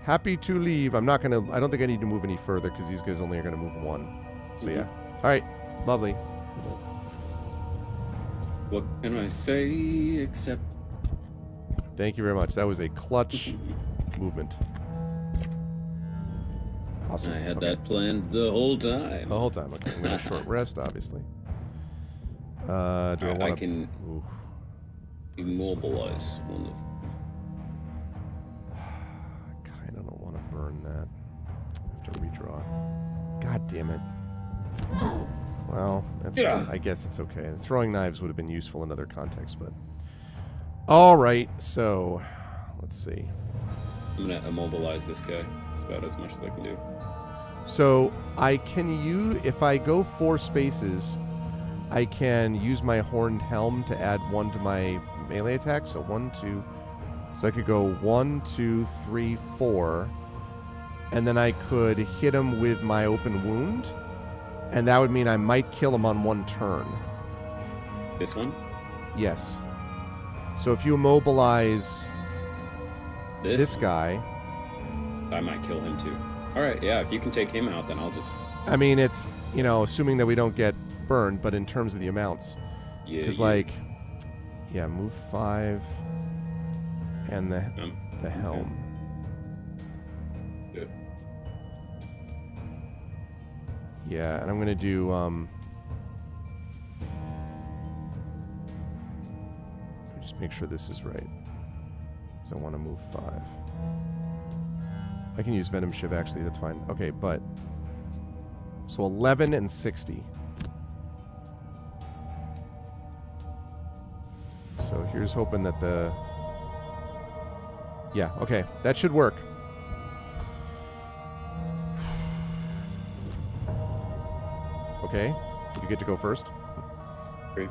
Happy to leave. I'm not going to... I don't think I need to move any further because these guys only are going to move 1. So yeah. Alright. Lovely. What can I say except... Thank you very much. That was a clutch movement. Awesome. I had that planned the whole time. The whole time. Okay, I'm going to short rest, obviously. Do I want to... I can immobilize one of... I kind of don't want to burn that. I have to redraw. God damn it. Well, that's fine. I guess it's okay. Throwing knives would have been useful in other contexts, but... Alright, so... Let's see. I'm going to immobilize this guy. That's about as much as I can do. So, I can use... If I go 4 spaces, I can use my Horned Helm to add 1 to my melee attack. So, 1, 2... So, I could go 1, 2, 3, 4. And then I could hit him with my Open Wound. And that would mean I might kill him on 1 turn. This one? Yes. So if you immobilize this guy... I might kill him too. Alright, yeah, if you can take him out, then I'll just... I mean, it's, you know, assuming that we don't get burned, but in terms of the amounts. Yeah. Because, like, yeah, move 5 and the helm. Good. Yeah, and I'm going to do... Just make sure this is right. So I want to move 5. I can use Venom Shiv, actually. That's fine. Okay, but... So 11 and 60. So here's hoping that the... Yeah, okay. That should work. Okay. You get to go first. Great.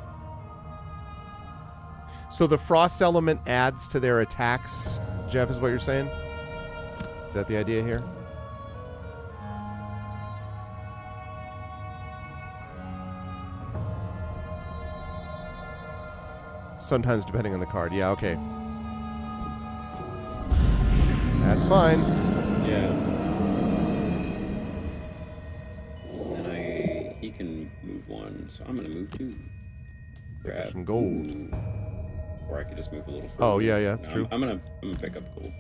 So the frost element adds to their attacks, Jeff, is what you're saying? Is that the idea here? Sometimes depending on the card. Yeah, okay. That's fine. Yeah. And he can move 1, so I'm gonna move 2. Grab some gold. Ooh. or I could just move a little. Oh further. yeah, that's No, true. I'm gonna pick up gold.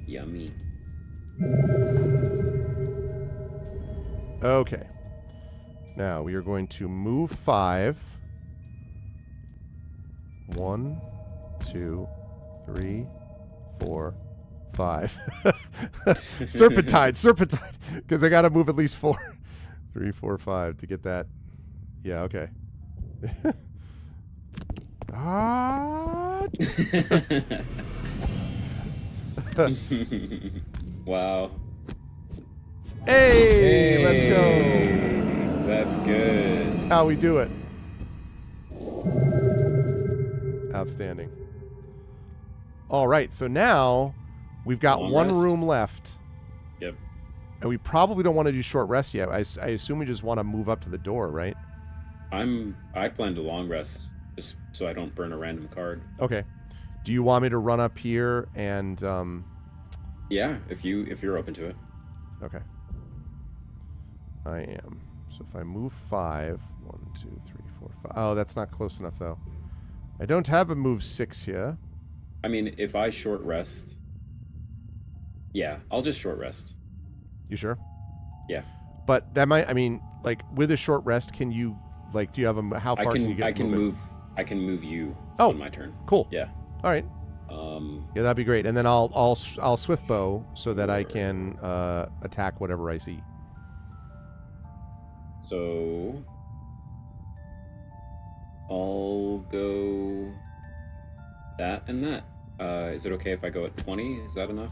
Yummy. Okay. Now we are going to move 5. 1, 2, 3, 4, 5. Serpentine, because I got to move at least 4. 3, 4, 5 to get that. Yeah, okay. Ah! Wow. Hey, let's go. That's good. That's how we do it. Outstanding. All right, so now we've got Long one rest? room left. Yep. And we probably don't want to do short rest yet. I assume we just want to move up to the door, right? I plan to long rest just so I don't burn a random card. Okay. Do you want me to run up here and Yeah, if you're open to it. okay. I am. So if I move 5, 1, 2, 3, 4, 5. Oh, that's not close enough though. I don't have a move 6 here. I mean, if I short rest, yeah, I'll just short rest. You sure? Yeah. But that might, I mean, like with a short rest, can you, like, do you have a, how far can you get? I can moving? I can move you Oh, on my turn. Cool. Yeah. All right. Yeah, that'd be great. And then I'll swift bow so that I can attack whatever I see. So I'll go that and that. Is it okay if I go at 20? Is that enough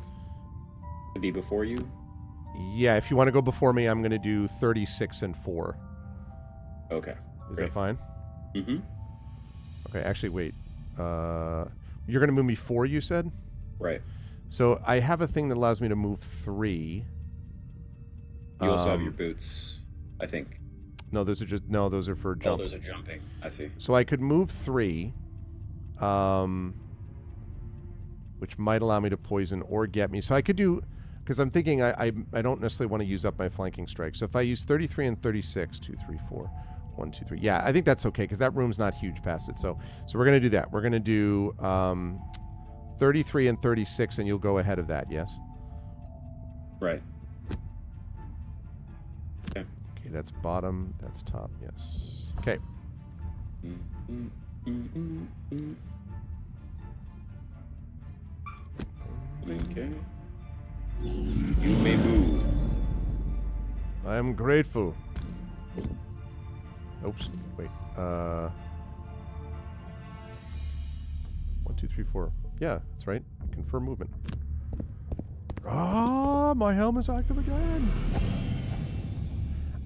to be before you? Yeah, if you want to go before me, I'm going to do 36 and 4. Okay. Is great. that fine? Mm-hmm. Okay, actually, wait. You're going to move me 4, you said? Right. So I have a thing that allows me to move 3. You also have your boots, I think. No, those are for Oh, jump. those are jumping. I see. So I could move 3, which might allow me to poison or get me. So I could do, because I'm thinking I don't necessarily want to use up my flanking strike. So if I use 33 and 36, 2, 3, 4, 1, 2, 3. Yeah, I think that's okay because that room's not huge past it. So we're going to do that. We're going to do 33 and 36, and you'll go ahead of that, yes? Right. Okay. Okay, that's bottom. That's top, yes. Okay. Okay. You may move. I am grateful. Oops. Wait. 1, 2, 3, 4. Yeah, that's right. Confirm movement. Ah, my helm is active again.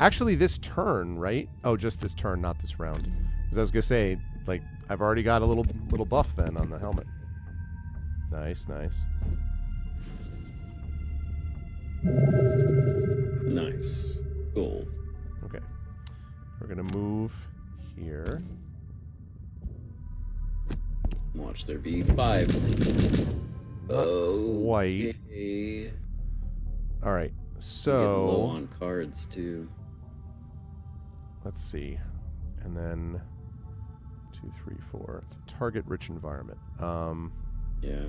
Actually, this turn, right? Oh, just this turn, not this round. Because I was gonna say, like, I've already got a little buff then on the helmet. Nice, nice. Nice. Gold. Okay. We're gonna move here. Watch there be 5. Oh. Quite. Okay. All right. Getting low So on cards too. let's see, and then 2, 3, 4. It's a target-rich environment. Yeah.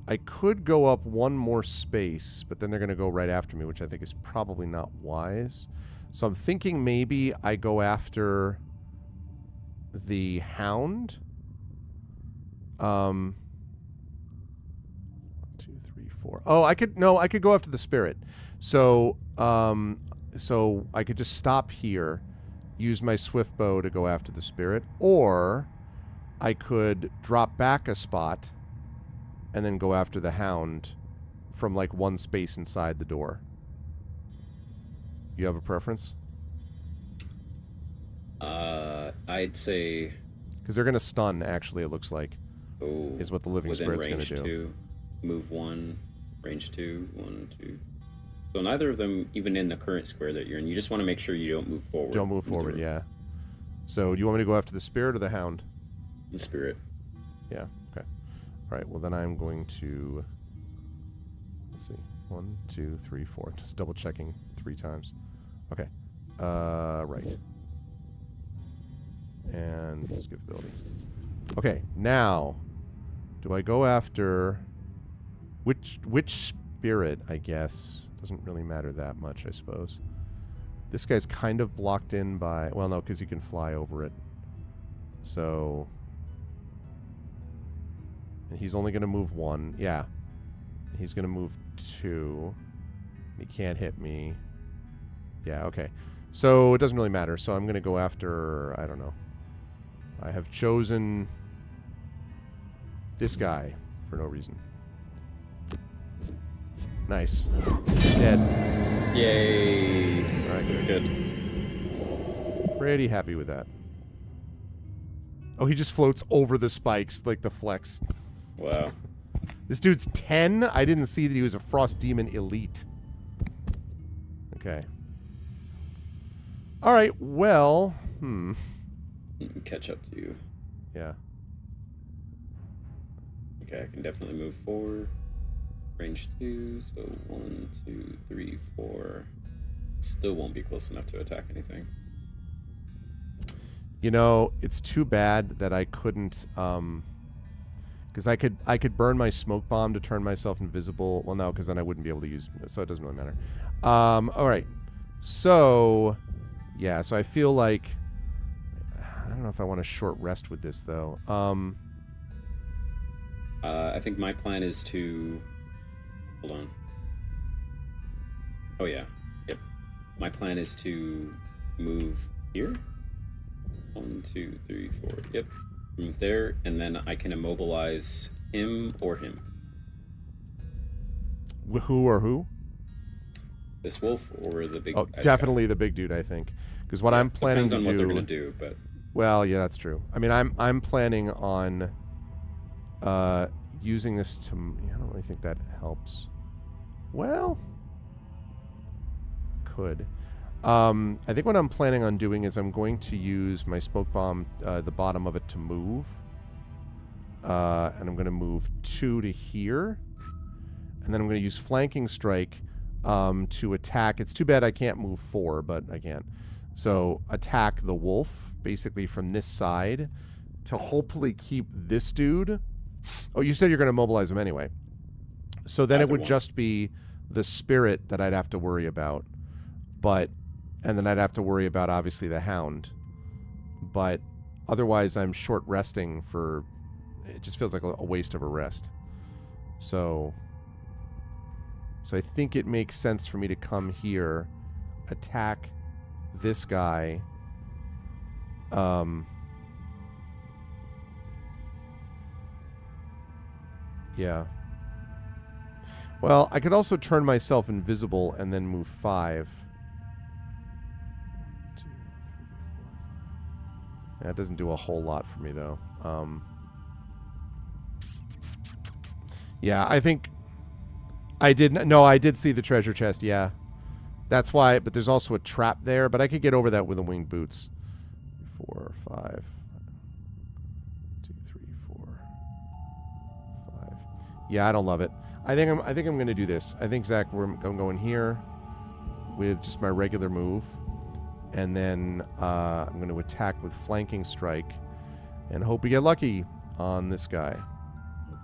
I could go up one more space, but then they're going to go right after me, which I think is probably not wise. So I'm thinking maybe I go after the Hound. 1, 2, 3, 4. Oh, I could go after the Spirit. So so I could just stop here, use my swift bow to go after the Spirit, or I could drop back a spot and then go after the Hound from like one space inside the door. You have a preference? I'd say. Because they're going to stun, actually, it looks like, Oh. is what the Living within Spirit's going range to do. 2, move 1, range 2, 1, 2. So neither of them even in the current square that you're in. You just want to make sure you don't move forward. Don't move forward, yeah. So do you want me to go after the Spirit or the Hound? The Spirit. Yeah, okay. All right, well, then I'm going to... Let's see. 1, 2, 3, 4. Just double checking 3 times. Okay. Right. And skip ability. Okay, now, do I go after which spirit? I guess doesn't really matter that much, I suppose. This guy's kind of blocked in by, well, no, because he can fly over it. So, and he's only going to move 1. Yeah, he's going to move 2. He can't hit me. Yeah, okay. So it doesn't really matter. So I'm going to go after, I don't know. I have chosen this guy for no reason. Nice. Dead. Yay! Alright, That's good. Pretty happy with that. Oh, he just floats over the spikes like the flex. Wow. This dude's 10? I didn't see that he was a Frost Demon Elite. Okay. Alright, well... Catch up to you. Yeah. Okay, I can definitely move 4. Range 2, so 1, 2, 3, 4. Still won't be close enough to attack anything. You know, it's too bad that I couldn't, because I could burn my smoke bomb to turn myself invisible. Well, no, because then I wouldn't be able to use, so it doesn't really matter. All right. So, yeah, so I feel like, I don't know if I want a short rest with this, though. I think my plan is to... Hold on. Oh, yeah. Yep. My plan is to move here. 1, 2, 3, 4. Yep. Move there, and then I can immobilize him or him. Who or who? This wolf or the big... Oh, definitely the big dude, I think. Because what I'm planning to do... Depends on what they're going to do, but... Well, yeah, that's true. I mean, I'm planning on using this to... I don't really think that helps. Well, could. I think what I'm planning on doing is I'm going to use my smoke bomb, the bottom of it, to move. And I'm going to move 2 to here. And then I'm going to use flanking strike to attack. It's too bad I can't move 4, but I can. So attack the wolf, basically from this side, to hopefully keep this dude. Oh, you said you're going to mobilize him anyway. So then it would just be the spirit that I'd have to worry about. But, and then I'd have to worry about, obviously, the hound. But otherwise, I'm short resting for, it just feels like a waste of a rest. So I think it makes sense for me to come here, attack this guy. Yeah. Well, I could also turn myself invisible and then move 5. 1, 2, 3, 4, 5. That doesn't do a whole lot for me, though. Yeah, I think I did. No, I did see the treasure chest. Yeah, that's why. But there's also a trap there. But I could get over that with the winged boots. 4, 5. 2, 3, 4, 5. Yeah, I don't love it. I think I'm going to do this. I think, Zach, I'm going here with just my regular move, and then I'm going to attack with flanking strike, and hope we get lucky on this guy.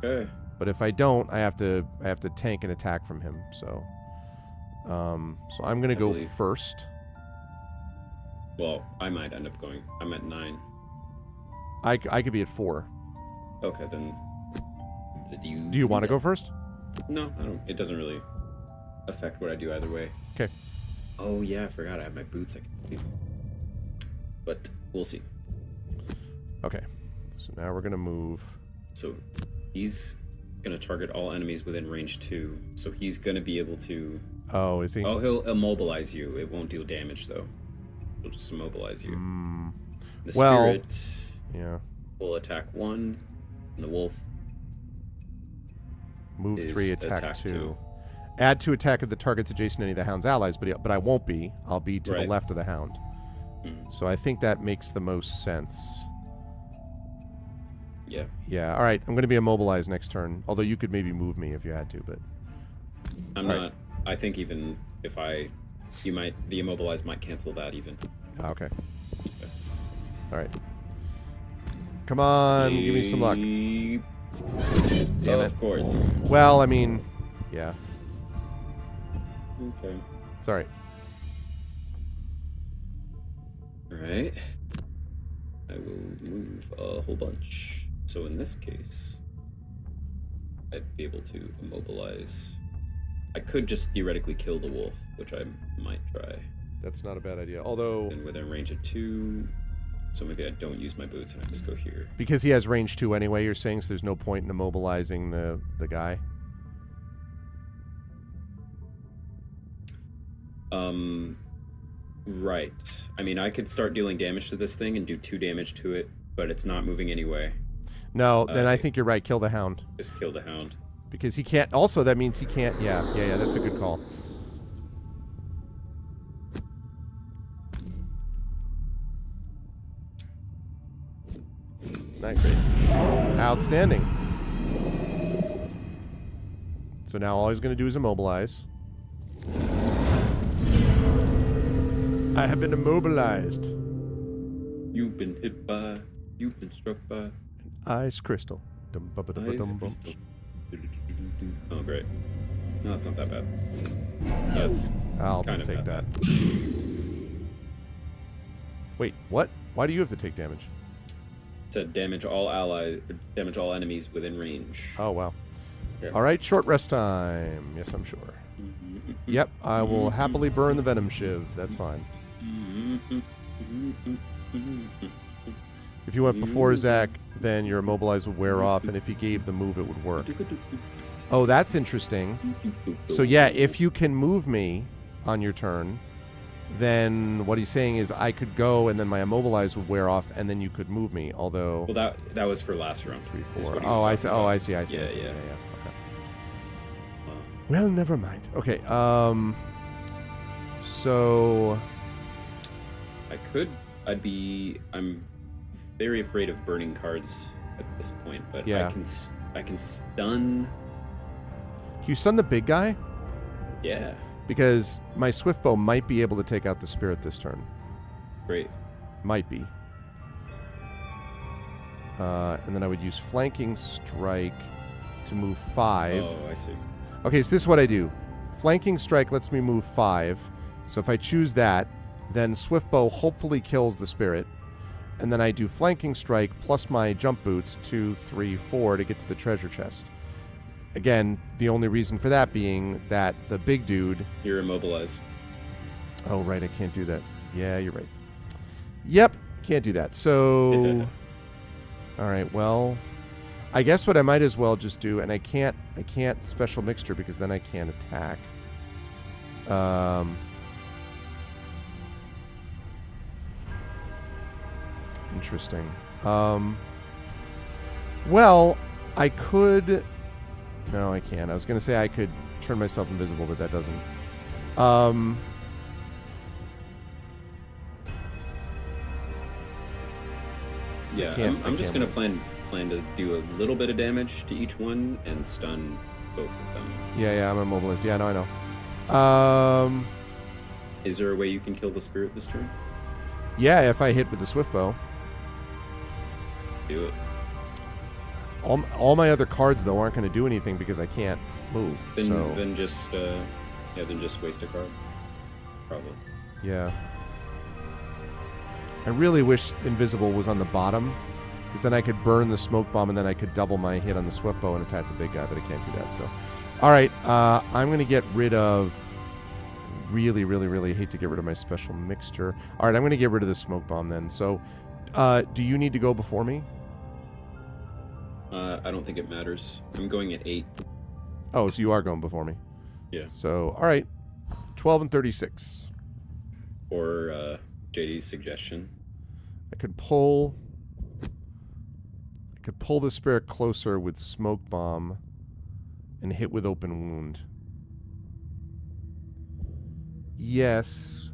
Okay. But if I don't, I have to tank an attack from him. So, so I'm going to go first. Well, I might end up going. I'm at 9. I could be at 4. Okay, then. Do you want to go first? No, I don't. It doesn't really affect what I do either way. Okay. Oh yeah, I forgot I have my boots. I can see. But we'll see. Okay. So now we're gonna move. So he's gonna target all enemies within range 2. So he's gonna be able to. Oh, is he? Oh, he'll immobilize you. It won't deal damage though. He'll just immobilize you. The spirit. Yeah. Will attack 1, and the wolf. Move 3, attack 2. Add 2 attack of the targets adjacent to any of the hound's allies, but I won't be. I'll be to the left of the hound. So I think that makes the most sense. Yeah. Yeah. All right. I'm going to be immobilized next turn. Although you could maybe move me if you had to, but I'm not. Right. I think even if the immobilized might cancel that even. Okay. All right. Come on, give me some luck. Damn it. Of course. Well, I mean, yeah. Okay. It's all right. Alright. I will move a whole bunch. So in this case, I'd be able to immobilize. I could just theoretically kill the wolf, which I might try. That's not a bad idea. Although, And within range of 2, so maybe I don't use my boots and I just go here. because he has range 2 anyway, you're saying, so there's no point in immobilizing the guy? Right. I mean, I could start dealing damage to this thing and do 2 damage to it, but it's not moving anyway. No, then I think you're right. Kill the hound. Just kill the hound. Because he can't... Also, that means he can't... Yeah, that's a good call. Nice. Outstanding. So now all he's going to do is immobilize. I have been immobilized. You've been hit by... You've been struck by... Ice crystal. Ice crystal. Oh, great. No, it's not that bad. That's I'll kind of take that. Wait, what? Why do you have to take damage? To damage all allies, damage all enemies within range. Oh, wow. Yeah. All right, short rest time. Yes, I'm sure. Yep, I will happily burn the venom shiv. That's fine. If you went before Zac, then your immobilize would wear off, and if he gave the move, it would work. Oh, that's interesting. So yeah, if you can move me on your turn, then what he's saying is I could go, and then my immobilize would wear off, and then you could move me. Although, well, that was for last round. 3, is 4. what he was Oh, I talking see. about. Oh, I see. I see. Yeah, I see. yeah. Okay. Well, never mind. Okay. So I'm very afraid of burning cards at this point, but Yeah. I can stun. can you stun the big guy? Yeah, Because my Swiftbow might be able to take out the spirit this turn. great. Might be. And then I would use Flanking Strike to move 5. Oh, I see. Okay, so this is what I do. Flanking Strike lets me move 5. So if I choose that, then Swiftbow hopefully kills the spirit. And then I do Flanking Strike plus my jump boots, 2, 3, 4, to get to the treasure chest. Again, the only reason for that being that the big dude... You're immobilized. Oh, right, I can't do that. Yeah, you're right. Yep, can't do that. So... All right, well... I guess what I might as well just do, and I can't special mixture because then I can't attack. Interesting. Well, I could... No, I can't. I was going to say I could turn myself invisible, but that doesn't. Yeah, I'm just gonna plan to do a little bit of damage to each one and stun both of them. Yeah, I'm immobilized. Yeah, no, I know. Is there a way you can kill the spirit this turn? Yeah, if I hit with the Swiftbow. Do it. All my other cards though aren't going to do anything because I can't move. Then just waste a card. Probably. Yeah. I really wish Invisible was on the bottom, because then I could burn the smoke bomb and then I could double my hit on the Swiftbow and attack the big guy, but I can't do that. So, all right, I'm going to get rid of. Really hate to get rid of my special mixture. All right, I'm going to get rid of the smoke bomb then. So, do you need to go before me? I don't think it matters. I'm going at 8. Oh, so you are going before me. Yeah. So, all right, 12 and 36. Or JD's suggestion. I could pull the spirit closer with smoke bomb and hit with open wound. Yes.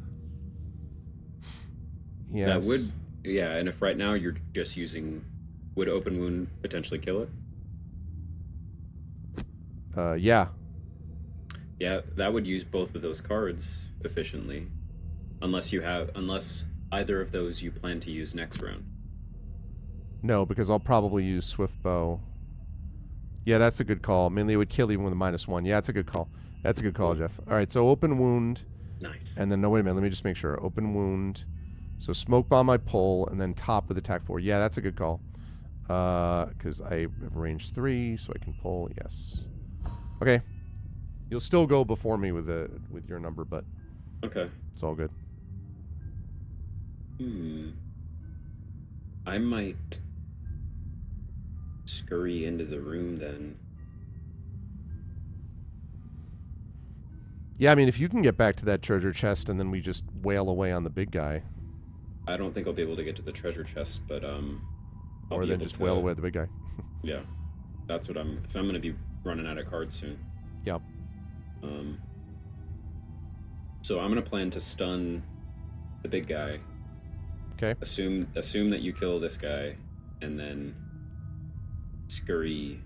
Yes. That would, yeah, and if right now you're just using, would open wound potentially kill it? Yeah. Yeah, that would use both of those cards efficiently. Unless either of those you plan to use next round. No, because I'll probably use Swift Bow. Yeah, that's a good call. Mainly it would kill even with a -1. Yeah, that's a good call. That's a good call, Jeff. All right, so open wound. Nice. And then, no, wait a minute. Let me just make sure. Open wound. So smoke bomb I pull, and then top with attack 4. Yeah, that's a good call. Because I have range 3, so I can pull. Yes. Okay. You'll still go before me with your number, but Okay. it's all good. I might scurry into the room then. Yeah, I mean, if you can get back to that treasure chest and then we just wail away on the big guy. I don't think I'll be able to get to the treasure chest, but Or then just wail away at the big guy. Yeah, that's what because I'm gonna be running out of cards soon. Yep. So I'm gonna plan to stun the big guy. Okay. Assume that you kill this guy, and then scurry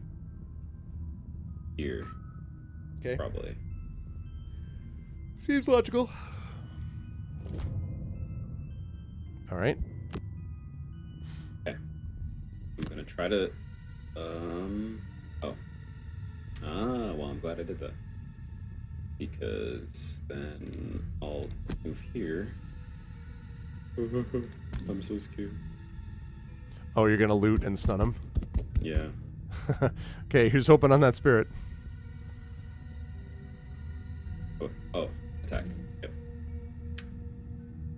here. Okay. Probably. Seems logical. All right. Okay. I'm gonna try to. Well, I'm glad I did that. Because then I'll move here. I'm so scared. Oh, you're gonna loot and stun him? Yeah. Okay, here's hoping on that spirit. Oh, attack. Yep.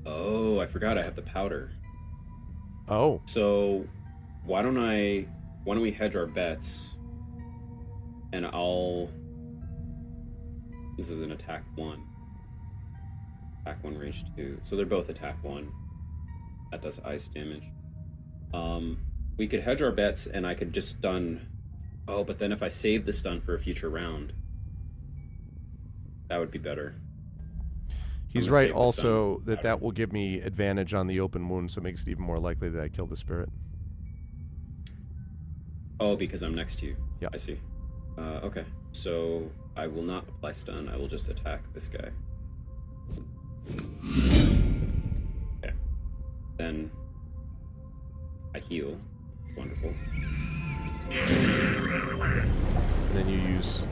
Oh, I forgot I have the powder. Oh. So, why don't we hedge our bets? And this is an attack 1. Attack 1, range 2. So they're both attack 1. That does ice damage. We could hedge our bets and I could just stun. Oh, but then if I save the stun for a future round, that would be better. He's right also that will give me advantage on the open wound, so it makes it even more likely that I kill the spirit. Oh, because I'm next to you. Yeah. I see. Okay. So I will not apply stun. I will just attack this guy. Okay. Then I heal. Wonderful. And then you use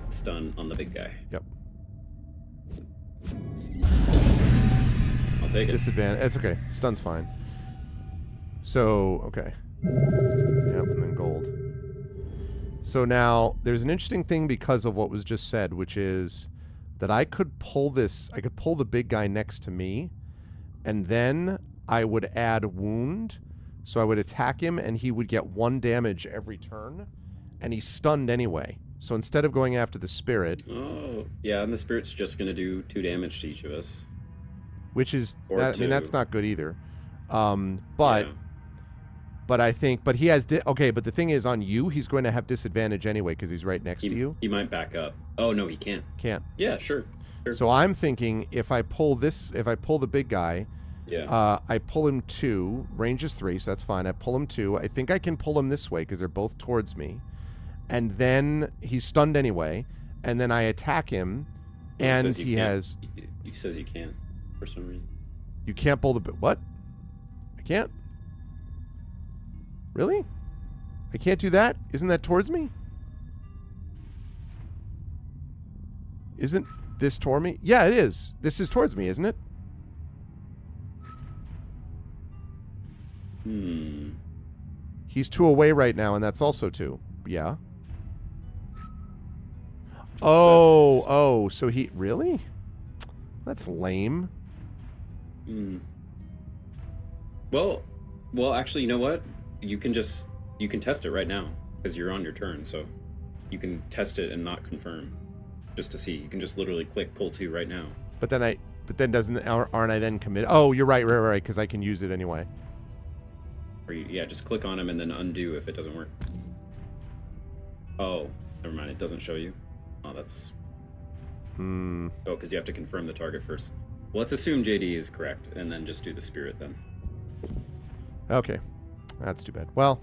Stun on the big guy. Yep. I'll take it. Disadvantage. It's okay. Stun's fine. So, okay. Yep, and then gold. So now, there's an interesting thing because of what was just said, which is that I could pull the big guy next to me, and then I would add wound, so I would attack him, and he would get 1 damage every turn, and he's stunned anyway. So instead of going after the spirit... Oh, yeah, and the spirit's just going to do 2 damage to each of us. Which is... Or I mean, that's not good either. But... Yeah. But I think, but he has, okay, but the thing is on you, he's going to have disadvantage anyway because he's right next to you. He might back up. Oh, no, he can't. Can't. Yeah, sure. So I'm thinking if I pull the big guy, Yeah. I pull him 2, range is 3, so that's fine. I pull him 2. I think I can pull him this way because they're both towards me. And then he's stunned anyway. And then I attack him, and he has... He says you can't, for some reason. You can't pull the... What? I can't? Really? I can't do that? Isn't that towards me? Isn't this toward me? Yeah, it is. This is towards me, isn't it? He's 2 away right now, and that's also 2. Yeah. Oh, so he... Really? That's lame. Well, actually, you know what? You can test it right now because you're on your turn, so you can test it and not confirm just to see. You can just literally click pull 2 right now. But then aren't I then committed? Oh, you're right, because I can use it anyway. Or just click on him and then undo if it doesn't work. Oh, never mind. It doesn't show you. Oh, that's... Oh, because you have to confirm the target first. Well, let's assume JD is correct and then just do the spirit then. Okay. That's too bad. Well,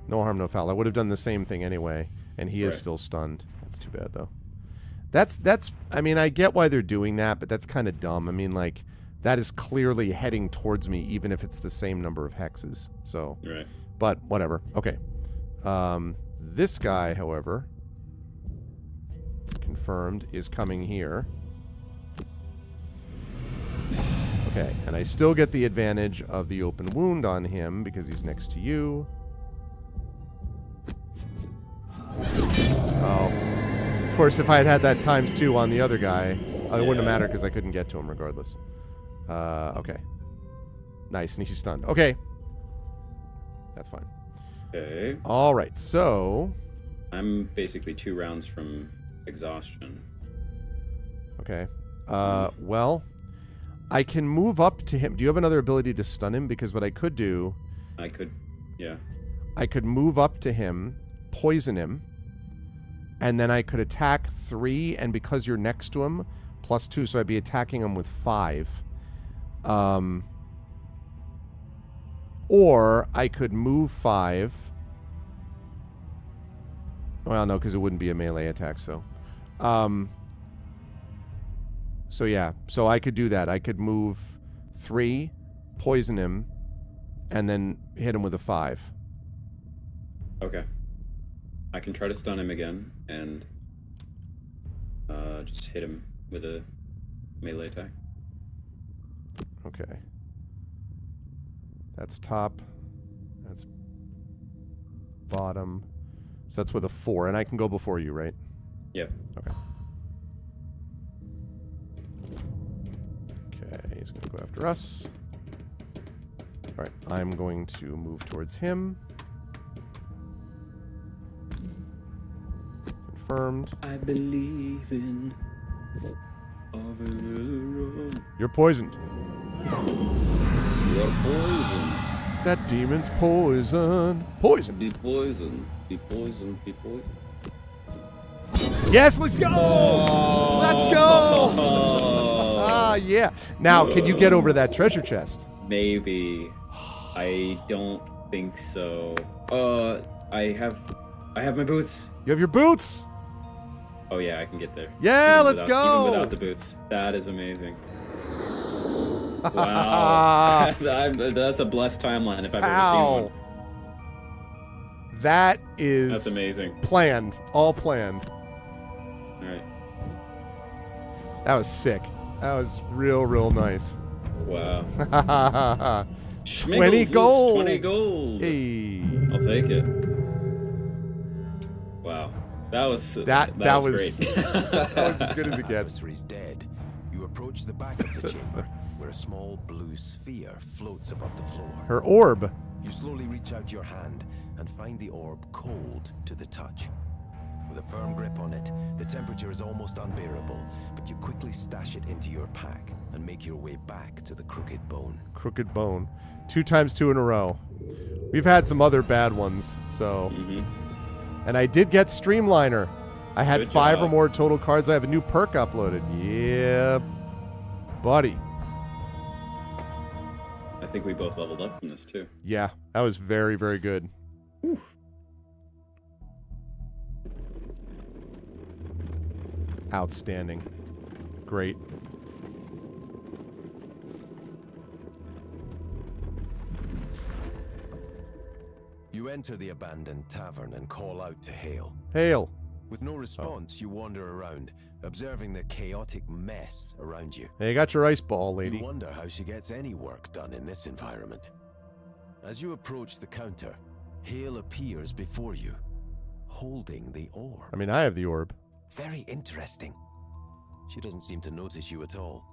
no harm, no foul. I would have done the same thing anyway, and he is still stunned. That's too bad, though. That's. I mean, I get why they're doing that, but that's kind of dumb. I mean, like, that is clearly heading towards me, even if it's the same number of hexes. So, right. But whatever. Okay. This guy, however, confirmed, is coming here. Okay, and I still get the advantage of the open wound on him because he's next to you. Oh. Of course, if I had had that ×2 on the other guy, it wouldn't have mattered because I couldn't get to him regardless. Okay. Nice, and he's stunned. Okay. That's fine. Okay. All right, so... I'm basically 2 rounds from exhaustion. Okay. Well, I can move up to him. Do you have another ability to stun him? Because what I could do... I could, yeah. I could move up to him, poison him, and then I could attack 3, and because you're next to him, +2, so I'd be attacking him with 5. Or I could move 5. Well, no, because it wouldn't be a melee attack, so... So yeah, so I could do that. I could move 3, poison him, and then hit him with a 5. Okay. I can try to stun him again, and just hit him with a melee attack. Okay. That's top. That's bottom. So that's with a 4, and I can go before you, right? Yeah. Okay. Okay, he's going to go after us. All right, I'm going to move towards him. Confirmed. I believe in... You're poisoned. You're poisoned. That demon's poison. Poison. Be poisoned. Be poisoned. Be poisoned. Yes, let's go! Oh. Let's go! Ah, yeah. Now, can you get over that treasure chest? Maybe. I don't think so. I have my boots. You have your boots. Oh yeah, I can get there. Yeah, let's Even go. without the boots. That is amazing. Wow. That's a blessed timeline if I've ever seen one. That is... That's amazing. Planned. All planned. Alright. That was sick. That was real nice. Wow. 20 Schmiggles, gold. 20 gold. Hey. I'll take it. Wow. That was That was great. that was as good as it gets. Adversary's dead. You approach the back of the chamber, where a small blue sphere floats above the floor. Her orb. You slowly reach out your hand and find the orb cold to the touch. With a firm grip on it, the temperature is almost unbearable, but you quickly stash it into your pack and make your way back to the crooked bone. Crooked bone. 2 times 2 in a row. We've had some other bad ones, so... And I did get Streamliner. I had Good 5 job. or more total cards. I have a new perk uploaded. Yeah, buddy. I think we both leveled up from this too. Yeah, that was very good. Whew. Outstanding. Great. You enter the abandoned tavern and call out to Hale. Hail. With no response, you wander around, observing the chaotic mess around you. Hey, you got your ice ball, lady. You wonder how she gets any work done in this environment. As you approach the counter, Hale appears before you, holding the orb. I mean, I have the orb. Very interesting. She doesn't seem to notice you at all.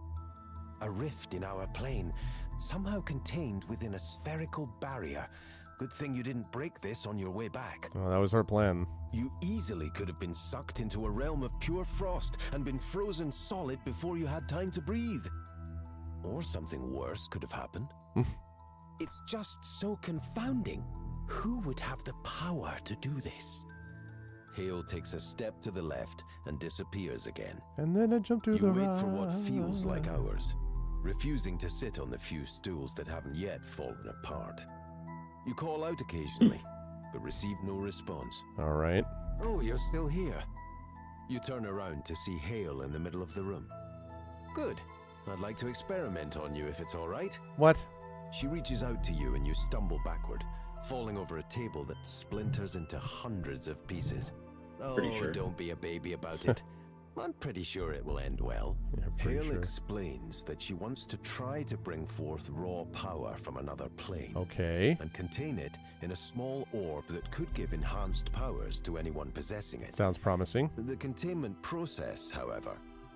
A rift in our plane, somehow contained within a spherical barrier. Good thing you didn't break this on your way back. Oh, that was her plan. You easily could have been sucked into a realm of pure frost and been frozen solid before you had time to breathe. Or something worse could have happened. It's just so confounding. Who would have the power to do this? Hale takes a step to the left and disappears again. And then I jump to You the wait right. for what feels like hours, refusing to sit on the few stools that haven't yet fallen apart. You call out occasionally, but receive no response. All right. Oh, you're still here. You turn around to see Hale in the middle of the room. Good. I'd like to experiment on you if it's all right. What? She reaches out to you and you stumble backward, falling over a table that splinters into hundreds of pieces. Oh, Pretty sure. don't be a baby about it. I'm pretty sure it will end well. Yeah, pretty Hale sure. explains that she wants to try to bring forth raw power from another plane. Okay. And contain it in a small orb that could give enhanced powers to anyone possessing it. Sounds promising. The containment process, however,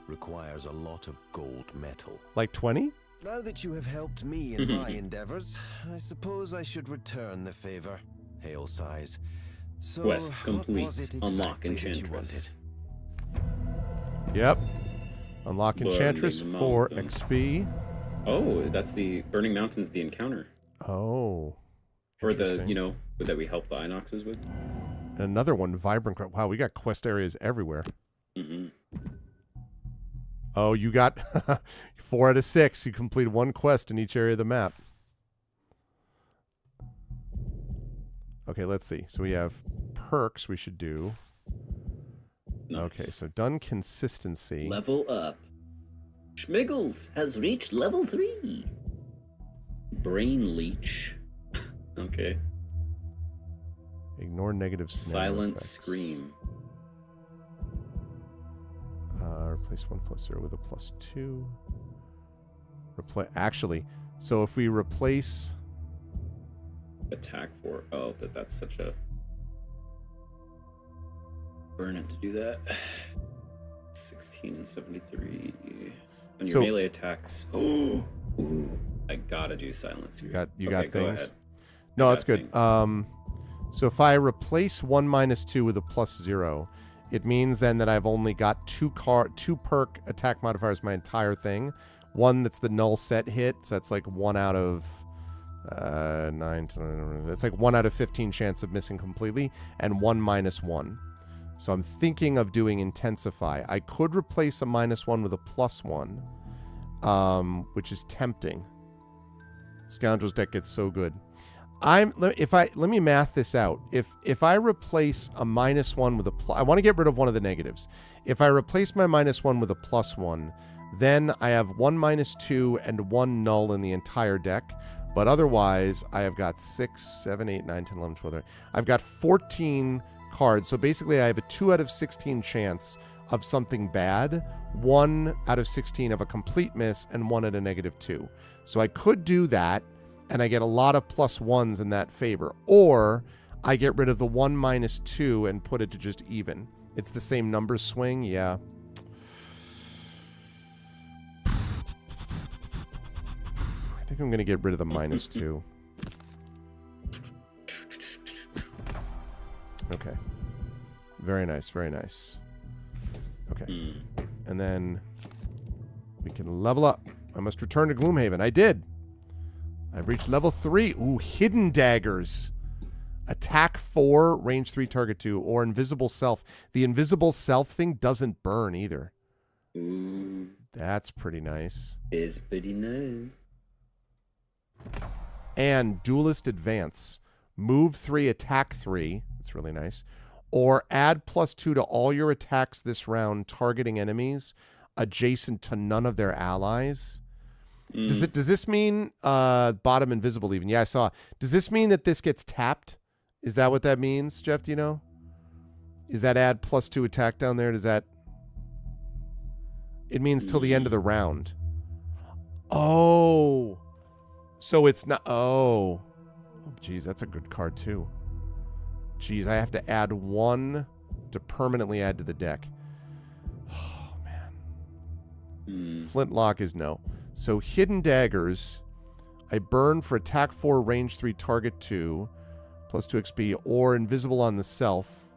requires a lot of gold metal. Like 20? Now that you have helped me in my endeavors, I suppose I should return the favor. Hale sighs. So, Quest what complete. was it Unlock exactly that you Enchantress. Yep. Unlock Burning Enchantress for Mountain. XP. Oh, that's the Burning Mountain's the encounter. Oh. Or the, Interesting. you know, that we help the Inoxes with. And another one, Vibrant. Wow, we got quest areas everywhere. Mm-hmm. Oh, you got 4 out of 6. You completed one quest in each area of the map. Okay, let's see. So we have perks we should do. Nice. Okay, so done consistency. Level up. Schmiggles has reached level 3. Brain Leech. Okay. Ignore negative scenario Silent effects. Scream. Replace 1 + 0 with a +2. Actually, so if we replace... Attack for... Oh, that's such a... Burn it to do that. 16 and 73. On your So- melee attacks... Oh! Ooh. I gotta do Silent Scream. You Okay, got go things? ahead. No, I that's got good. things. So if I replace 1 - 2 with a +0, it means then that I've only got 2 perk attack modifiers my entire thing. One that's the null set hit, so that's like 1 out of 9. That's like 1 out of 15 chance of missing completely, and 1 - 1. So I'm thinking of doing Intensify. I could replace a -1 with a +1, which is tempting. Scoundrel's deck gets so good. Let me math this out. If I replace a -1 with a I want to get rid of one of the negatives. If I replace my -1 with a +1, then I have 1 - 2 and 1 null in the entire deck. But otherwise, I have got 6, 7, 8, 9, 10, 11, 12, 13. I've got 14 cards. So basically, I have a 2 out of 16 chance of something bad, 1 out of 16 of a complete miss, and 1 at a -2. So I could do that, and I get a lot of +1s in that favor. Or I get rid of the 1 - 2 and put it to just even. It's the same number swing, yeah. I think I'm going to get rid of the -2. Okay. Very nice, very nice. Okay. And then we can level up. I must return to Gloomhaven. I did. I've reached level 3. Ooh, Hidden Daggers. Attack 4, range 3, target 2, or Invisible Self. The Invisible Self thing doesn't burn either. Ooh, That's pretty nice. is pretty nice. And Duelist Advance. Move 3, attack 3. That's really nice. Or add +2 to all your attacks this round targeting enemies adjacent to none of their allies. Does this mean bottom invisible even? Yeah, I saw. Does this mean that this gets tapped? Is that what that means, Jeff? Do you know? Is that add +2 attack down there? Does that... It means till the end of the round. Oh. So it's not... Oh. Geez, that's a good card too. Geez, I have to add 1 to permanently add to the deck. Oh, man. Flintlock is no. So Hidden Daggers, I burn for attack 4, range 3, target 2, +2 XP, or Invisible on the Self,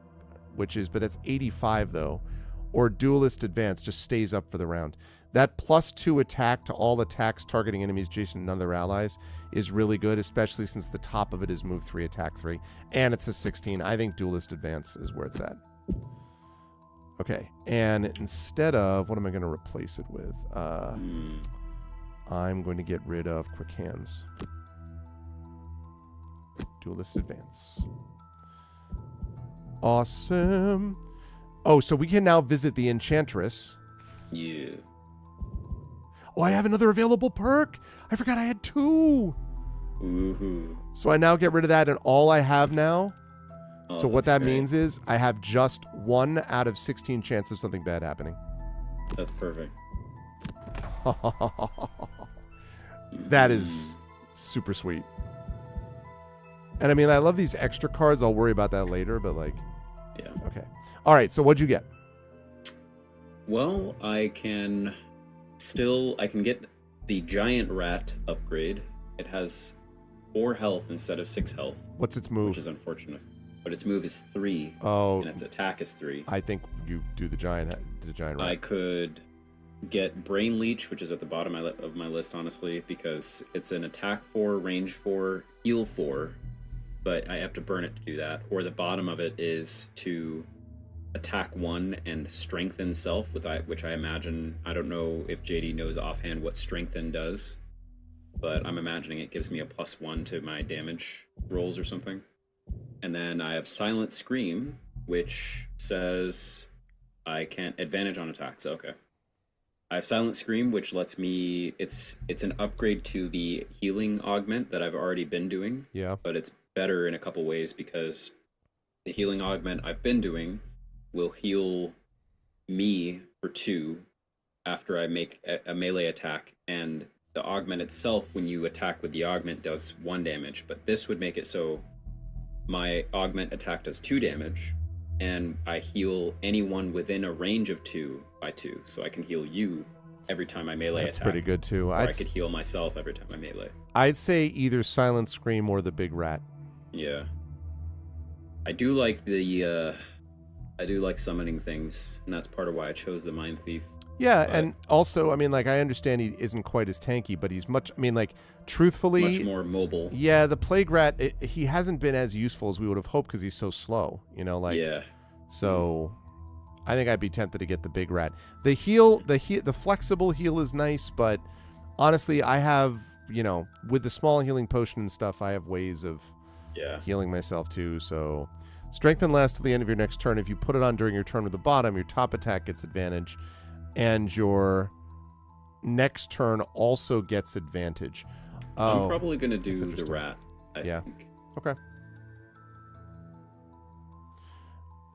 which is, but that's 85 though, or Duelist Advance, just stays up for the round. That +2 attack to all attacks targeting enemies adjacent to none of their allies is really good, especially since the top of it is move 3, attack 3, and it's a 16. I think Duelist Advance is where it's at. Okay, and instead of, what am I going to replace it with? I'm going to get rid of Quick Hands. Duelist Advance. Awesome. Oh, so we can now visit the Enchantress. Yeah. Oh, I have another available perk. I forgot I had 2. Woohoo. So I now get rid of that, and all I have now. Oh, So what that's that great. means is I have just 1 out of 16 chance of something bad happening. That's perfect. That is super sweet. And I mean, I love these extra cards. I'll worry about that later, but like, Yeah. okay. All right, so what'd you get? Well, I can get the giant rat upgrade. It has 4 health instead of 6 health, What's its move? which is unfortunate. But its move is 3, Oh, and its attack is 3. I think you do the giant I rat. could get Brain Leech, which is at the bottom of my list, honestly, because it's an attack 4, range 4, heal 4, but I have to burn it to do that. Or the bottom of it is to attack 1 and strengthen self, which I imagine, I don't know if JD knows offhand what strengthen does, but I'm imagining it gives me a +1 to my damage rolls or something. And then I have Silent Scream, which says I can't advantage on attacks. Okay. I have Silent Scream, which lets me, it's an upgrade to the healing augment that I've already been doing. Yeah. But it's better in a couple ways because the healing augment I've been doing will heal me for 2 after I make a melee attack, and the augment itself, when you attack with the augment, does 1 damage, but this would make it so my augment attack does 2 damage, and I heal anyone within a range of 2 by 2, so I can heal you every time I melee That's attack. pretty good too. Or I could heal myself every time I melee. I'd say either Silent Scream or the big rat. Yeah. I do like summoning things, and that's part of why I chose the Mind Thief. Yeah, But- and also, I mean, like, I understand he isn't quite as tanky, but he's much, I mean, like, truthfully, Much more mobile. yeah, the Plague Rat, he hasn't been as useful as we would have hoped because he's so slow, you know, like, Yeah. so I think I'd be tempted to get the big rat. The the flexible heal is nice, but honestly, I have, you know, with the small healing potion and stuff, I have ways of Yeah. healing myself too, so strengthen lasts till the end of your next turn. If you put it on during your turn with the bottom, your top attack gets advantage, and your next turn also gets advantage. I'm probably going to do that's the interesting. rat, I Yeah. think. Okay.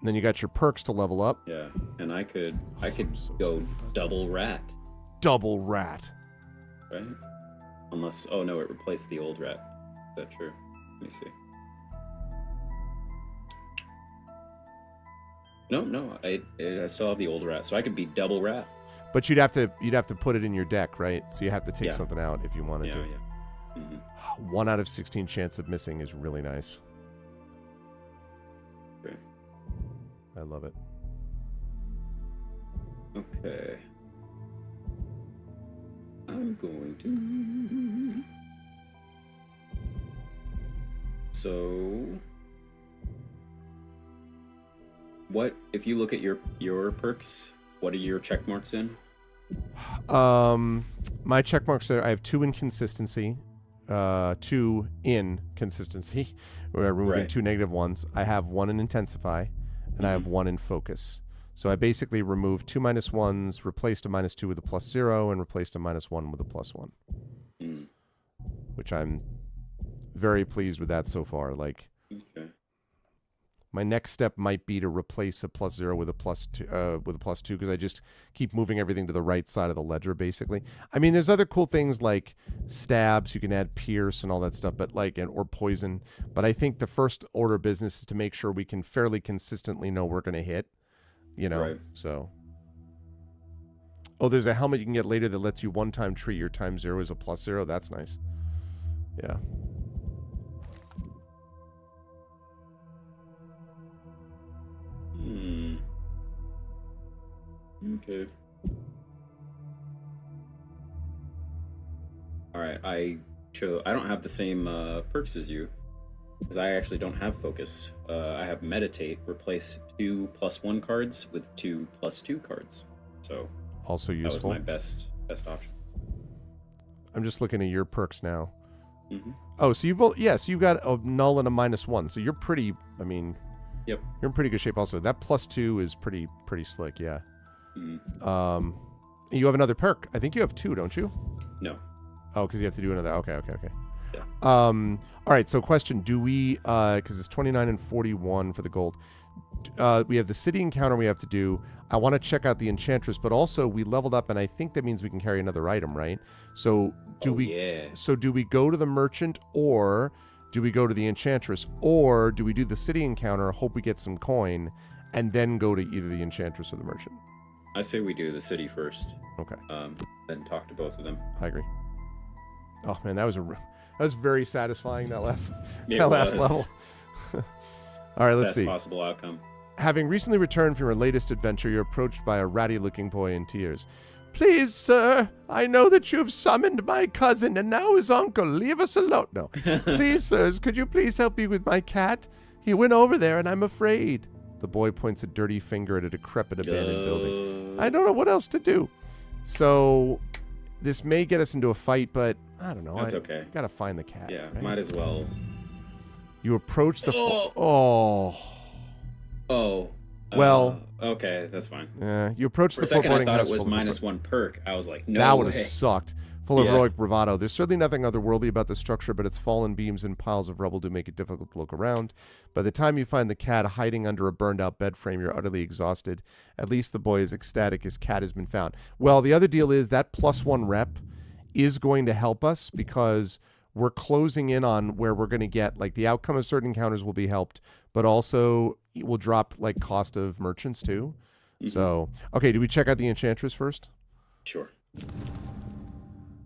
And then you got your perks to level up. Yeah. And I could so go excited about double this. rat, Double rat. right? Unless, oh no, it replaced the old rat. Is that true? Let me see. No, I still have the old rat, so I could be double rat. But you'd have to put it in your deck, right? So you have to take Yeah. something out if you wanted Yeah, to. yeah. Mm-hmm. 1 out of 16 chance of missing is really nice. Great. I love it. Okay. I'm going to. So, what if you look at your perks? What are your check marks in? My check marks are, I have 2 in consistency, 2 in consistency. We're removing Right. 2 negative ones. I have 1 in intensify, and I have 1 in focus. So I basically removed 2 -1s, replaced a -2 with a +0, and replaced a -1 with a +1, Mm. which I'm very pleased with that so far. Like, Okay. my next step might be to replace a +0 with a +2 because I just keep moving everything to the right side of the ledger, basically. I mean, there's other cool things like stabs. You can add pierce and all that stuff, but or poison. But I think the first order of business is to make sure we can fairly consistently know we're going to hit. You know, Right. so. Oh, there's a helmet you can get later that lets you one-time treat your times 0 as a +0. That's nice. Yeah. Okay. All right, I don't have the same perks as you, because I actually don't have focus. I have meditate. Replace 2 +1 cards with 2 +2 cards. So Also that was useful. my best option. I'm just looking at your perks now. Mm-hmm. Oh, so you've got a null and a -1. So you're pretty, I mean, Yep. you're in pretty good shape also. That +2 is pretty slick, yeah. Mm-hmm. You have another perk. I think you have 2, don't you? No. Oh, because you have to do another. Okay. Yeah. All right. So question: do we? Because it's 29 and 41 for the gold. We have the city encounter we have to do. I want to check out the enchantress, but also we leveled up, and I think that means we can carry another item, right? So Yeah. So do we go to the merchant, or do we go to the enchantress, or do we do the city encounter, hope we get some coin, and then go to either the enchantress or the merchant? I say we do the city first. Okay. Then talk to both of them. I agree. Oh man, that was very satisfying, that last It last was. level. All right, let's Best see. possible outcome. Having recently returned from your latest adventure, you're approached by a ratty-looking boy in tears. Please, sir, I know that you have summoned my cousin and now his uncle. Leave us alone. No. Please, sirs, could you please help me with my cat? He went over there and I'm afraid. The boy points a dirty finger at a decrepit abandoned building. I don't know what else to do. So this may get us into a fight, but I don't know. That's okay. Gotta find the cat. Yeah, right? might as well. You approach the... Oh. Well... okay, that's fine. You approach For the a second, I foreboding thought house it was full of -1 perk. I was like, no that way. would have sucked. Full of Yeah. heroic bravado. There's certainly nothing otherworldly about the structure, but its fallen beams and piles of rubble do make it difficult to look around. By the time you find the cat hiding under a burned-out bed frame, you're utterly exhausted. At least the boy is ecstatic his cat has been found. Well, the other deal is that +1 rep is going to help us because we're closing in on where we're going to get, like, the outcome of certain encounters will be helped, but also it will drop, like, cost of merchants, too. Mm-hmm. So, okay, do we check out the enchantress first? Sure.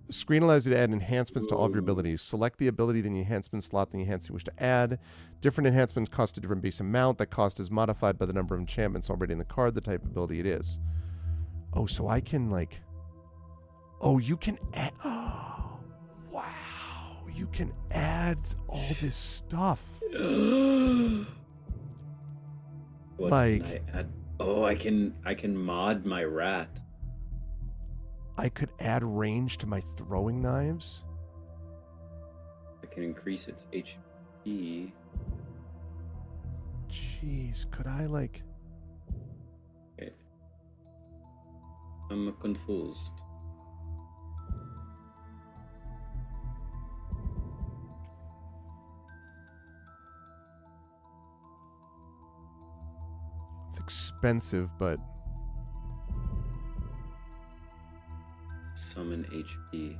The screen allows you to add enhancements to all of your abilities. Select the ability in the enhancement slot, the enhancement you wish to add. Different enhancements cost a different base amount. That cost is modified by the number of enchantments already in the card, the type of ability it is. Oh, so I can, like... Oh, you can add... Oh, wow. You can add all this stuff. What Like- can I add? Oh, I can mod my rat. I could add range to my throwing knives. I can increase its HP. Jeez, could I, like... Okay. I'm confused. It's expensive, but... Summon HP.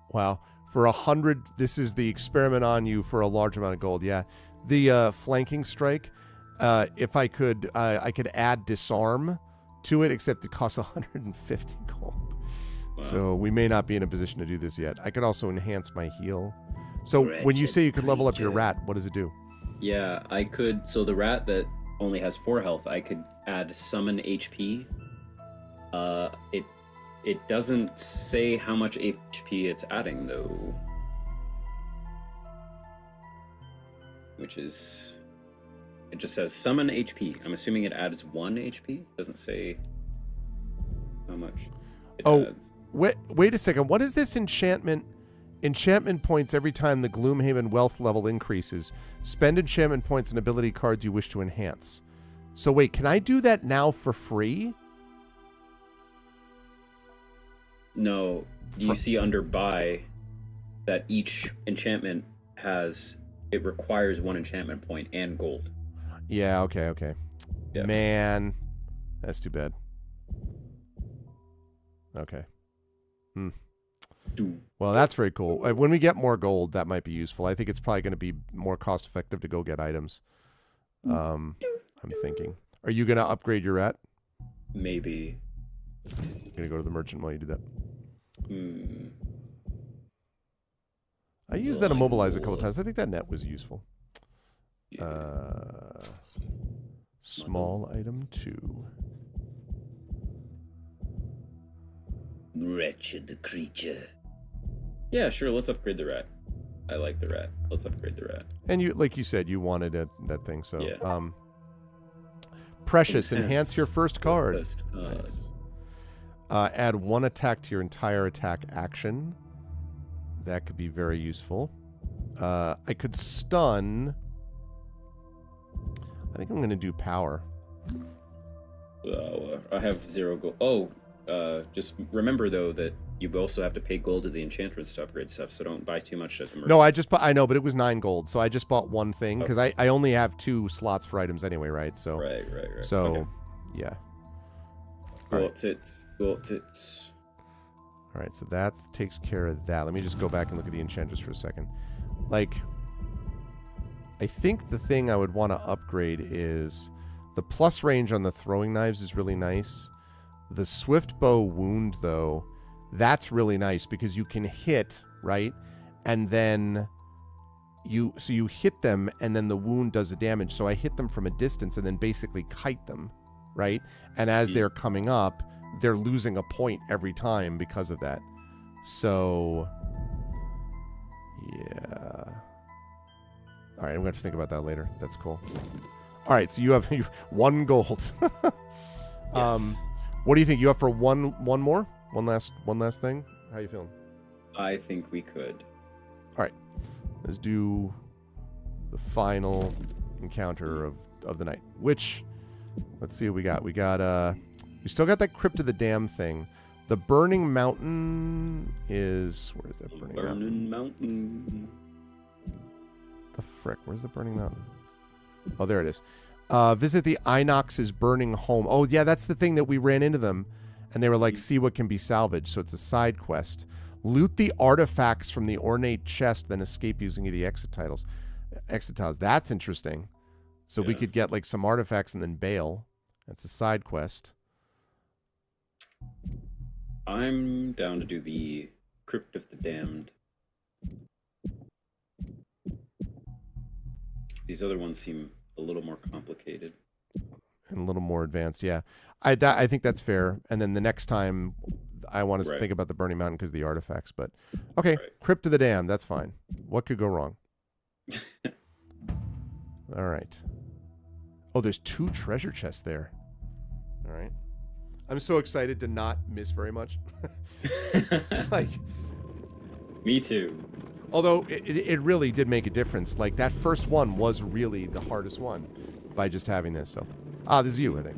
Wow. For 100, this is the experiment on you for a large amount of gold. Yeah. The flanking strike, if I could add disarm to it, except it costs 150 gold. Wow. So we may not be in a position to do this yet. I could also enhance my heal. So when you Wretched say you could level up your creature. rat, what does it do? Yeah, I could. So the rat that only has 4 health, I could add summon HP. It doesn't say how much HP it's adding though, which is, it just says summon HP. I'm assuming it adds 1 HP. Doesn't say how much it adds. Wait a second. What is this enchantment? Enchantment points every time the Gloomhaven wealth level increases. Spend enchantment points and ability cards you wish to enhance. So wait, can I do that now for free? No, do you see under buy that each enchantment it requires 1 enchantment point and gold? Yeah, okay. Yeah. Man, that's too bad. Okay. Well, that's very cool. When we get more gold, that might be useful. I think it's probably going to be more cost effective to go get items. I'm thinking. Are you going to upgrade your rat? Maybe. You're going to go to the merchant while you do that. I used that immobilize a couple times. I think that net was useful. Small item 2. Wretched creature. Yeah, sure. Let's upgrade the rat. I like the rat. Let's upgrade the rat. And you, like you said, you wanted that thing. So, Yeah. Precious, enhance your first card. First card. Nice. Add 1 attack to your entire attack action. That could be very useful. I could stun. I think I'm going to do power. I have 0 gold. Oh, Just remember though that you also have to pay gold to the enchantress to upgrade stuff, so don't buy too much at the merchant. No, I know, but it was 9 gold, so I just bought one thing because I only have 2 slots for items anyway, right? So Right. So Okay. yeah. Got it. All right, so that takes care of that. Let me just go back and look at the enchanters for a second. Like, I think the thing I would want to upgrade is the plus range on the throwing knives is really nice. The swift bow wound, though, that's really nice because you can hit, right? And then you hit them and then the wound does the damage. So I hit them from a distance and then basically kite them, right? And as they're coming up, they're losing a point every time because of that. So, yeah. All right, I'm going to have to think about that later. That's cool. All right, so you have 1 gold. Yes. What do you think? You have for one more? One last thing? How you feeling? I think we could. All right. Let's do the final encounter of the night. Which, let's see what we got. We still got that Crypt of the Dam thing. The Burning Mountain is... Where is that Burning Mountain? The frick? Where's the Burning Mountain? Oh, there it is. Visit the Inox's burning home. Oh, yeah, that's the thing that we ran into them. And they were like, see what can be salvaged. So it's a side quest. Loot the artifacts from the ornate chest, then escape using the exit tiles. That's interesting. So we could get like some artifacts and then bail. That's a side quest. I'm down to do the Crypt of the Damned. These other ones seem a little more complicated. And a little more advanced, yeah. I think that's fair. And then the next time, I want us to think about the Burning Mountain because of the artifacts. But, okay, Crypt of the Dam, that's fine. What could go wrong? All right. Oh, there's 2 treasure chests there. All right. I'm so excited to not miss very much. Like, me too. Although it really did make a difference. Like, that first one was really the hardest one by just having this. So, this is you, I think.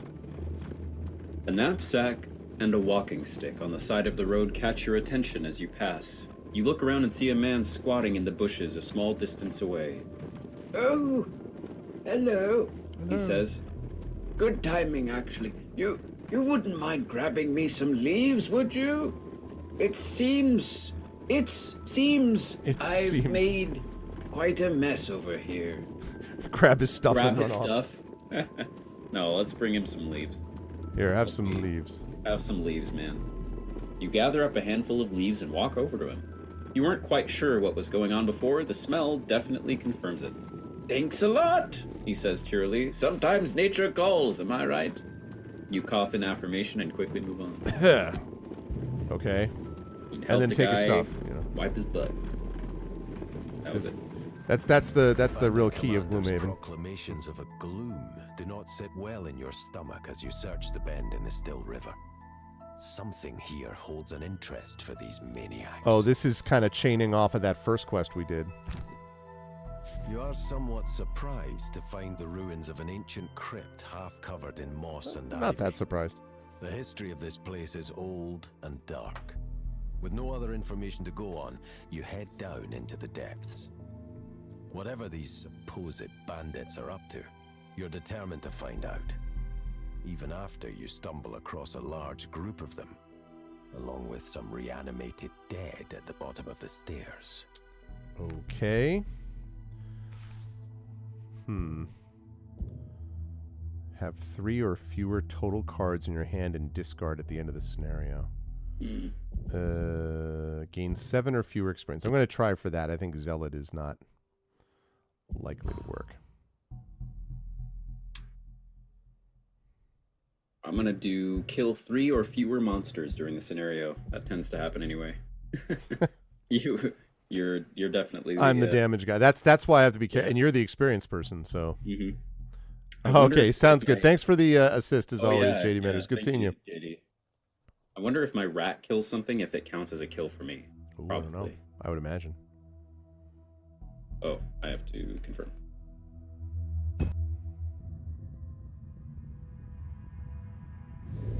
A knapsack and a walking stick on the side of the road catch your attention as you pass. You look around and see a man squatting in the bushes a small distance away. Oh, hello, He says. good timing, actually. You wouldn't mind grabbing me some leaves, would you? It seems I've made quite a mess over here. Grab his stuff Grab and run his off. stuff. No, let's bring him some leaves. Here, have some leaves. Have some leaves, man. You gather up a handful of leaves and walk over to him. You weren't quite sure what was going on before. The smell definitely confirms it. Thanks a lot, He says cheerily. sometimes nature calls, am I right? You cough in affirmation and quickly move on. Okay. You And help then the take his guy stuff. You know. Wipe his butt. That was it. That's the real key of Commander's Gloomhaven. Proclamations of a gloom do not sit well in your stomach as you search the bend in the still river. Something here holds an interest for these maniacs. Oh, this is kind of chaining off of that first quest we did. You are somewhat surprised to find the ruins of an ancient crypt half covered in moss and ivy. Not that surprised. The history of this place is old and dark. With no other information to go on, you head down into the depths. Whatever these supposed bandits are up to, you're determined to find out. Even after you stumble across a large group of them, along with some reanimated dead at the bottom of the stairs. Okay. Have 3 or fewer total cards in your hand and discard at the end of the scenario. Gain 7 or fewer experience. I'm going to try for that. I think Zealot is not likely to work. I'm gonna do kill 3 or fewer monsters during the scenario. That tends to happen anyway. You're definitely. I'm the damage guy. That's why I have to be careful. And you're the experienced person, so. Okay, sounds good. Thanks for the assist as always, JD Matters. Good seeing you. JD. I wonder if my rat kills something, if it counts as a kill for me. Ooh, Probably. I don't know. I would imagine. Oh, I have to confirm.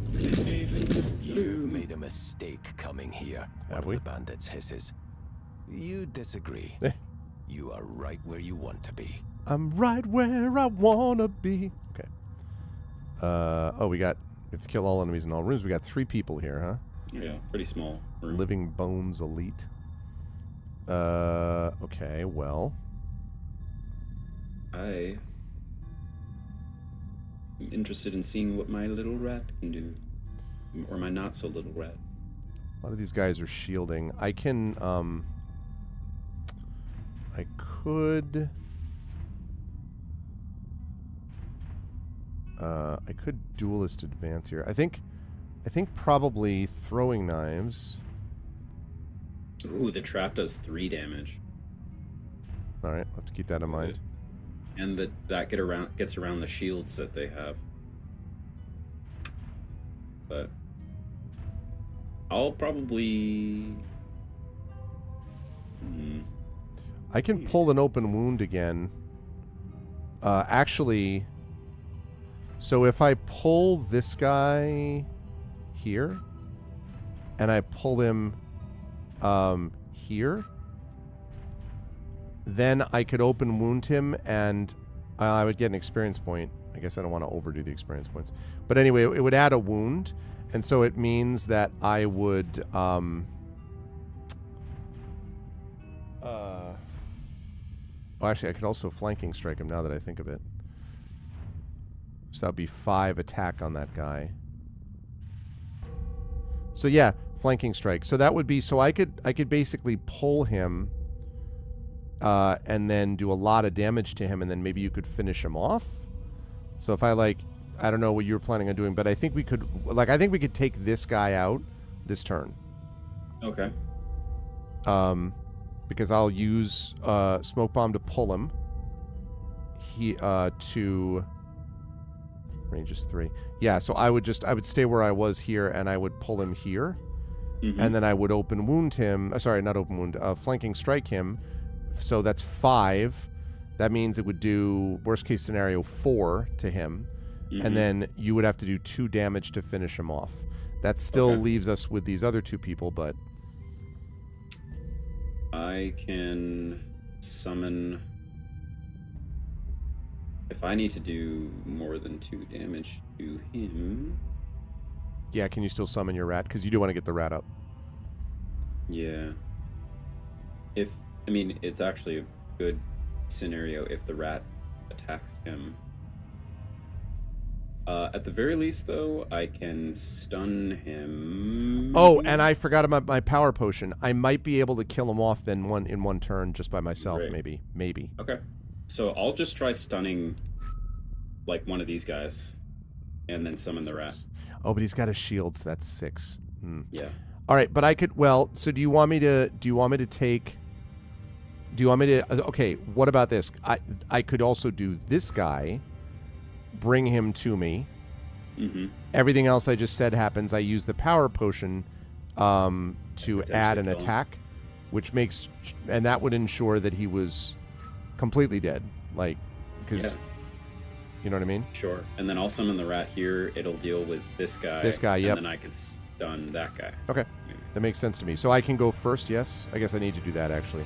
Gloomhaven, mistake coming here, Have one we? of the bandits hisses. You disagree. You are right where you want to be. I'm right where I wanna be. Okay. Oh, we have to kill all enemies in all rooms. We got 3 people here, huh? Yeah, pretty small room. Living Bones Elite. Okay, well. I am interested in seeing what my little rat can do. Or my not so little rat. A lot of these guys are shielding. I can, I could duelist advance here. I think probably throwing knives. Ooh, the trap does 3 damage. All right, I'll have to keep that in mind. And that gets around the shields that they have. But I'll probably... I can pull an open wound again. Actually, so if I pull this guy here, and I pull him here, then I could open wound him, and I would get an experience point. I guess I don't want to overdo the experience points. But anyway, it would add a wound, and so it means that I would... Oh, actually, I could also flanking strike him now that I think of it. So that would be 5 attack on that guy. So yeah, flanking strike. So that would be, so I could basically pull him and then do a lot of damage to him, and then maybe you could finish him off. So if I I don't know what you were planning on doing, but I think we could take this guy out this turn. Okay. Because I'll use smoke bomb to pull him. To range is 3. Yeah, so I would stay where I was here, and I would pull him here, and then I would open wound him. Sorry, not open wound. Flanking strike him. So that's 5. That means it would do worst case scenario 4 to him, and then you would have to do 2 damage to finish him off. That still leaves us with these other 2 people, but. I can summon... If I need to do more than 2 damage to him... Yeah, can you still summon your rat? Because you do want to get the rat up. Yeah. It's actually a good scenario if the rat attacks him. At the very least, though, I can stun him. Oh, and I forgot about my power potion. I might be able to kill him off in one turn just by myself, Great. maybe. Okay. So I'll just try stunning, one of these guys, and then summon the rat. Oh, but he's got a shield, so that's 6. Yeah. All right, but I could. Well, so do you want me to take? Do you want me to? Okay. What about this? I could also do this guy. Bring him to me. Everything else I just said happens. I use the power potion to add an attack, which makes, and that would ensure that he was completely dead. Because you know what I mean? Sure. And then I'll summon the rat here. It'll deal with this guy. Yep. And then I can stun that guy. Okay. Maybe. That makes sense to me. So I can go first, yes? I guess I need to do that, actually.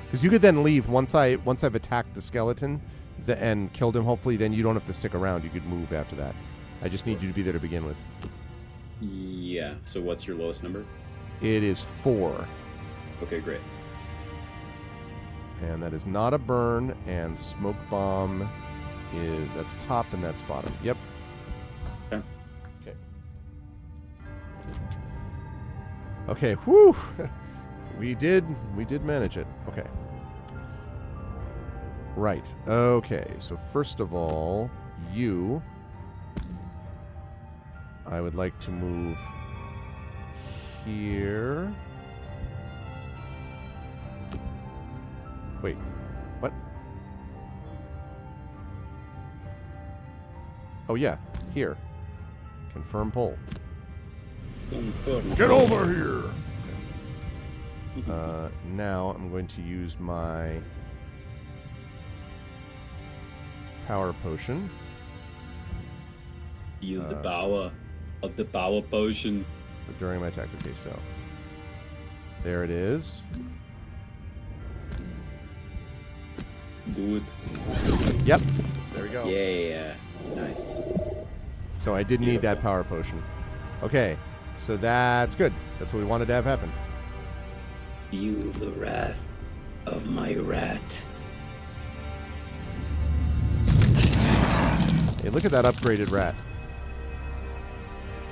Because you could then leave once I've attacked the skeleton and killed him, hopefully, then you don't have to stick around. You could move after that. I just need you to be there to begin with. Yeah. So what's your lowest number? It is 4. Okay, great. And that is not a burn, and smoke bomb that's top and that's bottom. Yep. Okay. Okay, whew. We did manage it. Okay. Right. Okay, so first of all, I would like to move here. Wait, what? Oh yeah, here. Confirm pull. Get over here! Now I'm going to use my power potion. Yield the power of the power potion. during my attack. Okay, so there it is. Do it. Yep. There we go. Yeah. Nice. So I did need that power potion. Okay, so that's good. That's what we wanted to have happen. Feel the wrath of my rat. Hey, look at that upgraded rat.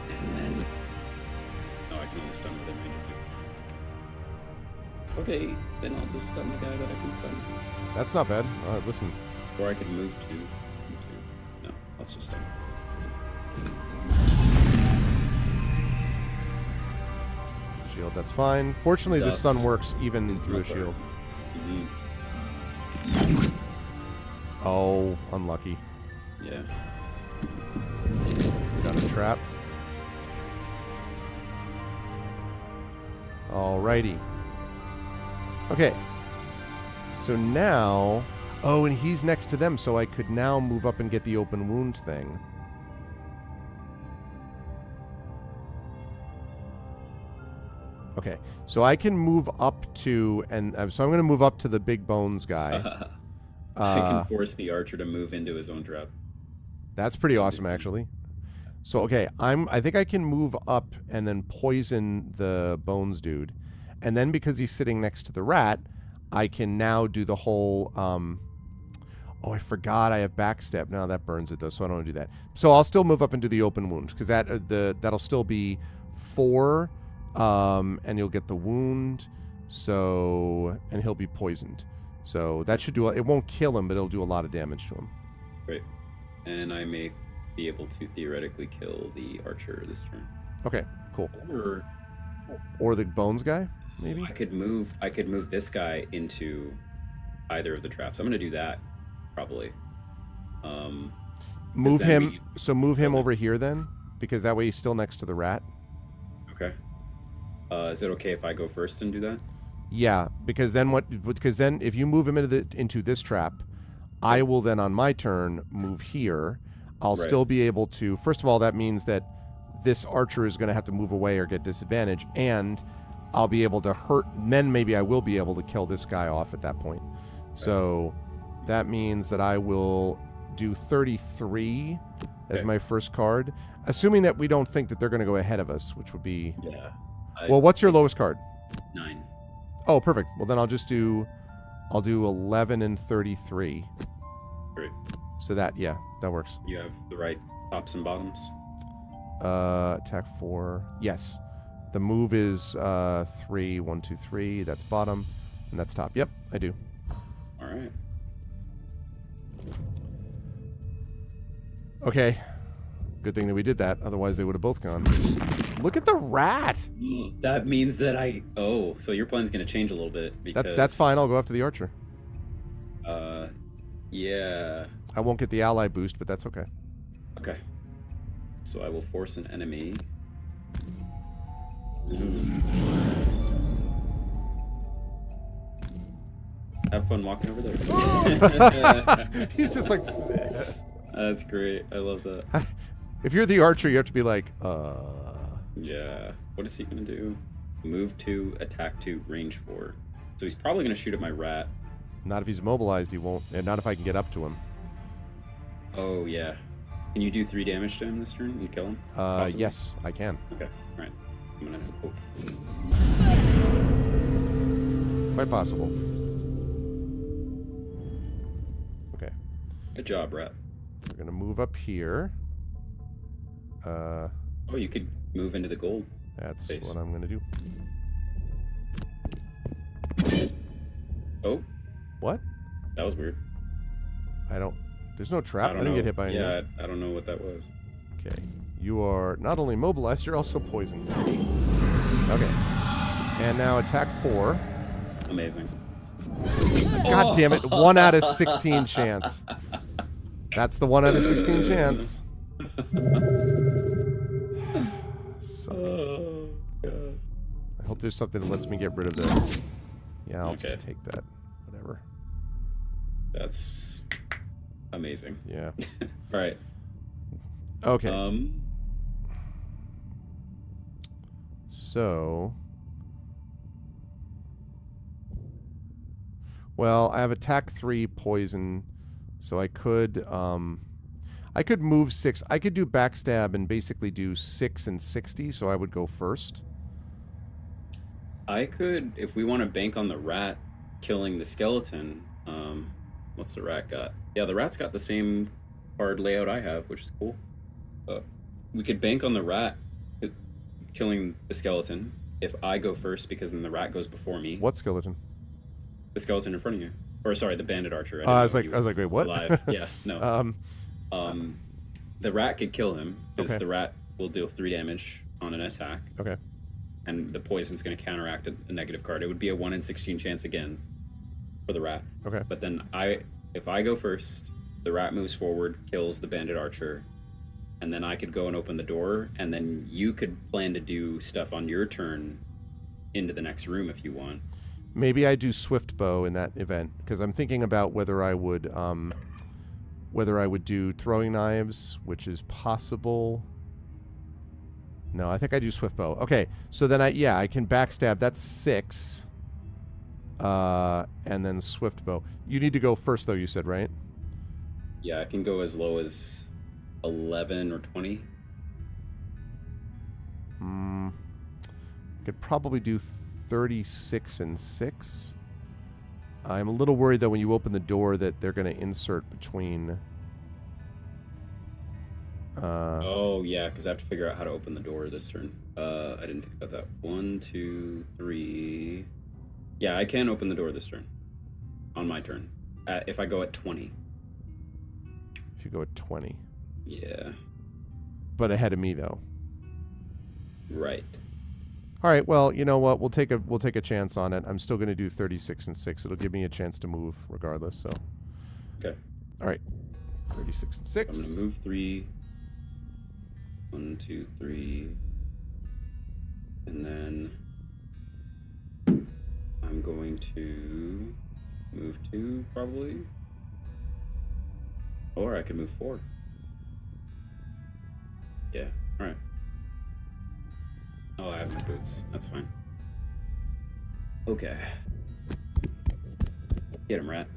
And then Oh, I can only stun with a major hit. Okay, then I'll just stun the guy that I can stun. That's not bad. Listen. Or I could move to. No, let's just stun. Shield, that's fine. Fortunately, this Thus stun works even is through a my shield. Mm-hmm. Oh, unlucky. Yeah. Got a trap. Alrighty. Okay. So now... Oh, and he's next to them, so I could now move up and get the open wound thing. Okay. So I can move up to... And so I'm going to move up to the big bones guy. I can force the archer to move into his own trap. That's pretty awesome, actually. So, okay, I think I can move up and then poison the bones dude. And then because he's sitting next to the rat, I can now do the whole, oh, I forgot I have backstep. No, that burns it, though, so I don't want to do that. So I'll still move up and do the open wound, because that'll still be 4, and you'll get the wound, so, and he'll be poisoned. So that should do, it won't kill him, but it'll do a lot of damage to him. Great. And I may be able to theoretically kill the archer this turn. Okay, cool. Or the bones guy, maybe? I could move this guy into either of the traps. I'm gonna do that, probably. Move him over here then, because that way he's still next to the rat. Okay. Is it okay if I go first and do that? Yeah, because then if you move him into this trap, I will then on my turn move here. I'll still be able to. First of all, that means that this archer is going to have to move away or get disadvantage, and I'll be able to hurt. Then maybe I will be able to kill this guy off at that point. So that means that I will do 33 as my first card, assuming that we don't think that they're going to go ahead of us, which would be. Yeah. Well, what's your lowest card? 9. Oh, perfect. Well, then I'll do 11 and 33. Great. So that works. You have the right tops and bottoms? Attack 4. Yes. The move is 3, 1, 2, 3. That's bottom. And that's top. Yep, I do. Alright. Okay. Good thing that we did that. Otherwise, they would have both gone. Look at the rat! That means that so your plan's gonna change a little bit because That's fine. I'll go after the archer. Yeah. I won't get the ally boost, but that's okay. Okay. So I will force an enemy. Have fun walking over there. He's just like... That's great. I love that. If you're the archer, you have to be like, Yeah. What is he gonna do? Move 2, attack 2, range 4. So he's probably gonna shoot at my rat. Not if he's immobilized, he won't. And not if I can get up to him. Oh, yeah. Can you do 3 damage to him this turn and kill him? Possibly? Yes, I can. Okay, alright. I'm gonna hope. Quite possible. Okay. Good job, rat. We're going to move up here. Oh, you could move into the gold. That's space. what I'm going to do. Oh, What? that was weird. There's no trap. I didn't get hit by anything. Yeah, I don't know what that was. Okay. You are not only immobilized, you're also poisoned. Okay. And now attack 4. Amazing. God damn it. 1 out of 16 chance. That's the 1 out of 16 chance. Oh, God. I hope there's something that lets me get rid of that. Yeah, I'll just Okay. take that. Whatever. That's amazing. Yeah. All right. Okay. So, well, I have attack 3, poison, so I could move 6. I could do backstab and basically do 6 and 60, so I would go first. I could, if we want to bank on the rat killing the skeleton. What's the rat got? Yeah, the rat's got the same card layout I have, which is cool. We could bank on the rat killing the skeleton if I go first, because then the rat goes before me. What skeleton? The skeleton in front of you, or sorry, the bandit archer. I was like, wait, what? Alive. Yeah, no. The rat could kill him because the rat will deal 3 damage on an attack. Okay. And the poison's going to counteract a negative card. It would be a 1 in 16 chance again for the rat. Okay. But then if I go first, the rat moves forward, kills the bandit archer, and then I could go and open the door, and then you could plan to do stuff on your turn into the next room if you want. Maybe I do swift bow in that event, because I'm thinking about whether I would do throwing knives, which is possible. No, I think I do swift bow. Okay, so then I can backstab. That's 6. And then swift bow. You need to go first, though, you said, right? Yeah, I can go as low as 11 or 20. I could probably do 36 and 6. I'm a little worried, though, when you open the door that they're going to insert between... oh, yeah, because I have to figure out how to open the door this turn. I didn't think about that. 1, 2, 3... Yeah, I can open the door this turn. On my turn. If I go at 20. If you go at 20. Yeah. But ahead of me, though. Right. All right, well, you know what? We'll take a chance on it. I'm still going to do 36 and 6. It'll give me a chance to move regardless, so. Okay. All right. 36 and 6. I'm going to move 3. 1, 2, 3. And then I'm going to move 2, probably. Or I could move 4. Yeah, alright. Oh, I have my boots. That's fine. Okay. Get him, rat.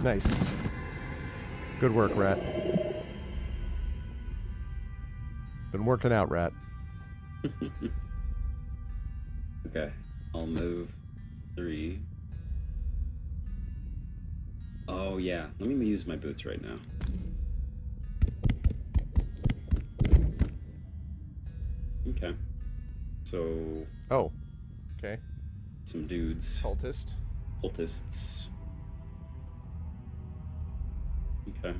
Nice. Good work, rat. Been working out, rat. Okay, I'll move 3. Oh yeah, let me use my boots right now. Okay. So... Oh. Okay. Some dudes. Cultist. Cultists. Okay.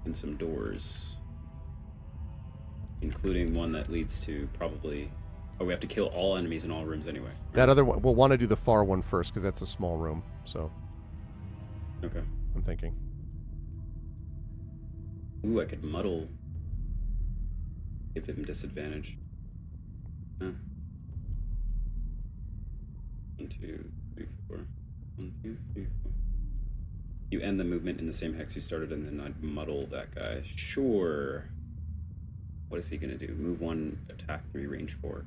And some doors. Including one that leads to probably... Oh, we have to kill all enemies in all rooms anyway. That other one, we'll want to do the far one first, because that's a small room, so... Okay. I'm thinking. Ooh, I could muddle. Give him disadvantage. Huh. 1, 2, 3, 4. 1, 2, 3, 4. You end the movement in the same hex you started, and then I'd muddle that guy. Sure. What is he gonna do? Move 1, attack 3, range 4.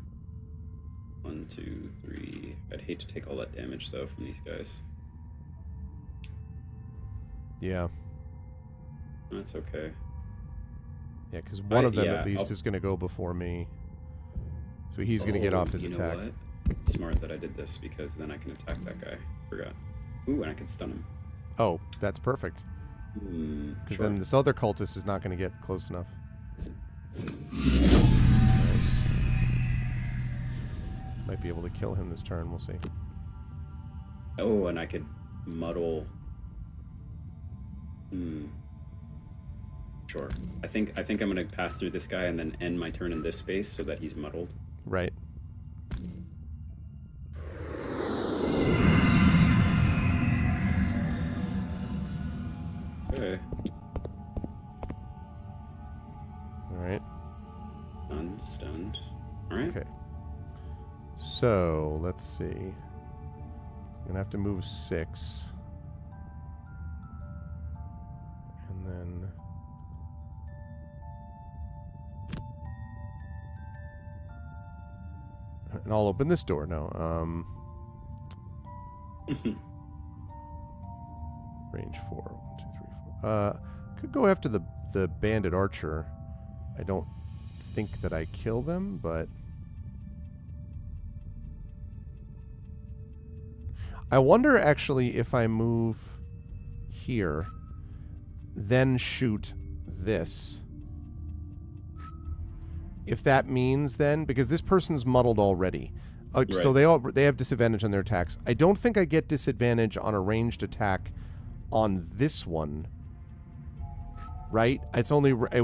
1, 2, 3. I'd hate to take all that damage though from these guys. Yeah. That's okay. Yeah, because one of them at least is going to go before me. So he's going to get off his attack. Know what? Smart that I did this, because then I can attack that guy. Forgot. Ooh, and I can stun him. Oh, that's perfect. Because then this other cultist is not going to get close enough. Nice. Might be able to kill him this turn. We'll see. Oh, and I could muddle. Sure. I think I'm gonna pass through this guy and then end my turn in this space so that he's muddled. Right. Okay. All right. Stunned. All right. Okay. So let's see. I'm gonna have to move 6. And then And I'll open this door. No. Range 4. 1, 2, 3, 4. Could go after the bandit archer. I don't think that I kill them, but I wonder actually if I move here, then shoot this. If that means then, because this person's muddled already. Right. So they have disadvantage on their attacks. I don't think I get disadvantage on a ranged attack on this one. Right? It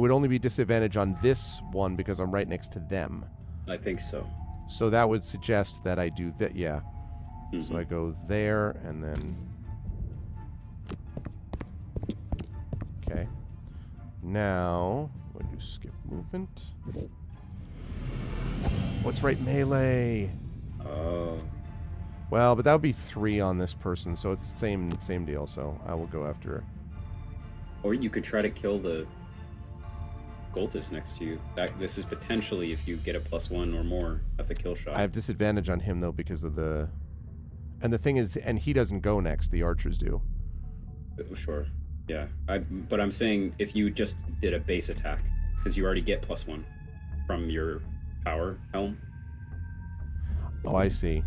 would only be disadvantage on this one because I'm right next to them. I think so. So that would suggest that I do that. Yeah. Mm-hmm. So I go there and then. Okay. Now, when you skip movement. What's right melee? Oh. Well, but that would be 3 on this person, so it's same deal. So I will go after. Or you could try to kill the Goltus next to you. This is potentially, if you get a +1 or more, that's a kill shot. I have disadvantage on him though because of the. And the thing is, and he doesn't go next. The archers do. Sure. Yeah. But I'm saying if you just did a base attack, because you already get +1 from your power helm. Oh, I see.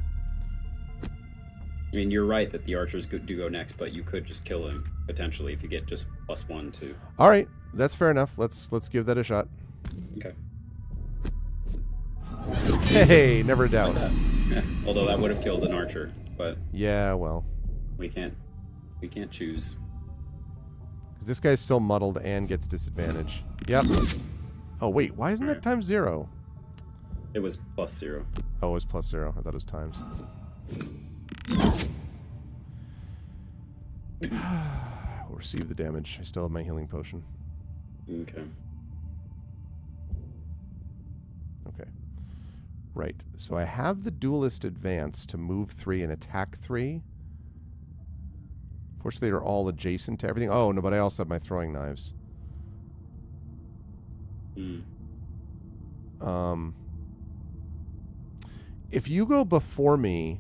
I mean, you're right that the archers do go next, but you could just kill him potentially if you get just +1 to. All right, that's fair enough. Let's give that a shot. Okay. Hey, never a doubt. Yeah. Although that would have killed an archer, but Yeah, well, we can't choose. because this guy's still muddled and gets disadvantage. Yep. Oh wait, why isn't that times 0? It was +0. Oh, it was +0. I thought it was times. We'll receive the damage. I still have my healing potion. Okay. Okay. Right. So I have the duelist advance to move 3 and attack 3. Fortunately, they're all adjacent to everything. Oh, no, but I also have my throwing knives. If you go before me,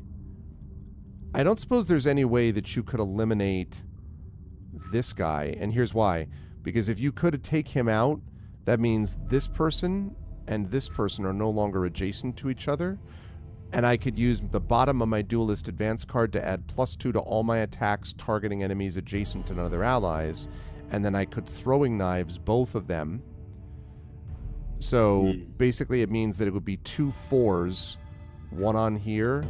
I don't suppose there's any way that you could eliminate this guy. And here's why. Because if you could take him out, that means this person and this person are no longer adjacent to each other. And I could use the bottom of my duelist advance card to add +2 to all my attacks targeting enemies adjacent to other allies. And then I could throwing knives both of them. So basically it means that it would be 2 4s, 1 on here,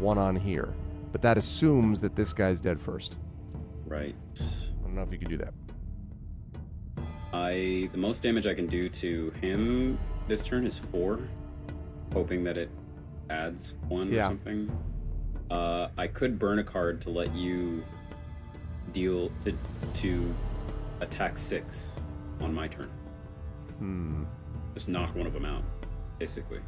1 on here. But that assumes that this guy's dead first. Right. I don't know if you can do that. The most damage I can do to him this turn is 4, hoping that it adds 1 or something. I could burn a card to let you deal to attack 6 on my turn. Just knock one of them out, basically.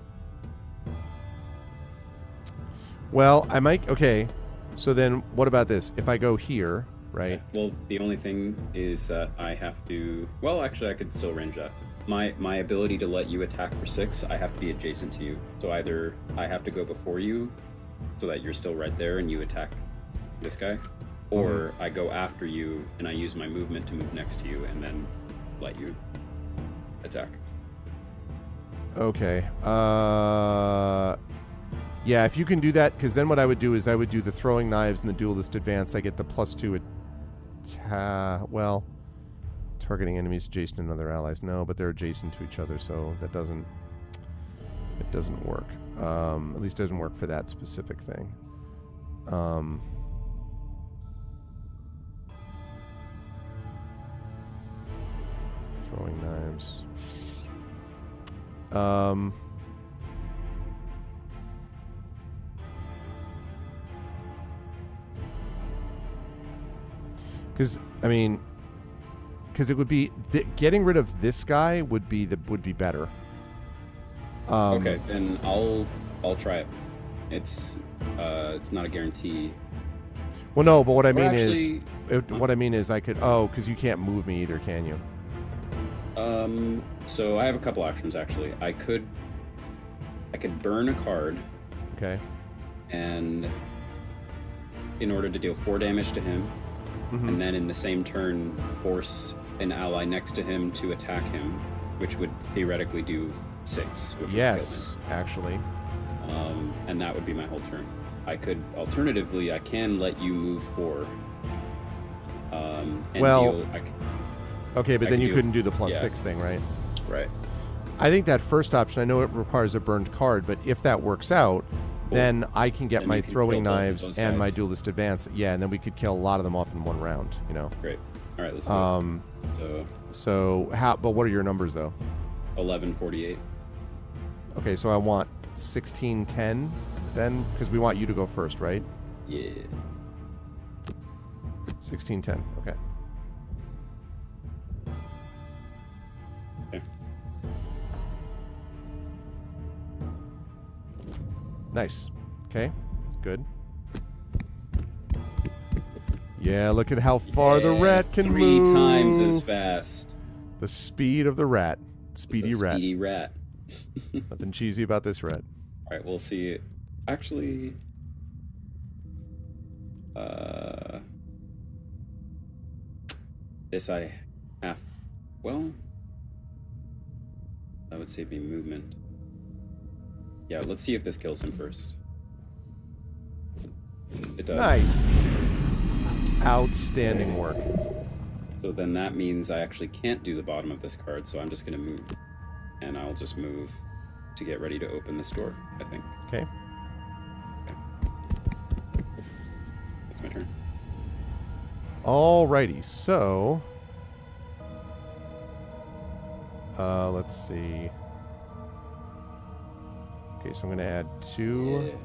Well, I might... Okay, so then what about this? If I go here, right? Well, the only thing is that I have to... Well, actually, I could still range that. My ability to let you attack for 6, I have to be adjacent to you. So either I have to go before you so that you're still right there and you attack this guy, or I go after you and I use my movement to move next to you and then let you attack. Okay. Yeah, if you can do that, because then what I would do is I would do the throwing knives and the duelist advance. I get the +2 well, targeting enemies adjacent to other allies. No, but they're adjacent to each other, so that doesn't work. At least doesn't work for that specific thing. Throwing knives. Because it would be getting rid of this guy would be better. Okay, then I'll try it. It's not a guarantee. Well, no, but what I mean actually, is I could. Oh, because you can't move me either, can you? So I have a couple options actually. I could burn a card Okay. And in order to deal 4 damage to him, and then in the same turn force an ally next to him to attack him, which would theoretically do 6. Which Yes, actually. would kill him. And that would be my whole turn. I could, alternatively, I can let you move 4. And Well- deal, Okay, but I then can you do- couldn't do the yeah. +6 thing, right? right. I think that first option, I know it requires a burned card, but if that works out, then I can get Then my you can throwing kill both of knives those and my guys. duelist advance. Yeah, and then we could kill a lot of them off in one round, you know. Great. All right, let's do it. So but what are your numbers though? 11:48. Okay, so I want 16-10 then, because we want you to go first, right? Yeah. 16-10, okay. Okay. Nice. Okay, good. Yeah, look at how far the Yeah, rat can 3 move. times as fast. The speed of the rat. Speedy It's a rat. Speedy rat. Nothing cheesy about this rat. All right, we'll see. Actually, this I have. Well, that would save me movement. Yeah, let's see if this kills him first. It does. Nice. Outstanding work. So then that means I actually can't do the bottom of this card, so I'm just going to move. And I'll just move to get ready to open this door, I think. Okay. That's my turn. Alrighty, so let's see. Okay, so I'm gonna add 2. Yeah.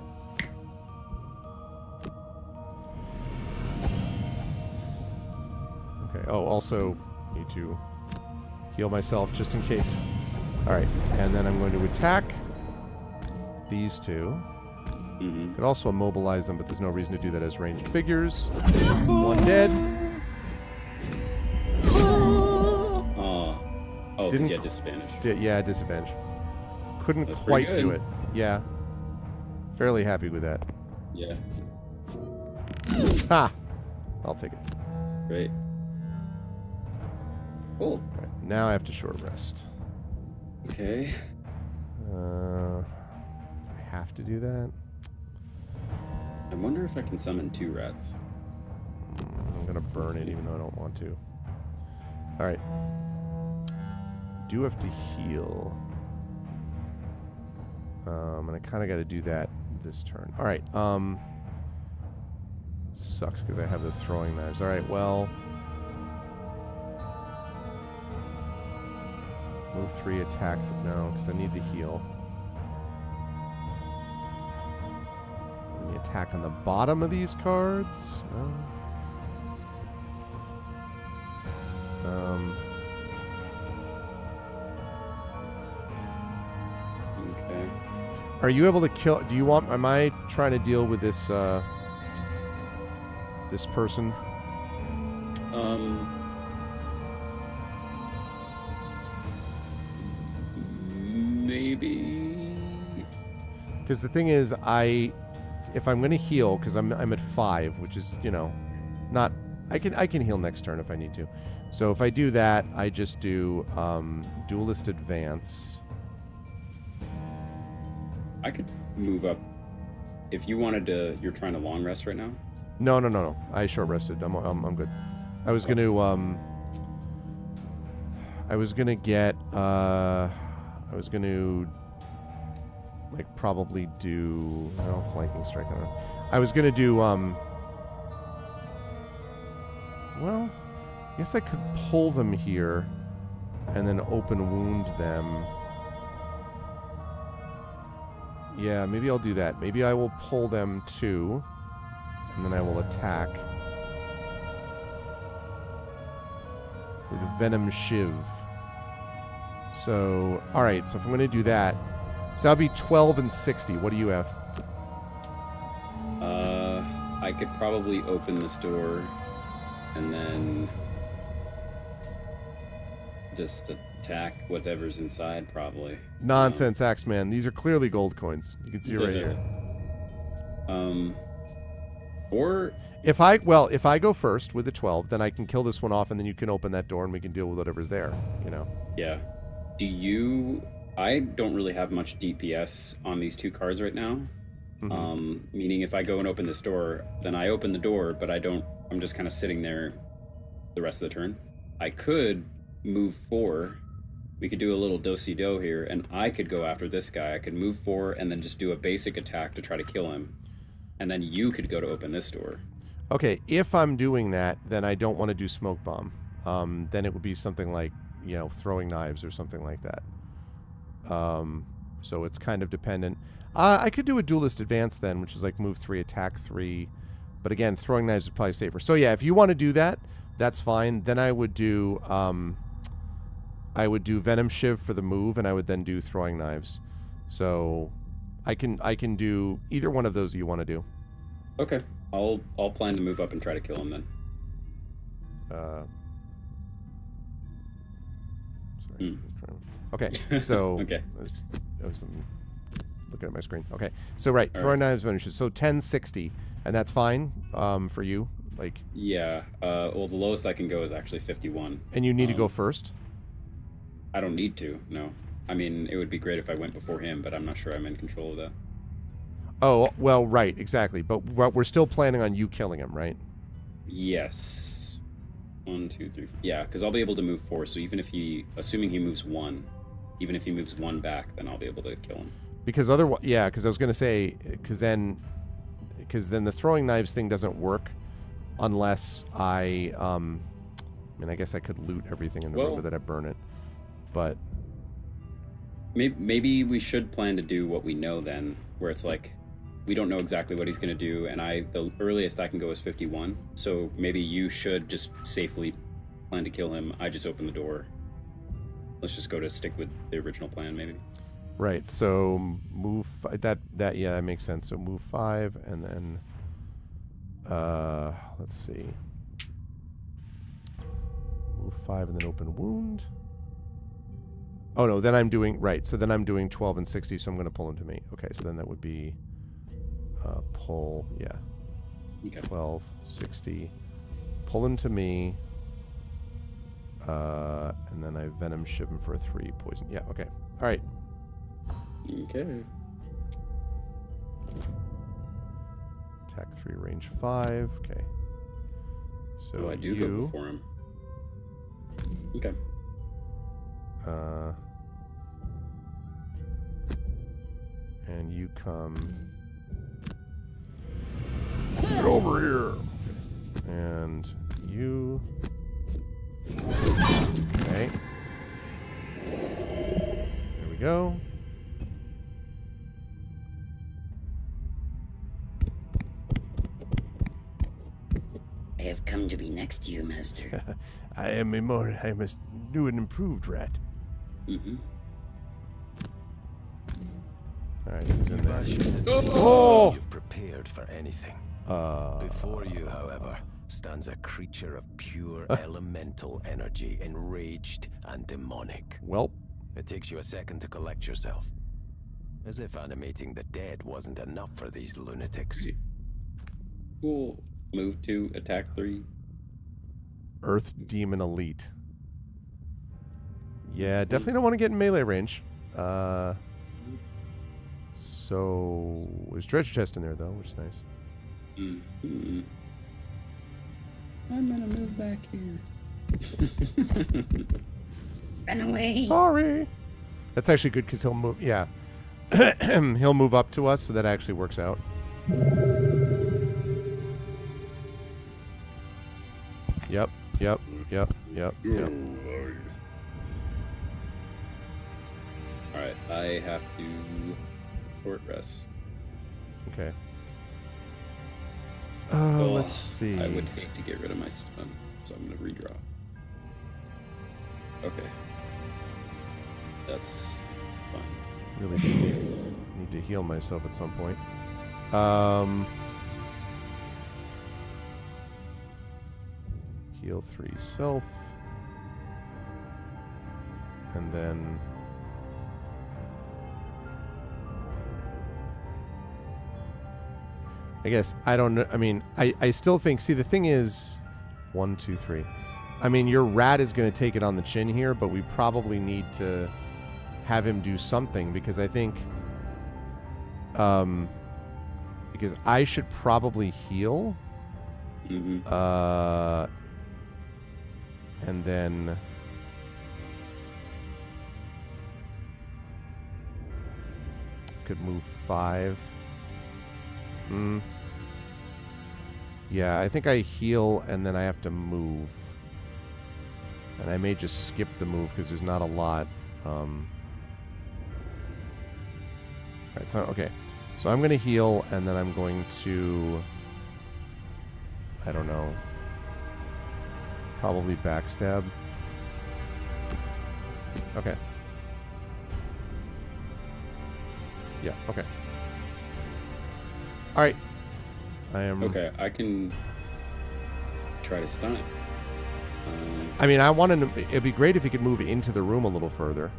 Okay. Oh, also need to heal myself just in case. All right, and then I'm going to attack these 2. Mm-hmm. Could also immobilize them, but there's no reason to do that as ranged figures. 1 dead. Oh, because Didn't you had disadvantage. Yeah, disadvantage. Couldn't That's pretty quite do good. it. Yeah. Fairly happy with that. Yeah, Ha! I'll take it. great. Cool. All right, now I have to short rest. Okay. I have to do that. I wonder if I can summon 2 rats. I'm gonna burn it even though I don't want to. All right. Do have to heal. And I kind of got to do that this turn. All right. Sucks because I have the throwing knives. All right. Well. Move 3, attack. No, because I need the heal. Any attack on the bottom of these cards? No. Okay. Are you able to kill? Do you want? Am I trying to deal with this? This person? Maybe. Because the thing is, if I'm going to heal, because I'm at 5, which is not. I can heal next turn if I need to. So if I do that, I just do duelist advance. I could move up. If you wanted to, you're trying to long rest right now? No. I short rested. I'm good. I was gonna get. I was gonna like probably do flanking strike. I don't know. I was gonna do well, I guess I could pull them here and then open wound them. Yeah, maybe I'll do that. Maybe I will pull them too, and then I will attack with Venom Shiv. So, alright, so if I'm going to do that, so that'll be 12 and 60. What do you have? I could probably open this door and then just attack whatever's inside, probably. Nonsense, Axeman. These are clearly gold coins. You can see right here. Or If I go first with the 12, then I can kill this one off, and then you can open that door, and we can deal with whatever's there. You know. yeah. I don't really have much DPS on these 2 cards right now. Meaning if I go and open this door, then I open the door, but I'm just kind of sitting there the rest of the turn. I could move 4. We could do a little do-si-do here, and I could go after this guy. I could move 4 and then just do a basic attack to try to kill him. And then you could go to open this door. Okay, if I'm doing that, then I don't want to do smoke bomb. Then it would be something like, throwing knives or something like that. So it's kind of dependent. I could do a duelist advance then, which is like move 3, attack 3. But again, throwing knives is probably safer. So yeah, if you want to do that, that's fine. Then I would do Venom Shiv for the move, and I would then do throwing knives. So I can do either one of those you want to do. Okay. I'll plan to move up and try to kill him then. Sorry. Okay, so Okay. I was looking at my screen. Okay, so right, throwing knives finishes. So 1060, and that's fine for you. Like. Yeah. Well, the lowest I can go is actually 51. And you need to go first? I don't need to. No. I mean, it would be great if I went before him, but I'm not sure I'm in control of that. Oh, well, right, exactly. But we're still planning on you killing him, right? Yes. 1, 2, 3. Yeah, because I'll be able to move 4. So even if assuming he moves 1, even if he moves 1 back, then I'll be able to kill him. Because otherwise, yeah, because I was gonna say, because then the throwing knives thing doesn't work unless I guess I could loot everything in the room, but then I burn it. But maybe we should plan to do what we know then, where it's like we don't know exactly what he's going to do, and the earliest I can go is 51. So maybe you should just safely plan to kill him. I just open the door. Let's just stick with the original plan, maybe. Right. So move that makes sense. So move 5, and then let's see. Move 5 and then open wound. Oh no, then I'm doing right. So then I'm doing 12 and 60. So I'm going to pull him to me. Okay. So then that would be pull. Yeah. Okay. 12, 60. Pull him to me. And then I Venom Shiv him for a 3 poison. Yeah. Okay. All right. Okay. Attack 3, range 5. Okay. So I do go before him. Okay. And you come. Get over here. And you. Okay. There we go. I have come to be next to you, Master. I am a new and improved rat. Mm-hmm. All right, who's in there? Oh! You've prepared for anything. Before you, however, stands a creature of pure elemental energy, enraged and demonic. Welp. It takes you a second to collect yourself. As if animating the dead wasn't enough for these lunatics. Cool. Move 2, attack 3. Earth Demon Elite. Yeah, definitely don't want to get in melee range. So there's treasure chest in there though, which is nice. Mm-hmm. I'm gonna move back here. Run away. Sorry. That's actually good because he'll move. Yeah, he'll move up to us, so that actually works out. Yep. Alright, I have to short rest. Okay. Oh, Let's see. I would hate to get rid of my stun, so I'm gonna redraw. Okay. That's fine. Really need to heal myself at some point. Heal 3 self. And then I guess I don't know. I mean, I still think. See, the thing is, 1, 2, 3. I mean, your rat is going to take it on the chin here, but we probably need to have him do something because I think, because I should probably heal. Mm-hmm. And then could move 5. Yeah, I think I heal and then I have to move. And I may just skip the move because there's not a lot. Alright, so, okay. So I'm going to heal and then I'm going to... I don't know. Probably backstab. Okay. Yeah, okay. Alright. I am... Okay, I can try to stun it. I mean, I wanted to... It'd be great if he could move into the room a little further.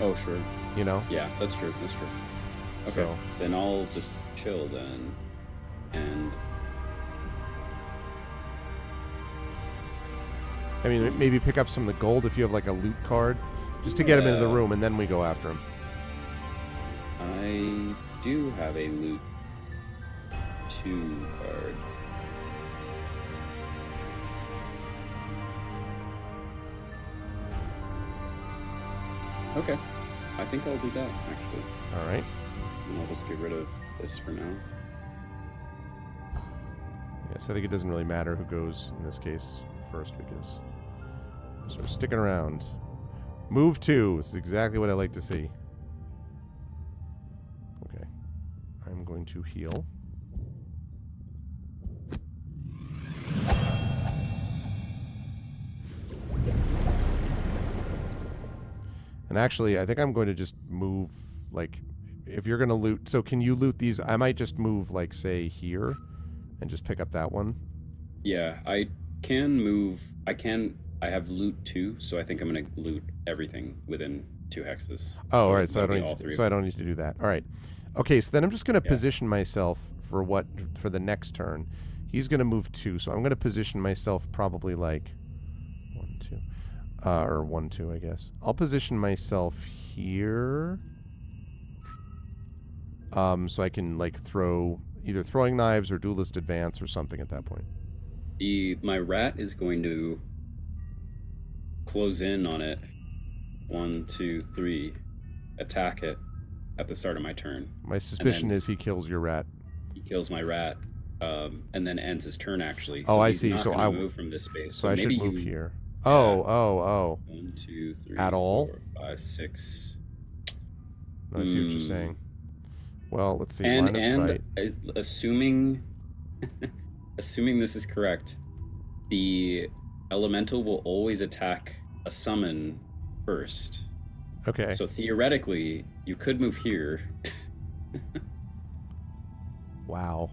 Oh, sure. You know? Yeah, that's true. That's true. Okay, So- then I'll just chill then. And... I mean, maybe pick up some of the gold if you have, like, a loot card. Just to get him into the Yeah. room, and then we go after him. I do have a loot 2 card. Okay, I think I'll do that, actually. Alright. And I'll just get rid of this for now. Yeah, so I think it doesn't really matter who goes, in this case, first, because... So we're sticking around. Move 2 is exactly what I like to see. Okay. I'm going to heal. And actually, I think I'm going to just move, like, if you're going to loot... So can you loot these? I might just move, like, say, here, and just pick up that one. Yeah, I can move... I have loot 2, so I think I'm going to loot everything within 2 hexes. Oh, all right. So I That'll don't be all need to, three so of I don't need to do that. All right. Okay. So then I'm just going to Yeah. position myself for the next turn. He's going to move 2, so I'm going to position myself probably like 1, 2, or 1, 2, I guess. I'll position myself here, so I can like throw either throwing knives or duelist advance or something at that point. My rat is going to close in on it. 1, 2, 3. Attack it at the start of my turn. My suspicion then- is he kills your rat. He kills my rat, and then ends his turn, actually. Oh, So I he's see. not So gonna I move from this space. So I should maybe move you- here. Yeah. Oh. 1, 2, 3. At all? 4, 5, 6. I see what you're saying. Well, let's see. And Line of sight. assuming this is correct, the elemental will always attack a summon first. Okay. So theoretically, you could move here. Wow.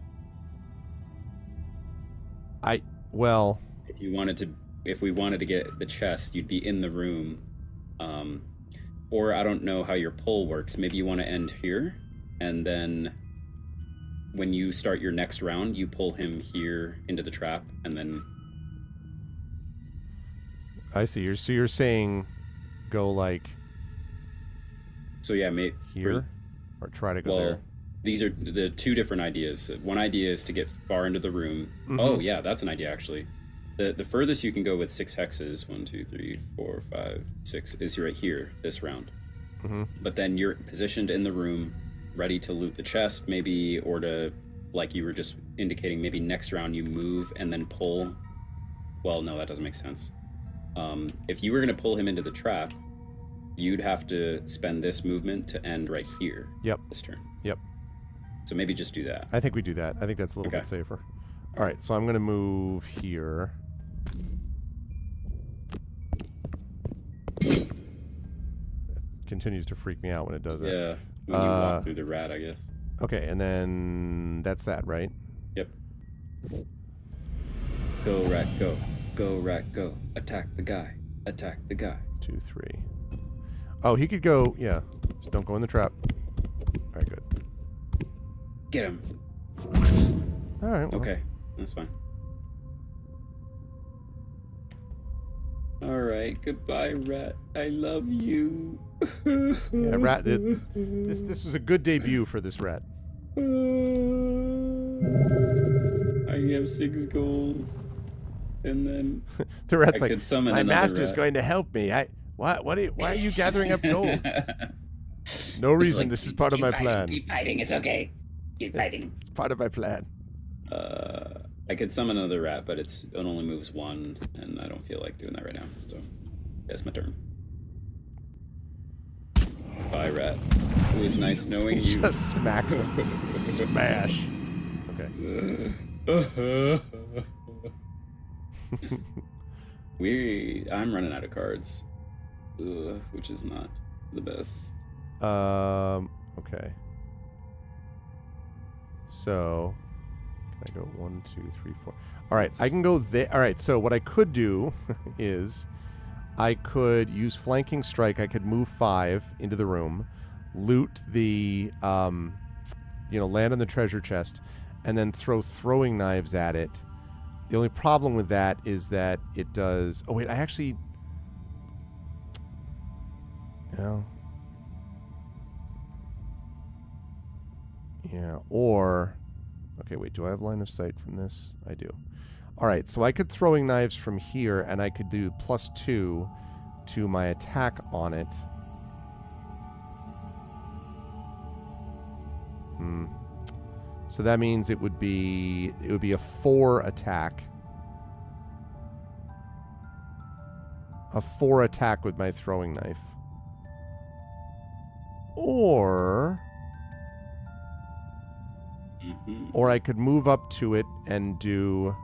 If we wanted to get the chest, you'd be in the room. Or I don't know how your pull works. Maybe you want to end here, and then when you start your next round, you pull him here into the trap, and then... I see. So you're saying go like So yeah, here? Or try to go well, there? these are the 2 different ideas. One idea is to get far into the room. Mhm. Oh yeah, that's an idea actually. The furthest you can go with 6 hexes, 1, 2, 3, 4, 5, 6, is right here, this round. Mm-hmm. But then you're positioned in the room, ready to loot the chest, maybe, or to, like you were just indicating, maybe next round you move and then pull. Well, no, that doesn't make sense. If you were going to pull him into the trap, you'd have to spend this movement to end right here. Yep. This turn. Yep. So maybe just do that. I think we do that. I think that's a little Okay. bit safer. All right, so I'm going to move here. It continues to freak me out when it does it. Yeah, when you walk through the rat, I guess. Okay, and then that's that, right? Yep. Go, rat, go. Go, rat, go. Attack the guy. Attack the guy. 2, 3. Oh, he could go, yeah. Just don't go in the trap. All right, good. Get him. All right. Well. Okay, that's fine. All right, goodbye, rat. I love you. Yeah, rat. This was a good debut for this rat. I have 6 gold, and then The rat's I like, could summon my another master's rat. going to help me. Why are you gathering up gold? No reason. like, this is part of my plan. Keep fighting. It's okay. Keep fighting. It's part of my plan. I could summon another rat, but it only moves 1, and I don't feel like doing that right now. So, that's my turn. Bye, rat. It was nice knowing He you. just smacks him. Smash. Okay. I'm running out of cards, which is not the best. Okay. So, can I go 1, 2, 3, 4? All right, I can go there. All right, so what I could do is I could use flanking strike. I could move 5 into the room, loot the, land on the treasure chest, and then throw throwing knives at it. The only problem with that is that it does... Oh, wait, I actually... No. Yeah, or... Okay, wait, do I have line of sight from this? I do. All right, so I could throwing knives from here, and I could do +2 to my attack on it. So that means it would be a 4 attack. A 4 attack with my throwing knife. Or I could move up to it and do...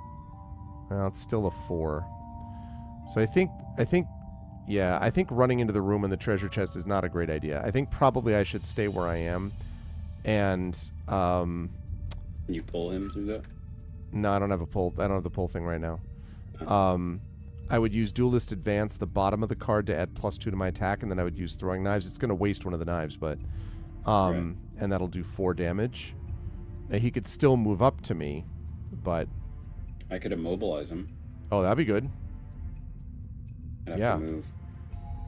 Well, it's still a 4. So I think running into the room in the treasure chest is not a great idea. I think probably I should stay where I am. And, Can you pull him through that? No, I don't have a pull. I don't have the pull thing right now. I would use Duelist Advance, the bottom of the card, to add +2 to my attack, and then I would use Throwing Knives. It's going to waste one of the knives, but... Right. And that'll do 4 damage. Now, he could still move up to me, but... I could immobilize him. Oh, that'd be good. I'd have Yeah. to move.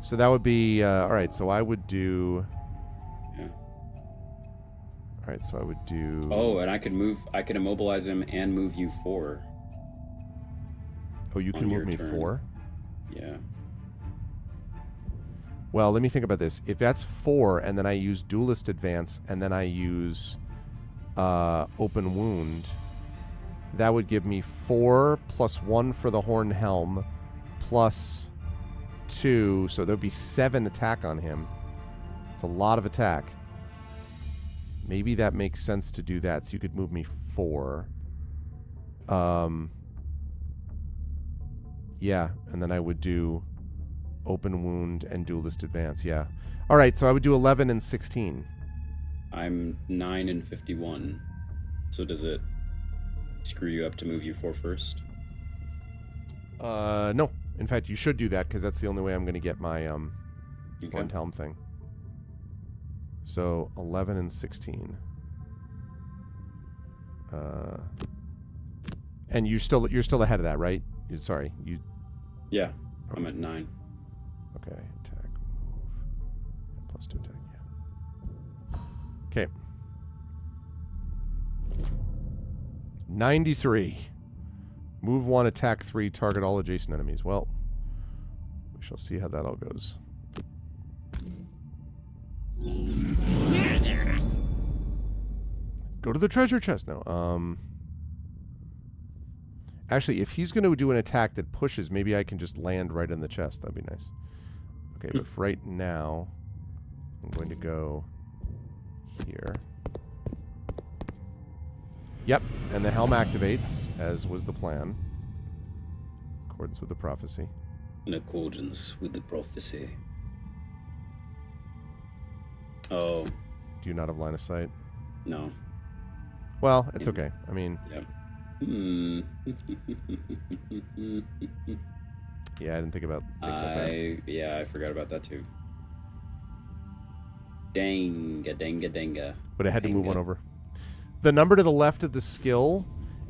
So that would be... all right, so I would do... Yeah. All right, so I would do... Oh, and I could immobilize him and move you 4. Oh, you can on move your me turn. 4? Yeah. Well, let me think about this. If that's 4, and then I use Duelist Advance, and then I use Open Wound, that would give me 4 + 1 for the Horn Helm, +2, so there would be 7 attack on him. It's a lot of attack. Maybe that makes sense to do that, so you could move me 4. Yeah, and then I would do Open Wound and Duelist Advance, yeah. All right, so I would do 11 and 16. I'm 9 and 51. So does it screw you up to move you 4 first? No. In fact, you should do that, because that's the only way I'm going to get my Okay. Horned Helm thing. So, 11 and 16. And you're still ahead of that, right? Sorry, you... Yeah, I'm at 9. Okay, attack, move, +2 attack, yeah. Okay. 93. Move 1, attack 3, target all adjacent enemies. Well, we shall see how that all goes. Go to the treasure chest now. Actually, if he's going to do an attack that pushes, maybe I can just land right in the chest. That'd be nice. Okay, but for right now, I'm going to go here. Yep, and the helm activates, as was the plan. In accordance with the prophecy. In accordance with the prophecy. Oh, Do you not have line of sight? no. Well, it's okay. I mean, Yep. Hmm. yeah, I didn't think about that. Yeah, I forgot about that too. Danga. But I had to move Danga. one over. The number to the left of the skill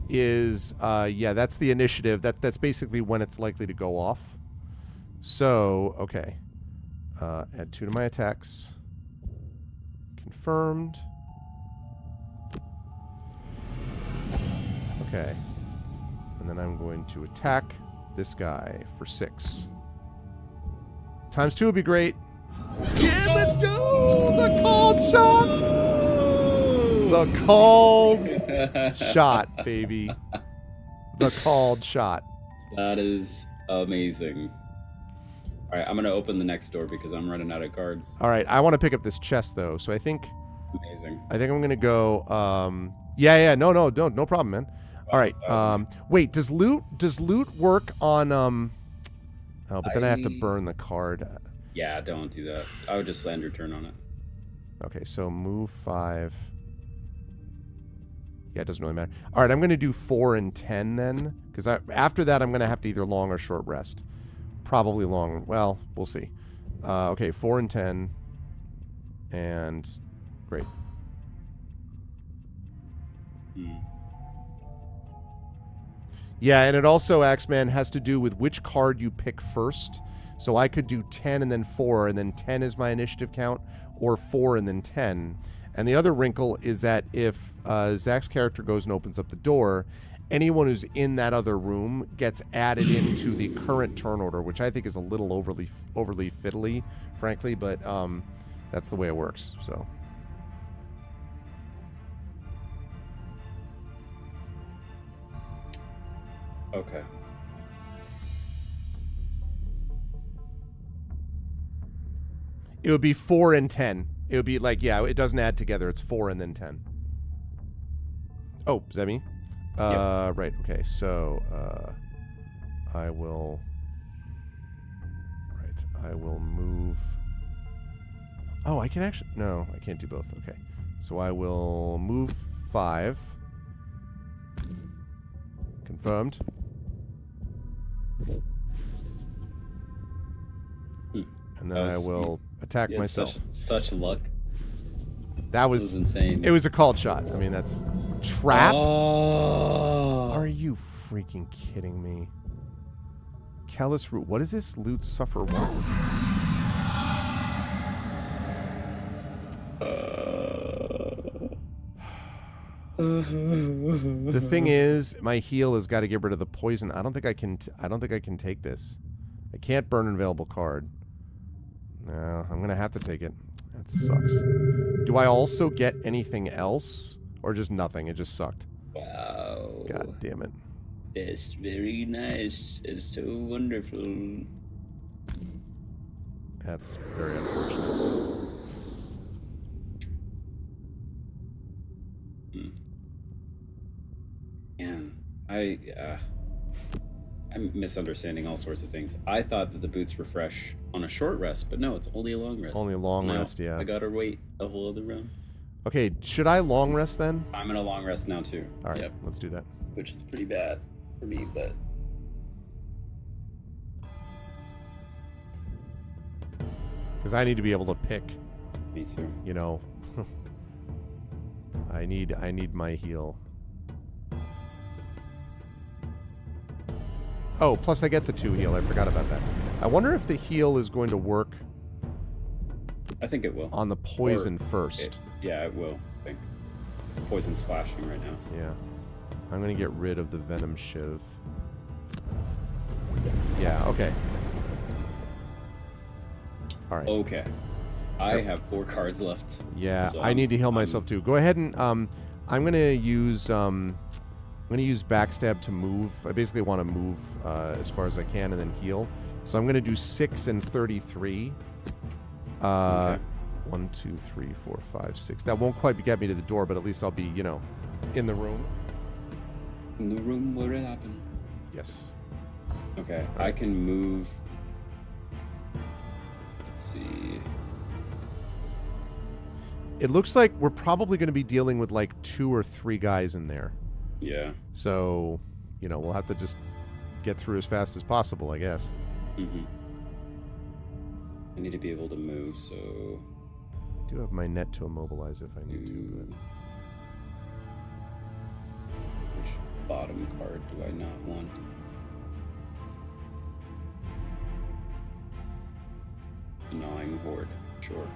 is, yeah, that's the initiative. That's basically when it's likely to go off. So, okay. Add 2 to my attacks. Confirmed. Okay. And then I'm going to attack this guy for 6. Times 2 would be great. Yeah, let's go! The called shot! The called shot, baby. The called shot. That is amazing. All right, I'm going to open the next door because I'm running out of cards. All right, I want to pick up this chest, though. So I think Amazing. I'm going to go... no problem, man. All right. Wait, does loot work on... Oh, but then I have to burn the card. Yeah, don't do that. I would just end your turn on it. Okay, so move 5. Yeah, it doesn't really matter. All right, I'm going to do 4 and 10 then. Because after that, I'm going to have to either long or short rest. Probably long. Well, we'll see. Okay, 4 and 10. And great. Yeah, and it also, Axeman, has to do with which card you pick first. So I could do 10 and then 4, and then 10 is my initiative count, or 4 and then 10. And the other wrinkle is that if Zac's character goes and opens up the door, anyone who's in that other room gets added into the current turn order, which I think is a little overly fiddly, frankly, but that's the way it works. So. Okay. It would be 4 and 10. It would be like, yeah, it doesn't add together. It's 4 and then 10. Oh, is that me? Yep. Right, okay. So, I will move. Oh, I can actually, no, I can't do both. Okay. So I will move 5. Confirmed. And then I will attack myself. Such luck. That was insane. It was a called shot. I mean, that's trap. Oh. Are you freaking kidding me? Callous root. What is this? Loot suffer what? The thing is, my heal has got to get rid of the poison. I don't think I can. I don't think I can take this. I can't burn an available card. No, I'm gonna have to take it. That sucks. Do I also get anything else, or just nothing? It just sucked. Wow. God damn it. It's very nice. It's so wonderful. That's very unfortunate. Man, I'm misunderstanding all sorts of things. I thought that the boots refresh on a short rest, but no, it's only a long rest. Only a long No, rest, yeah. I gotta wait a whole other round. Okay, should I long rest then? I'm in a long rest now too. All right, Yep. let's do that. Which is pretty bad for me, but Because I need to be able to pick. me too. You know, I need my heal. Oh, plus I get the 2 heal. I forgot about that. I wonder if the heal is going to work I think it will. on the poison first. Yeah, it will. I think poison's flashing right now. So. Yeah. I'm going to get rid of the venom shiv. Yeah, okay. All right. Okay. I have 4 cards left. Yeah, so I need to heal myself too. Go ahead and I'm gonna use backstab to move. I basically want to move as far as I can and then heal. So I'm gonna do 6 and 33. Okay. 1, 2, 3, 4, 5, 6. That won't quite get me to the door, but at least I'll be, in the room. In the room where it happened. Yes. Okay, I can move. Let's see. It looks like we're probably going to be dealing with like 2 or 3 guys in there. Yeah. So, we'll have to just get through as fast as possible, I guess. Mm-hmm. I need to be able to move, so... I do have my net to immobilize if I need to, but... bottom card do I not want? Gnawing Horde, sure.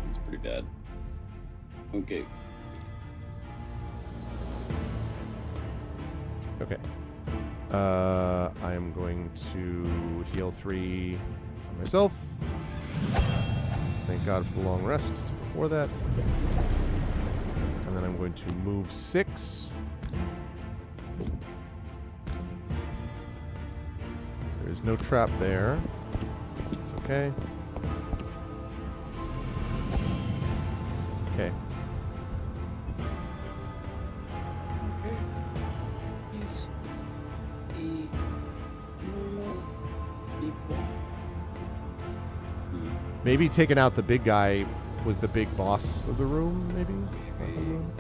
That's pretty bad. Okay. Okay. I am going to heal 3 on myself. Thank God for the long rest before that. And then I'm going to move 6. There is no trap there. It's okay. Okay. Okay. He's a normal people. Maybe taking out the big guy was the big boss of the room, maybe? Of the room?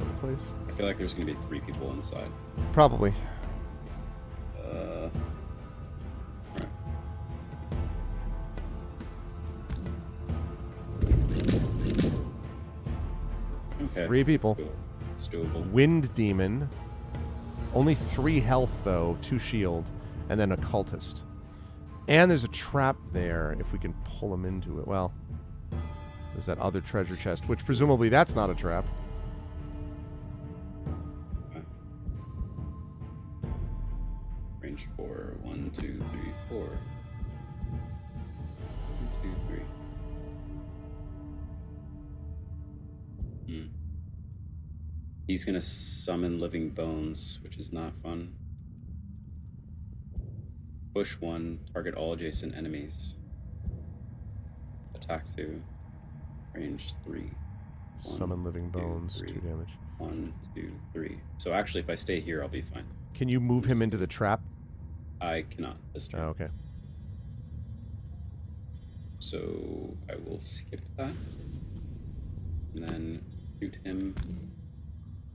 Of the place? I feel like there's gonna be 3 people inside. Probably. Alright. Okay. 3 people. It's doable. Wind Demon. Only 3 health, though. 2 shield. And then a cultist. And there's a trap there, if we can pull him into it. Well, there's that other treasure chest, which presumably that's not a trap. Range 4. 1, 2, 3, 4. 1, 2, 3. He's gonna summon living bones, which is not fun. Push 1, target all adjacent enemies. Attack 2. Range 3. Summon living bones, 2 damage. 1, 2, 3. So actually, if I stay here, I'll be fine. Can you move him into the trap? I cannot this turn. Oh, okay. So I will skip that. And then shoot him.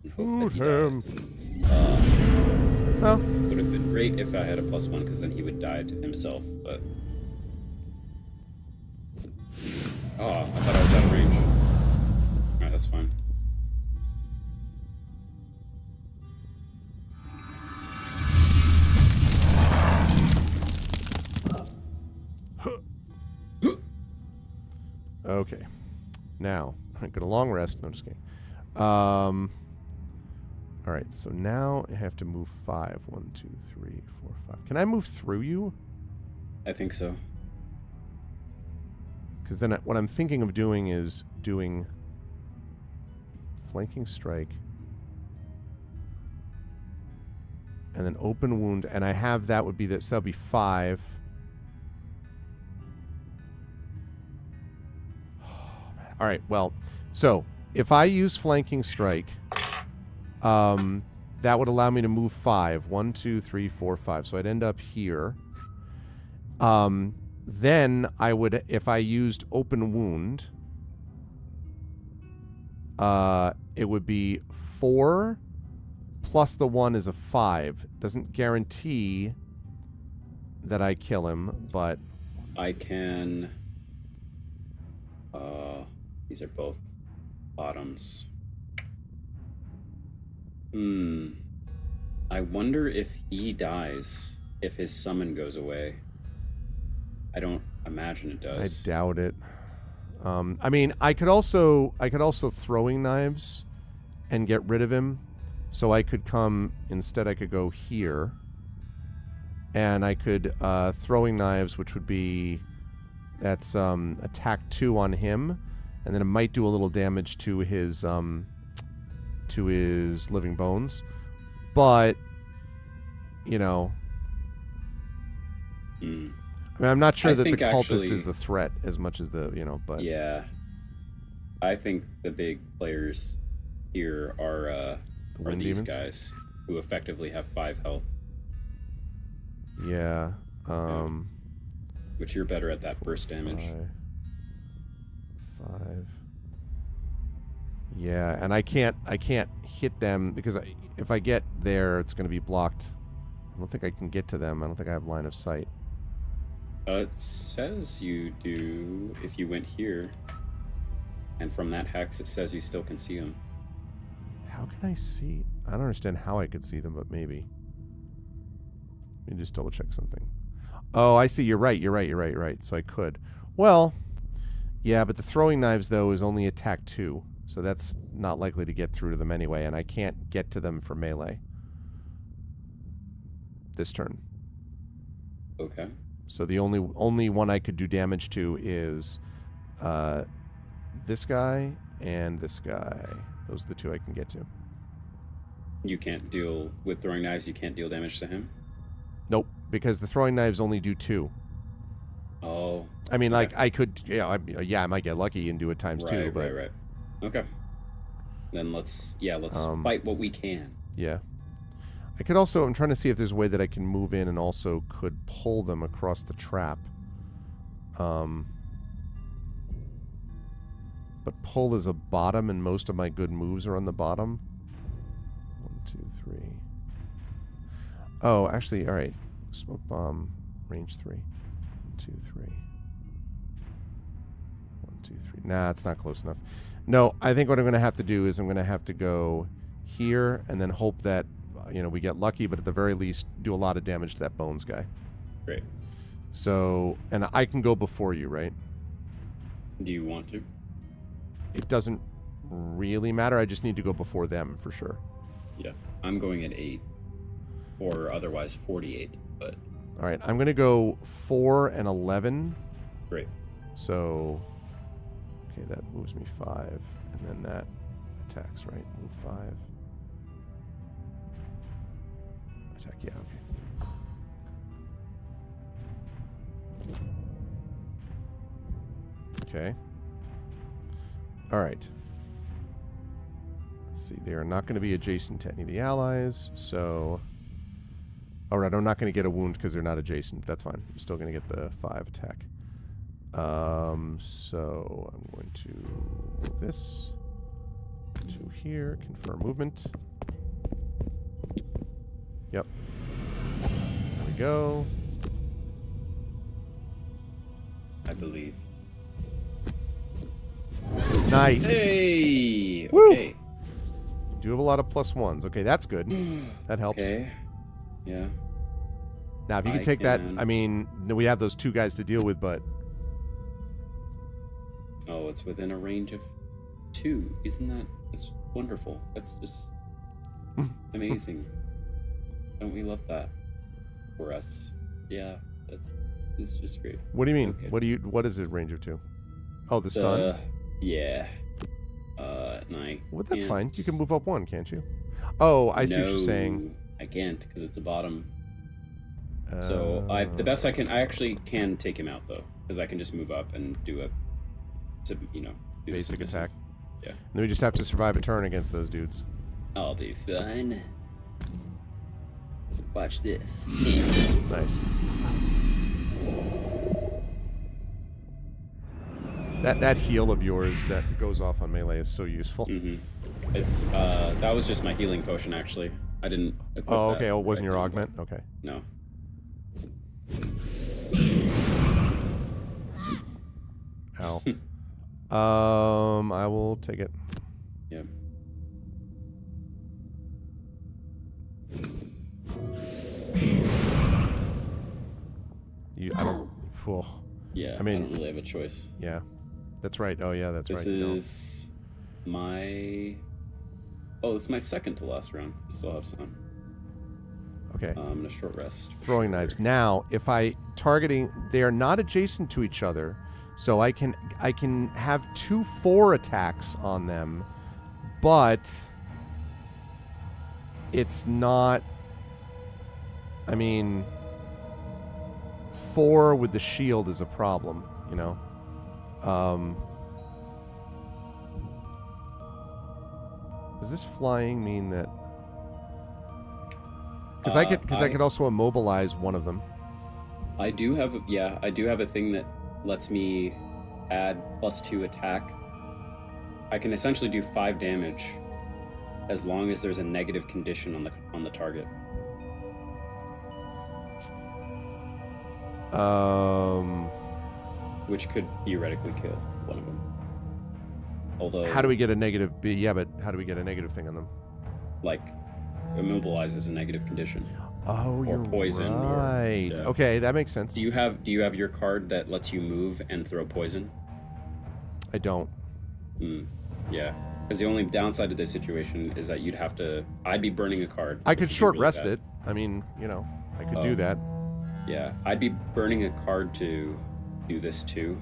And hope Shoot that him. he dies. Well, Would have been great if I had a +1, because then he would die to himself, but... Oh, I thought I was out of range. Alright, that's fine. okay. Now, I got a long rest. No, just kidding. All right, so now I have to move 5. 1, 2, 3, 4, 5. Can I move through you? I think so. Because then what I'm thinking of doing is doing flanking strike and then open wound, and I have that would be this. That'll be 5. All right, well, so if I use flanking strike, that would allow me to move 5. 1, 2, 3, 4, 5. So I'd end up here. Then I would, if I used open wound, it would be 4 plus the 1 is a 5. Doesn't guarantee that I kill him, but I can... these are both bottoms. I wonder if he dies, if his summon goes away. I don't imagine it does. I doubt it. I mean, I could also throwing knives and get rid of him. So I could come instead. I could go here, and I could throwing knives, which would be that's attack 2 on him, and then it might do a little damage to his living bones, but you know. I mean, I'm not sure that the cultist is the threat as much as the, but... Yeah. I think the big players here are these guys, who effectively have 5 health. Yeah. Which you're better at that burst damage. 5. Yeah, and I can't hit them, because if I get there, it's going to be blocked. I don't think I can get to them. I don't think I have line of sight. It says you do if you went here. And from that hex, it says you still can see them. How can I see? I don't understand how I could see them, but maybe. Let me just double check something. Oh, I see. You're right. So I could. Well, yeah, but the throwing knives, though, is only attack 2. So that's not likely to get through to them anyway, and I can't get to them for melee this turn. Okay. So the only one I could do damage to is this guy and this guy. Those are the two I can get to. You can't deal with throwing knives. You can't deal damage to him. Nope, because the throwing knives only do 2. Oh. I mean, like I could, I might get lucky and do it times 2. But Right. Okay. Then let's fight what we can. yeah. I could also, I'm trying to see if there's a way that I can move in and also could pull them across the trap. But pull is a bottom, and most of my good moves are on the bottom. 1, 2, 3. Oh, actually, all right. Smoke bomb, range 3. 1, 2, 3. 1, 2, 3. Nah, it's not close enough. No, I think what I'm going to have to do is I'm going to have to go here and then hope that, we get lucky, but at the very least, do a lot of damage to that bones guy. Great. So, and I can go before you, right? Do you want to? It doesn't really matter. I just need to go before them for sure. Yeah. I'm going at 8. Or otherwise 48, but... All right, I'm going to go 4 and 11. Great. So, okay, that moves me 5. And then that attacks, right? Move 5. Attack, yeah, okay. Okay. All right. Let's see. They are not going to be adjacent to any of the allies, so... All right, I'm not going to get a wound because they're not adjacent. That's fine. I'm still going to get the 5 attack. So I'm going to move this to here. Confirm movement. Yep. There we go. I believe. Nice. Hey! Woo! Okay. Do have a lot of +1s. Okay, that's good. That helps. Okay. Yeah. Now, if you could take that, I mean, we have those 2 guys to deal with, but... Oh, it's within a range of 2. That's wonderful. That's just amazing. Don't we love that for us? Yeah, it's just great. What do you mean? Okay. What is it range of 2? Oh, the stun? Yeah. And I Well, that's can't... fine. You can move up 1, can't you? Oh, I see what you're saying. I can't because it's a bottom. So the best I actually can take him out though, because I can just move up and do a, do basic attack. Yeah. And then we just have to survive a turn against those dudes. I'll be fine. Watch this. Nice. That heal of yours that goes off on melee is so useful. Mm-hmm. It's that was just my healing potion actually. I didn't equip Oh, that okay. Oh, it wasn't your right augment? Okay. No. Ow. I will take it. Yeah. I don't. Whew. Yeah. I mean, don't really have a choice. Yeah. That's right. Oh, yeah, that's This right. is my... Oh, it's my second to last round. I still have some. Okay. I'm gonna short rest. Throwing knives. Now, if they are not adjacent to each other, so I can have 2 4 attacks on them, but it's not. I mean, 4 with the shield is a problem, Does this flying mean that? Because I could also immobilize one of them. I do have a thing that lets me add +2 attack. I can essentially do 5 damage as long as there's a negative condition on the target. Um, Which could theoretically kill one of them. Although, How do we get a negative B? Yeah, but how do we get a negative thing on them? like, immobilize is a negative condition. Oh, Or you're poison, or- right. yeah. Okay, that makes sense. Do you have your card that lets you move and throw poison? I don't. Yeah. Because the only downside to this situation is that I'd be burning a card. I which could would be short really rest bad. it. I mean, I could do that. Yeah, I'd be burning a card to do this too.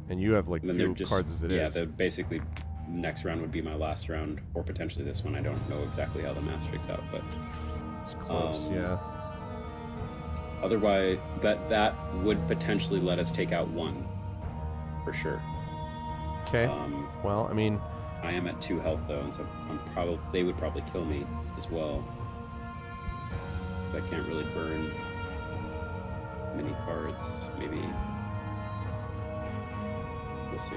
And you have like And then few they're just cards as it is. basically next round would be my last round, or potentially this one. I don't know exactly how the math shakes out, but It's close, yeah. otherwise, that would potentially let us take out one, for sure. Okay. Well, I mean, I am at 2 health though, and so they would probably kill me as well. I can't really burn many cards. Maybe we'll see.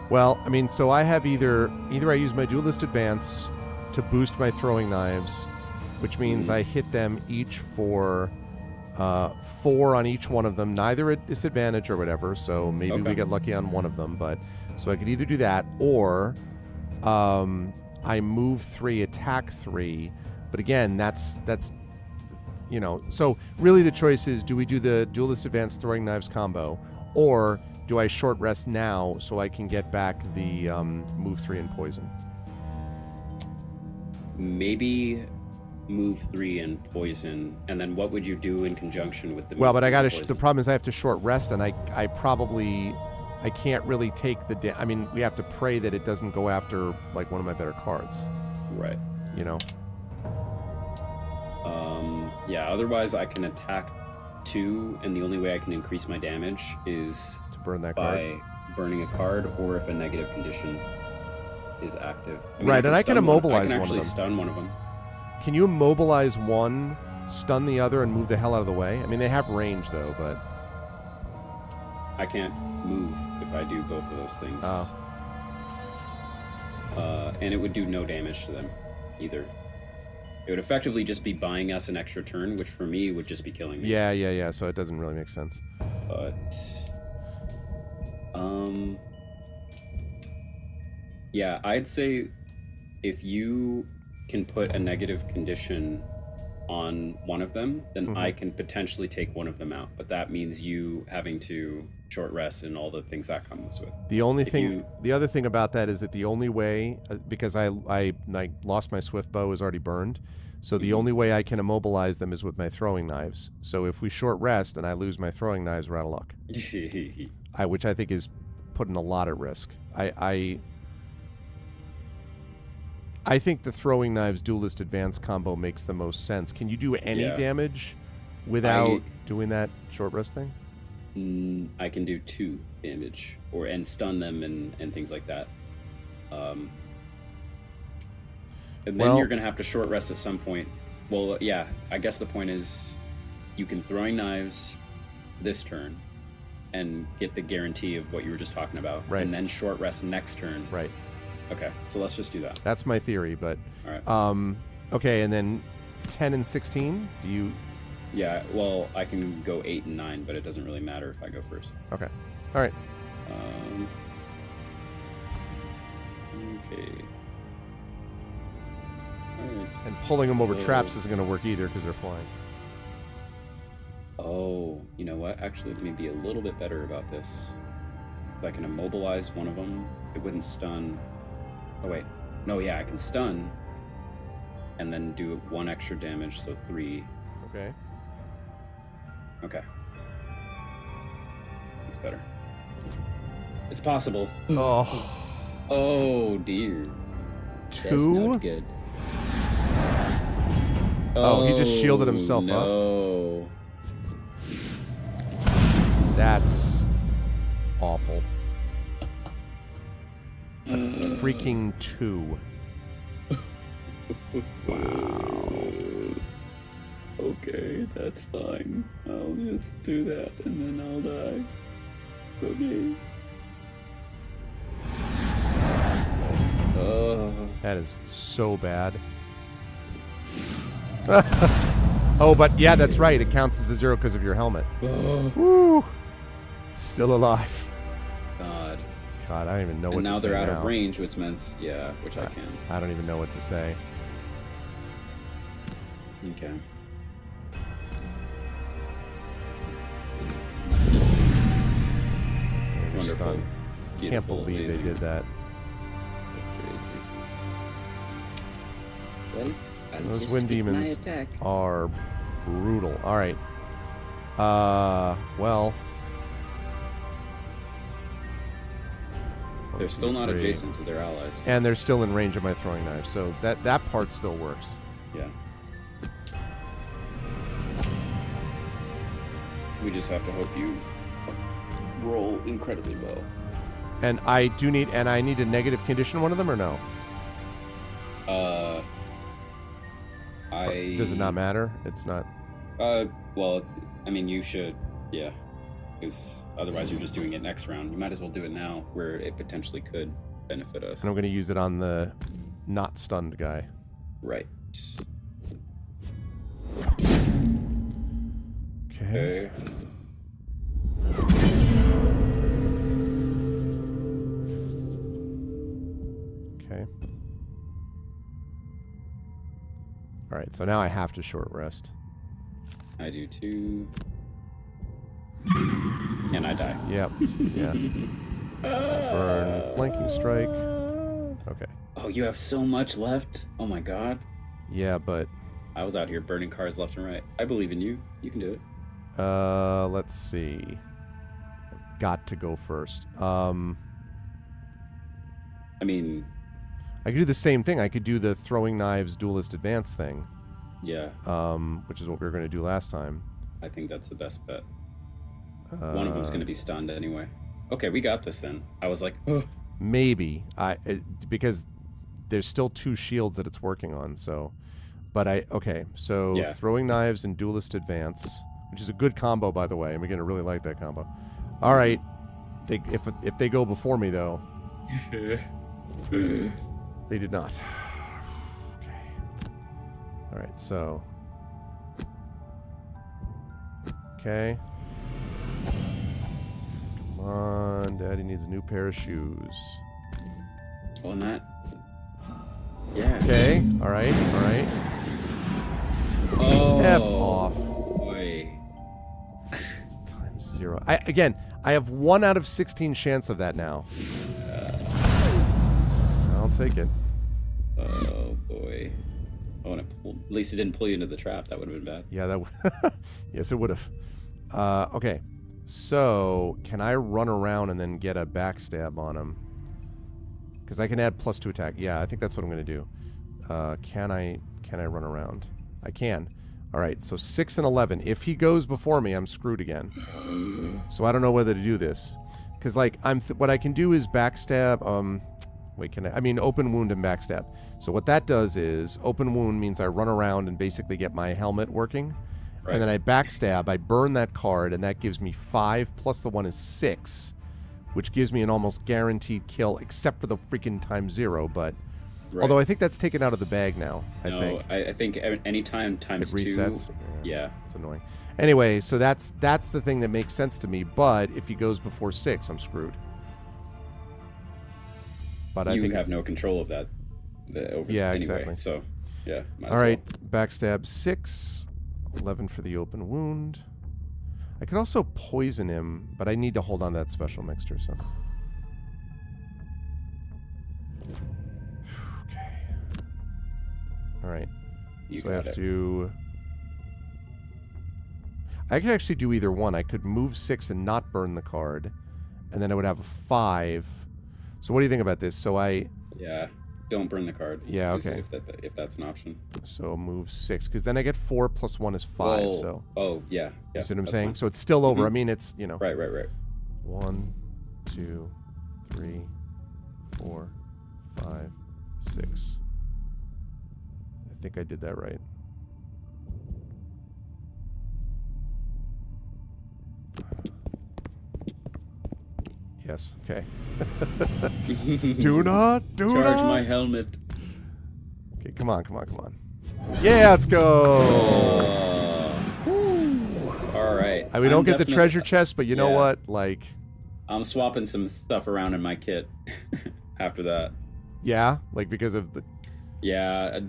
well, I mean, so I have either I use my duelist advance to boost my throwing knives, which means I hit them each for 4 on each one of them, neither at disadvantage or whatever. So maybe we Okay. get lucky on one of them, but so I could either do that or I move 3, attack 3. But again, that's so really the choice is, do we do the duelist advance throwing knives combo, or do I short rest now so I can get back the move 3 and poison? Maybe move 3 and poison, and then what would you do in conjunction with the? Well, move but I 3 got and to. The poison? problem is I have to short rest, and I can't really take the. I mean, we have to pray that it doesn't go after like one of my better cards. Right. Yeah. Otherwise, I can attack 2, and the only way I can increase my damage is To burn that card. by burning a card, or if a negative condition is active. Right, and I can stun immobilize I can one of actually them. stun one of them. Can you immobilize one, stun the other, and move the hell out of the way? I mean, they have range though, but I can't move if I do both of those things. Oh. And it would do no damage to them either. It would effectively just be buying us an extra turn, which for me would just be killing me. yeah. So it doesn't really make sense. But yeah, I'd say if you can put a negative condition on one of them, then I can potentially take one of them out. But that means you having to short rest and all the things that comes with. The only If thing, you- the other thing about that is that the only way, because I lost my swift bow is already burned, so the only way I can immobilize them is with my throwing knives. So if we short rest and I lose my throwing knives, we're out of luck. Which I think is putting a lot at risk. I think the throwing knives duelist advance combo makes the most sense. Can you do any Yeah. damage without doing that short rest thing? I can do 2 damage and stun them and things like that. And then Well- you're going to have to short rest at some point. Well, yeah, I guess the point is you can throwing knives this turn and get the guarantee of what you were just talking about. Right. And then short rest next turn. Right. Okay, so let's just do that. That's my theory, but All right. okay, and then 10 and 16, do you Yeah, well, I can go 8 and 9, but it doesn't really matter if I go first. Okay. All right. Okay. All right. And pulling them over So- traps isn't going to work either because they're flying. Oh, you know what? Actually, let me be a little bit better about this. If I can immobilize one of them, it wouldn't stun. Oh, wait. No, yeah, I can stun. And then do 1 extra damage, so 3. Okay. Okay. It's better. It's possible. Oh, Oh, dear. That's 2? not good. Oh, he just shielded himself up. No. That's awful. Freaking 2. Okay, that's fine. I'll just do that and then I'll die. Okay. That is so bad. Oh, but yeah, that's right. It counts as a 0 because of your helmet. Woo. Still alive. God. God, I don't even know what And to now say they're out now. of range, which means, yeah, which I can. I don't even know what to say. Okay. They're Wonderful. stunned. Can't Beautiful, believe they amazing. did that. That's crazy. Well, I'll Those just wind stick my demons attack. are brutal. All right. Well. They're still not 3. adjacent to their allies. And they're still in range of my throwing knives, so that part still works. Yeah. We just have to hope you roll incredibly well. And I need a negative condition one of them or no? Does it not matter? It's not. Well, I mean, you should, yeah, because otherwise you're just doing it next round. You might as well do it now, where it potentially could benefit us. And I'm going to use it on the not stunned guy. Right. Okay. Okay. All right, so now I have to short rest. I do too. And I die. Yep. Yeah. Burn, flanking strike. Okay. Oh, you have so much left? Oh my god. Yeah, but I was out here burning cards left and right. I believe in you. You can do it. let's see. I've got to go first. I mean, I could do the same thing. I could do the throwing knives duelist advance thing. yeah, Which is what we were going to do last time. I think that's the best bet. One of them's going to be stunned anyway. Okay, we got this then. I was like, oh. Maybe because there's still 2 shields that it's working on. So, but so Yeah. throwing knives and duelist advance, which is a good combo, by the way. I'm going to really like that combo. All right, if they go before me though, they did not. Okay. All right, so okay. Come on, Daddy needs a new pair of shoes. On that. Yeah. Okay. All right. All right. Oh. F off. Boy. Times 0. I have 1 out of 16 chance of that now. I'll take it. Oh boy. Oh, and at least it didn't pull you into the trap. That would have been bad. Yeah, that. Yes, it would have. Okay. So, can I run around and then get a backstab on him? Because I can add +2 attack. Yeah, I think that's what I'm going to do. Can I run around? I can. All right, so 6 and 11. If he goes before me, I'm screwed again. So I don't know whether to do this. Because, like, what I can do is backstab. Wait, open wound and backstab. So what that does is, open wound means I run around and basically get my helmet working. Right. And then I backstab, I burn that card, and that gives me 5, plus the 1 is 6. Which gives me an almost guaranteed kill, except for the freaking times 0. But Right. although I think that's taken out of the bag now. I think anytime times it resets. 2. Yeah. It's annoying. Anyway, so that's the thing that makes sense to me. But if he goes before 6, I'm screwed. But I think have no control of that. Yeah, anyway, exactly. So, yeah. Might all as right, well. backstab 6, 11 for the open wound. I could also poison him, but I need to hold on to that special mixture, so. Okay. All right. You So I got have it. to... I could actually do either one. I could move 6 and not burn the card, and then I would have a 5. So what do you think about this? So Yeah. Don't burn the card. Yeah, okay. If that's an option. So move 6, because then I get 4 plus 1 is 5. Well, So Oh, yeah. you see what I'm that's saying? fine. So it's still over. Mhm. I mean, it's, you know. Right. 1, 2, 3, 4, 5, 6. I think I did that right. Yes. Okay. Do not do Charge not. my helmet. Okay, come on. Yeah, let's go. All All right. We don't I'm get the definitely- treasure chest, but you know Yeah. what? Like, I'm swapping some stuff around in my kit after that. yeah, like because of the. Yeah,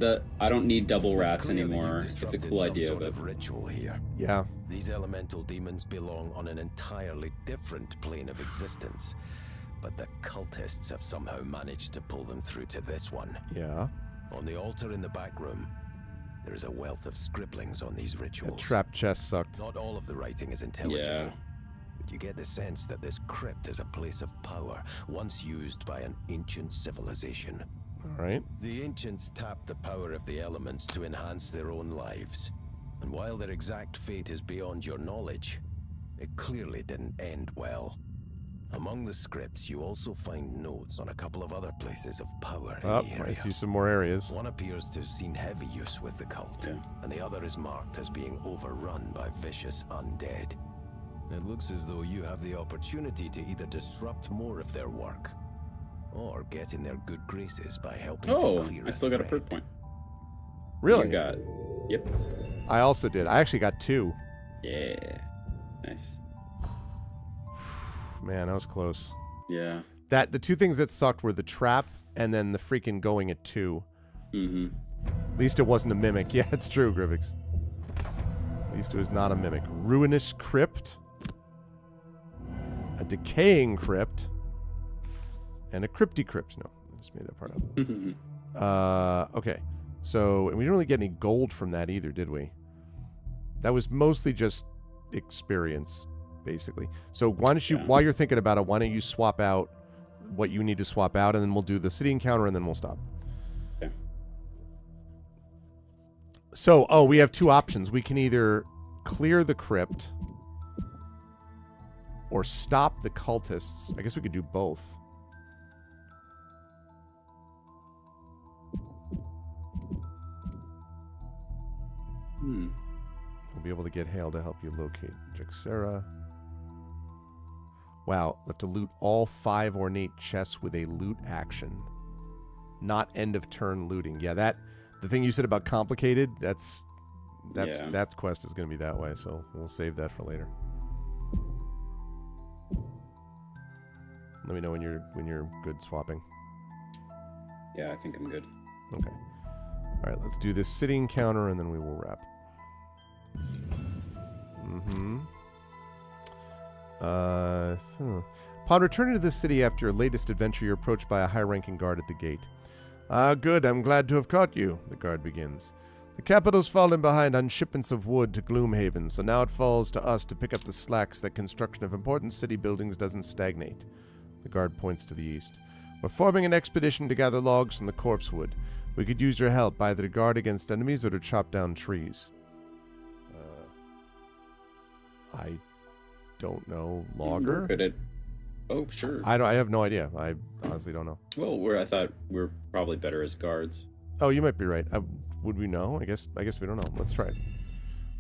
I don't need double It's rats clear that you've anymore. It's a disrupted cool some idea, sort but of ritual here. Yeah. These elemental demons belong on an entirely different plane of existence, but the cultists have somehow managed to pull them through to this one. Yeah. On the altar in the back room, there is a wealth of scribblings on these That rituals. trap chest sucked. Not all of the writing is intelligible, Yeah. but you get the sense that this crypt is a place of power, once used by an ancient civilization. All right. The ancients tapped the power of the elements to enhance their own lives. And while their exact fate is beyond your knowledge, it clearly didn't end well. Among the scripts, you also find notes on a couple of other places of power in Oh, the area. I see some more areas. One appears to have seen heavy use with the cult, Yeah. and the other is marked as being overrun by vicious undead. It looks as though you have the opportunity to either disrupt more of their work, or get in their good graces by helping to oh, clear I still got a perk threat. point. Really? You got. Yep. I also did. I actually got 2. Yeah. Nice. Man, that was close. Yeah. The 2 things that sucked were the trap and then the freaking going at 2. Mm-hmm. At least it wasn't a mimic. Yeah, it's true, Grivix. At least it was not a mimic. Ruinous crypt. A decaying crypt. And a crypty crypt. No, I just made that part up. Okay. So, and we didn't really get any gold from that either, did we? That was mostly just experience, basically. So why don't you, Yeah. while you're thinking about it, why don't you swap out what you need to swap out, and then we'll do the city encounter, and then we'll stop. Okay. So, we have 2 options. We can either clear the crypt or stop the cultists. I guess we could do both. Hmm. We'll be able to get Hale to help you locate Jaxera. Wow, we have to loot all 5 ornate chests with a loot action. Not end of turn looting. Yeah, the thing you said about complicated, that quest is going to be that way, so we'll save that for later. Let me know when you're good swapping. Yeah, I think I'm good. Okay. All right, let's do this city encounter, and then we will wrap. Upon returning to the city after your latest adventure, you're approached by a high-ranking guard at the gate. Good. I'm glad to have caught you, the guard begins. The capital's fallen behind on shipments of wood to Gloomhaven, so now it falls to us to pick up the slack so that construction of important city buildings doesn't stagnate. The guard points to the east. We're forming an expedition to gather logs from the corpse wood. We could use your help, either to guard against enemies or to chop down trees. I don't know. Logger? We're good at. Oh, sure. I have no idea. I honestly don't know. Well, I thought we're probably better as guards. Oh, you might be right. Would we know? I guess we don't know. Let's try it.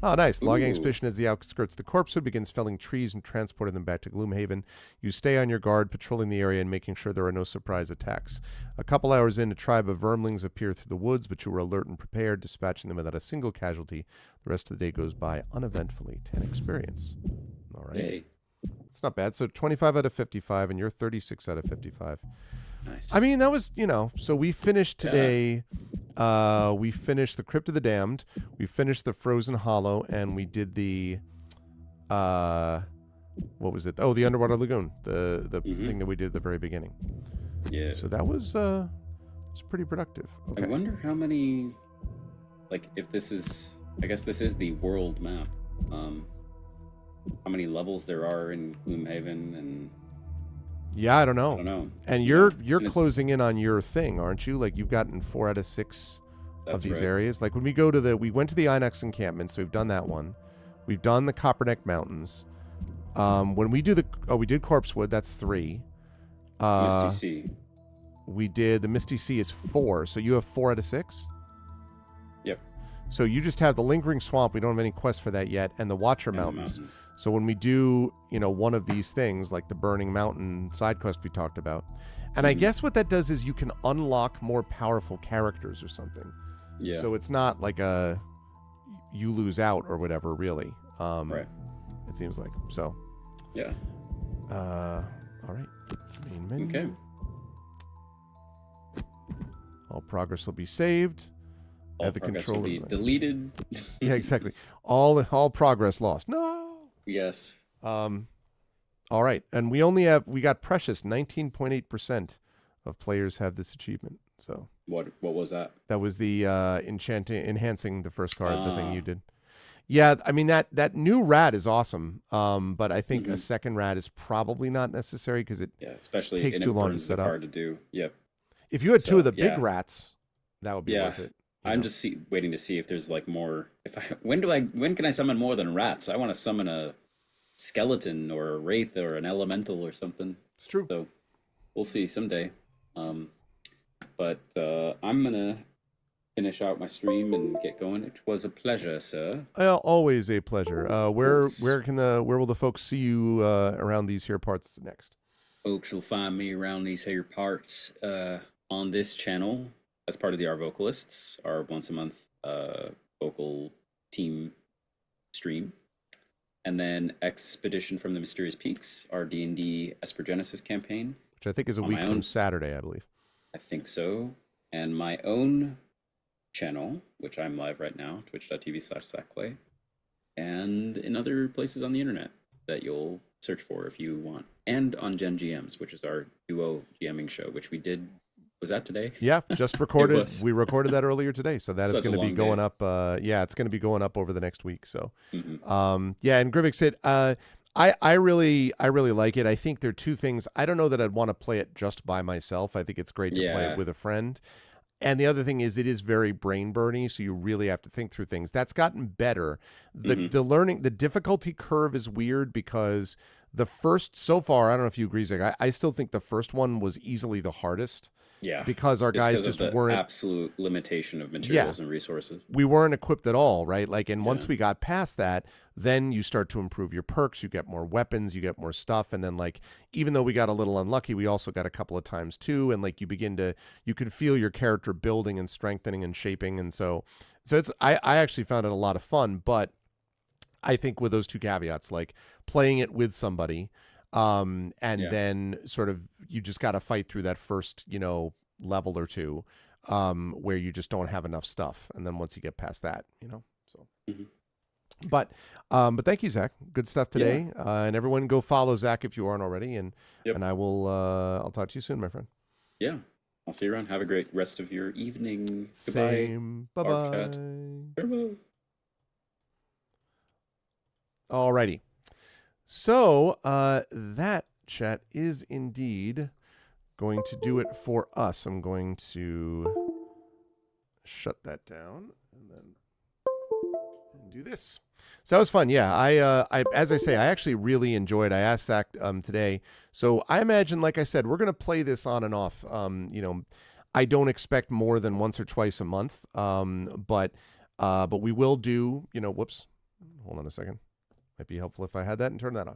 Oh, nice. Logging Ooh. expedition as the outskirts of the corpsewood begins felling trees and transporting them back to Gloomhaven. You stay on your guard, patrolling the area and making sure there are no surprise attacks. A couple hours in, a tribe of vermlings appear through the woods, but you are alert and prepared, dispatching them without a single casualty. The rest of the day goes by uneventfully. 10 experience. All right. Hey, It's not bad. So 25 out of 55, and you're 36 out of 55. nice. I mean, that was, so we finished today. We finished the Crypt of the Damned. We finished the Frozen Hollow, and we did the, what was it? Oh, the Underwater Lagoon, the thing that we did at the very beginning. yeah. So that was pretty productive. Okay. I wonder how many, if this is, I guess this is the world map. How many levels there are in Gloomhaven, and Yeah, I don't know. I don't know. And you're And closing in on your thing, aren't you? Like you've gotten 4 out of 6 of That's these right. areas. Like when we go to we went to the Inox encampment, so we've done that one. We've done the Copperneck Mountains. When we do we did Corpsewood, that's 3. Misty Sea. We did the Misty Sea is 4, so you have 4 out of 6. Yep. So you just have the Lingering Swamp. We don't have any quests for that yet, and the Watcher And the Mountains. So when we do, one of these things, like the Burning Mountain side quest we talked about, and I guess what that does is you can unlock more powerful characters or something. Yeah. So it's not like you lose out or whatever, really. Right. It seems like. So, Yeah. all right. Main menu. Okay. All progress will be saved. I All have the progress controller. will be deleted. Yeah, exactly. All progress lost. No. Yes. All right, and we got precious 19.8% of players have this achievement. So What was that? that was the enhancing the first card, the thing Ah. you did. Yeah, I mean that new rat is awesome. But I think a Mhm. second rat is probably not necessary because it Yeah, especially takes and too it long to burns set the up. card to do. Yep. If you had two So, of the big yeah. rats, that would be Yeah. worth it. I'm just waiting to see if there's like more. When can I summon more than rats? I want to summon a skeleton or a wraith or an elemental or something. It's true. So we'll see someday. But I'm gonna finish out my stream and get going. It was a pleasure, sir. Always a pleasure. Where course. where will the folks see you around these here parts next? Folks will find me around these here parts on this channel as part of the Our Vocalists, our once a month vocal team stream. And then Expedition from the Mysterious Peaks, our D&D Esper Genesis campaign. Which I think is a On week my from own. Saturday, I believe. I think so. And my own channel, which I'm live right now, twitch.tv/Zac Clay. And in other places on the internet that you'll search for if you want. And on Gen GMs, which is our duo GMing show, which we did. Was that today? Yeah, just recorded. was. We recorded that earlier today, so that is Such a going to be long going day. up. It's going to be going up over the next week. So, Mhm. yeah. And Grivik said, I really like it. I think there are two things. I don't know that I'd want to play it just by myself. I think it's great to play Yeah. it with a friend. And the other thing is, it is very brain burny, so you really have to think through things. That's gotten better. The difficulty curve is weird because the first, so far, I don't know if you agree, Zach, I still think the first one was easily the hardest. Yeah. Because our guys 'cause of just the weren't absolute limitation of materials and resources. we weren't equipped at all, right? Like, and once Yeah. we got past that, then you start to improve your perks, you get more weapons, you get more stuff. And then, like, even though we got a little unlucky, we also got a couple of times too. And like, you can feel your character building and strengthening and shaping. And so I actually found it a lot of fun, but I think with those two caveats, like playing it with somebody, and Yeah. then sort of, you just got to fight through that first, level or two, where you just don't have enough stuff. And then once you get past that, so. Mhm. But thank you, Zach. Good stuff today. And everyone go follow Zach if you aren't already. And I will, I'll talk to you soon, my friend. Yeah. I'll see you around. Have a great rest of your evening. Goodbye. Same. Barf Bye-bye. chat. Farewell. Alrighty. So that chat is indeed going to do it for us. I'm going to shut that down and then do this. So that was fun. Yeah, I as I say, I actually really enjoyed. I asked Zach today. So I imagine, like I said, we're gonna play this on and off. I don't expect more than once or twice a month. But we will do. Whoops. Hold on a second. Might be helpful if I had that and turn that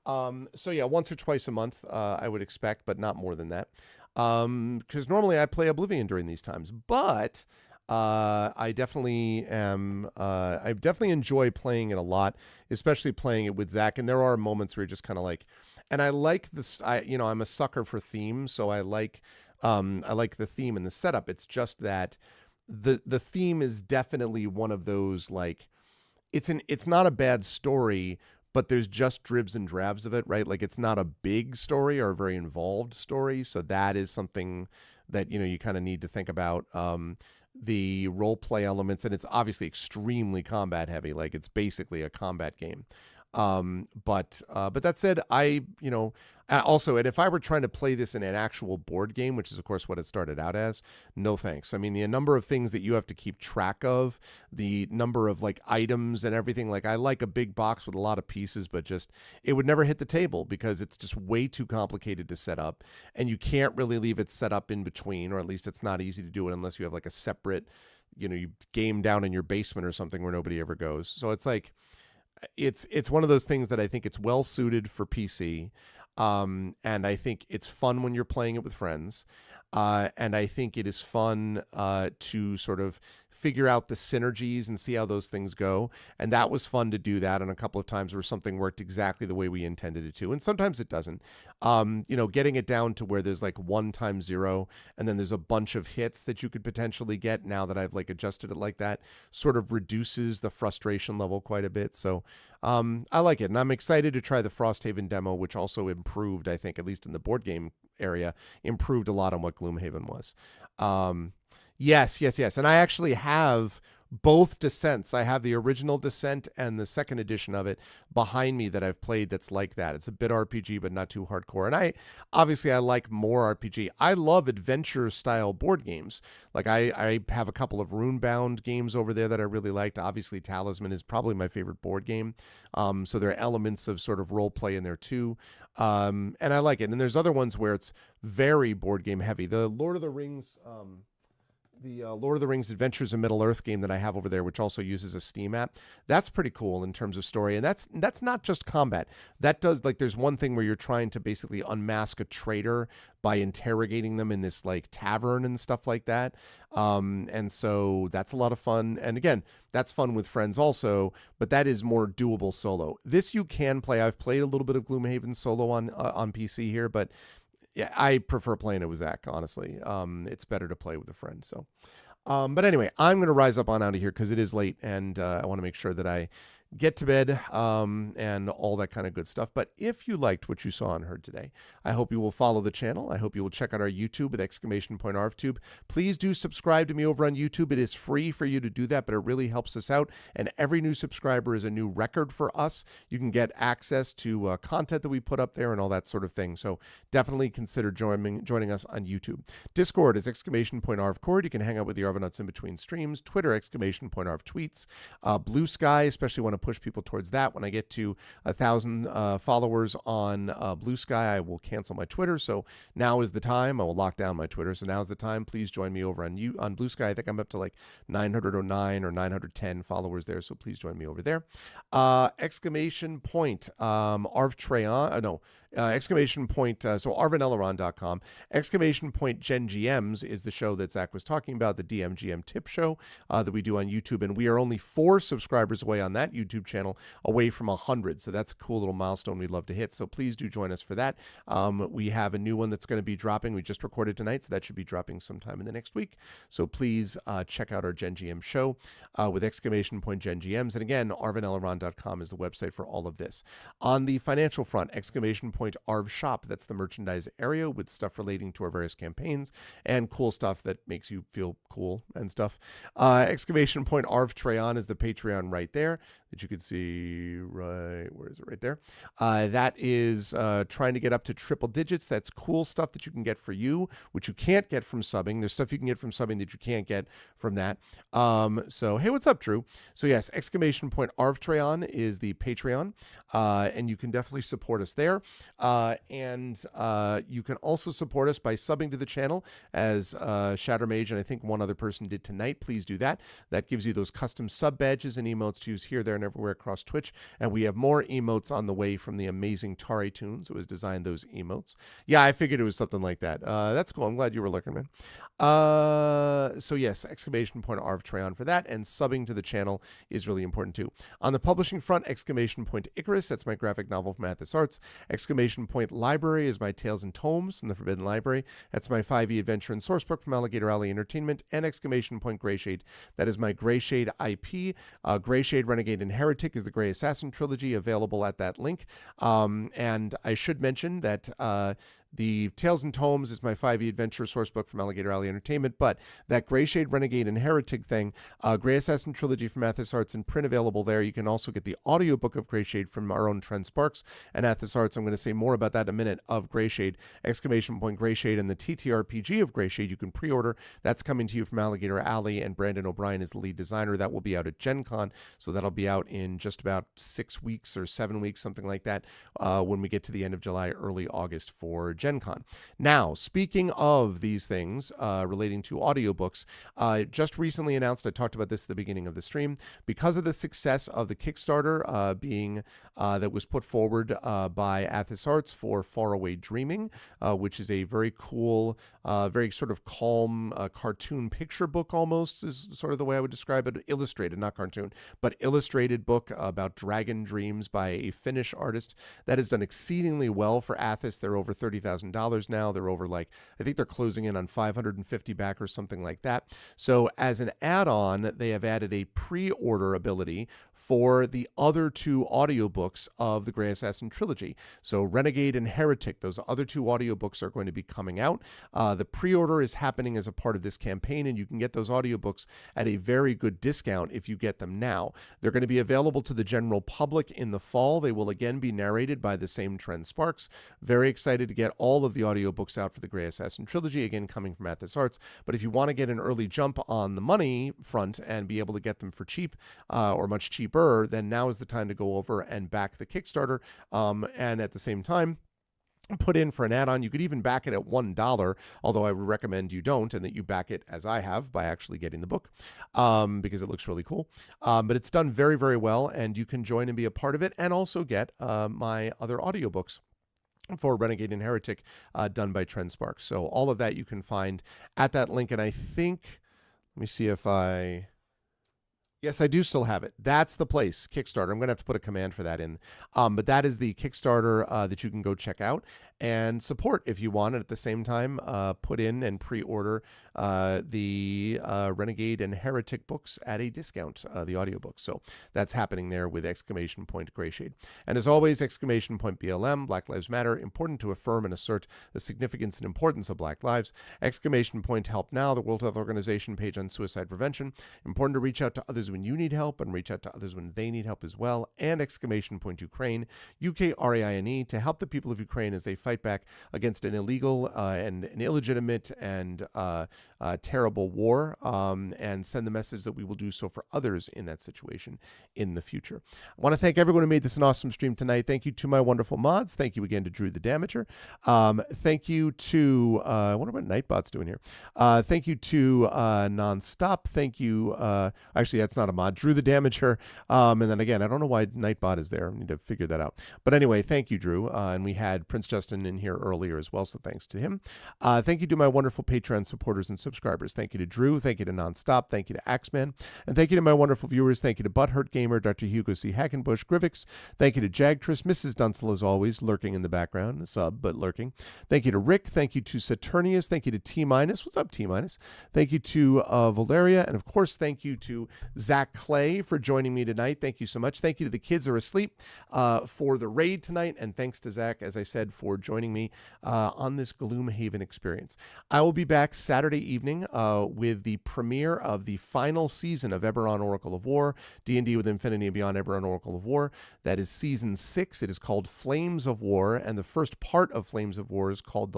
on. So yeah, once or twice a month, I would expect, but not more than that. Because normally I play Oblivion during these times, but I definitely am. I definitely enjoy playing it a lot, especially playing it with Zach. And there are moments where you're just kind of like, and I like this. I'm a sucker for themes, so I like the theme and the setup. It's just that the theme is definitely one of those, like, it's not a bad story, but there's just dribs and drabs of it, right? Like, it's not a big story or a very involved story. So that is something that, you kind of need to think about. The role play elements, and it's obviously extremely combat heavy. Like, it's basically a combat game. But that said, also, and if I were trying to play this in an actual board game, which is of course what it started out as, no thanks. I mean, the number of things that you have to keep track of, the number of like items and everything, like, I like a big box with a lot of pieces, but just, it would never hit the table because it's just way too complicated to set up, and you can't really leave it set up in between, or at least it's not easy to do it unless you have like a separate, you game down in your basement or something where nobody ever goes. So it's like, it's one of those things that I think it's well suited for PC. And I think it's fun when you're playing it with friends. And I think it is fun to sort of figure out the synergies and see how those things go. And that was fun to do that. And a couple of times where something worked exactly the way we intended it to. And sometimes it doesn't. Getting it down to where there's like 1 times 0, and then there's a bunch of hits that you could potentially get now that I've like adjusted it like that, sort of reduces the frustration level quite a bit. So I like it. And I'm excited to try the Frosthaven demo, which also improved, I think, at least in the board game area, improved a lot on what Gloomhaven was. Yes. And I actually have both Descents. I have the original Descent and the second edition of it behind me that I've played that's like that. It's a bit RPG, but not too hardcore. And I like more RPG. I love adventure style board games. Like I have a couple of Runebound games over there that I really liked. Obviously, Talisman is probably my favorite board game. So there are elements of sort of role play in there too. And I like it. And there's other ones where it's very board game heavy. The Lord of the Rings... Lord of the Rings Adventures in Middle-earth game that I have over there, which also uses a Steam app, that's pretty cool in terms of story. And that's not just combat. That does, like, there's one thing where you're trying to basically unmask a traitor by interrogating them in this, like, tavern and stuff like that. And so that's a lot of fun. And again, that's fun with friends also, but that is more doable solo. This you can play. I've played a little bit of Gloomhaven solo on PC here, but yeah, I prefer playing it with Zach, honestly. It's better to play with a friend. So, but anyway, I'm going to rise up on out of here because it is late, and I want to make sure that I get to bed and all that kind of good stuff. But if you liked what you saw and heard today, I hope you will follow the channel. I hope you will check out our YouTube at !ArvTube. Please do subscribe to me over on YouTube. It is free for you to do that, but it really helps us out. And every new subscriber is a new record for us. You can get access to content that we put up there and all that sort of thing. So definitely consider joining us on YouTube. Discord is !ArvCord. You can hang out with the Arvanauts in between streams. Twitter, !ArvTweets. Blue Sky, especially want to push people towards that. When I get to 1,000 followers on Blue Sky, I will cancel my Twitter. So now is the time. I will lock down my Twitter. So now's the time. Please join me over on Blue Sky. I think I'm up to like 909 or 910 followers there. So please join me over there. ! So arvaneleron.com. ! Gen GMs is the show that Zach was talking about, the DMGM tip show that we do on YouTube. And we are only 4 subscribers away on that YouTube channel, away from 100. So that's a cool little milestone we'd love to hit. So please do join us for that. We have a new one that's going to be dropping. We just recorded tonight, so that should be dropping sometime in the next week. So please check out our Gen GM show with ! Gen GMs. And again, arvaneleron.com is the website for all of this. On the financial front, ! Arv Shop. That's the merchandise area with stuff relating to our various campaigns and cool stuff that makes you feel cool and stuff. ! Arv Treon is the Patreon right there that you can see right. Where is it? Right there. That is trying to get up to triple digits. That's cool stuff that you can get for you, which you can't get from subbing. There's stuff you can get from subbing that you can't get from that. So, hey, what's up, Drew? So, yes, ! Arv Treon is the Patreon, and you can definitely support us there. And you can also support us by subbing to the channel as Shattermage and I think one other person did tonight. Please do that. That gives you those custom sub badges and emotes to use here, there, and everywhere across Twitch. And we have more emotes on the way from the amazing Tari Tunes, who has designed those emotes. Yeah, I figured it was something like that. That's cool. I'm glad you were looking, man. So yes, ! Arv Treon for that, and subbing to the channel is really important too. On the publishing front, ! Icarus, that's my graphic novel from Athos Arts. ! Library is my Tales and Tomes from the Forbidden Library. That's my 5e adventure and sourcebook from Alligator Alley Entertainment. And ! Greyshade, that is my Greyshade IP. Greyshade, Renegade, and Heretic is the Grey Assassin trilogy, available at that link. And I should mention that the Tales and Tomes is my 5e adventure sourcebook from Alligator Alley Entertainment, but that Greyshade, Renegade, and Heretic thing, Grey Assassin Trilogy from Athos Arts in print available there. You can also get the audiobook of Greyshade from our own Trent Sparks and Athos Arts. I'm going to say more about that in a minute of Greyshade, ! Greyshade, and the TTRPG of Greyshade you can pre-order. That's coming to you from Alligator Alley, and Brandon O'Brien is the lead designer. That will be out at Gen Con, so that'll be out in just about 6 weeks or 7 weeks, something like that, when we get to the end of July, early August for Gen Con. Now, speaking of these things relating to audiobooks, just recently announced, I talked about this at the beginning of the stream, because of the success of the Kickstarter being that was put forward by Athos Arts for Faraway Dreaming, which is a very cool, very sort of calm cartoon picture book almost, is sort of the way I would describe it. Illustrated, not cartoon, but illustrated book about dragon dreams by a Finnish artist that has done exceedingly well for Athos. They're over $30,000 now. They're over I think they're closing in on 550 back or something like that. So as an add-on, they have added a pre-order ability for the other two audiobooks of the Grey Assassin trilogy. So Renegade and Heretic, those other two audiobooks are going to be coming out. The pre-order is happening as a part of this campaign, and you can get those audiobooks at a very good discount if you get them now. They're going to be available to the general public in the fall. They will again be narrated by the same Trent Sparks. Very excited to get all of the audiobooks out for the Grey Assassin trilogy, again coming from Athos Arts. But if you want to get an early jump on the money front and be able to get them for cheap or much cheaper, then now is the time to go over and back the Kickstarter. And at the same time, put in for an add-on. You could even back it at $1, although I would recommend you don't, and that you back it as I have by actually getting the book because it looks really cool. But it's done very, very well, and you can join and be a part of it and also get my other audiobooks for Renegade and Heretic done by Trent Sparks. So all of that you can find at that link, and I think, let me see if I... Yes, I do still have it. That's the place, Kickstarter. I'm going to have to put a command for that in. But that is the Kickstarter that you can go check out and support if you want. And at the same time, put in and pre-order the Renegade and Heretic books at a discount, the audiobooks. So that's happening there with exclamation point Greyshade. And as always, exclamation point BLM, Black Lives Matter, important to affirm and assert the significance and importance of Black lives. Exclamation point Help Now, the World Health Organization page on suicide prevention. Important to reach out to others when you need help and reach out to others when they need help as well. And exclamation point Ukraine, UKRAINE, to help the people of Ukraine as they fight back against an illegal and an illegitimate and terrible war, and send the message that we will do so for others in that situation in the future. I want to thank everyone who made this an awesome stream tonight. Thank you to my wonderful mods. Thank you again to Drew the Damager. Thank you to, I wonder what Nightbot's doing here. Thank you to Nonstop. Thank you, actually that's not a mod, Drew the Damager. And then again, I don't know why Nightbot is there. I need to figure that out. But anyway, thank you, Drew. And we had Prince Justin in here earlier as well, so thanks to him. Thank you to my wonderful Patreon supporters and subscribers. Thank you to Drew. Thank you to Nonstop. Thank you to Axeman. And thank you to my wonderful viewers. Thank you to Butthurt Gamer, Dr. Hugo C. Hackenbush, Grivix. Thank you to Jagtress, Mrs. Dunsel as always, lurking in the background, sub, but lurking. Thank you to Rick. Thank you to Saturnius. Thank you to T-Minus. What's up, T-Minus? Thank you to Valeria. And of course, thank you to Zac Clay for joining me tonight. Thank you so much. Thank you to the kids are asleep for the raid tonight. And thanks to Zach, as I said, for joining me on this Gloomhaven experience. I will be back Saturday evening with the premiere of the final season of Eberron Oracle of War, D&D with Infinity and Beyond Eberron Oracle of War. That is season 6. It is called Flames of War, and the first part of Flames of War is called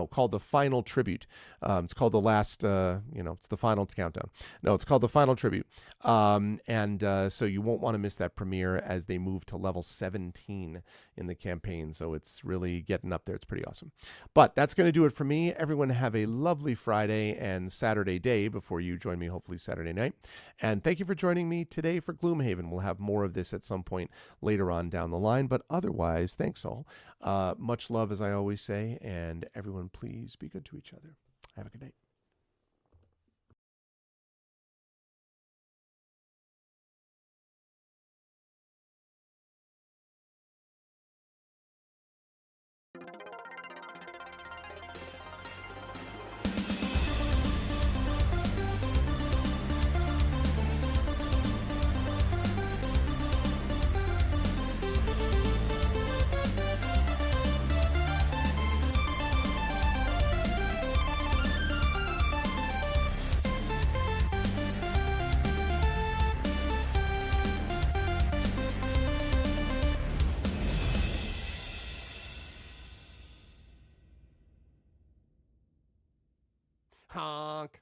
called the Final Tribute. It's called the last, it's the final countdown. No, it's called the Final Tribute. So you won't want to miss that premiere as they move to level 17 in the campaign. So it's really getting up there. It's pretty awesome. But that's going to do it for me. Everyone have a lovely Friday and Saturday day before you join me, hopefully Saturday night. And thank you for joining me today for Gloomhaven. We'll have more of this at some point later on down the line. But otherwise, thanks all. Much love, as I always say, and everyone, please be good to each other. Have a good night. Honk.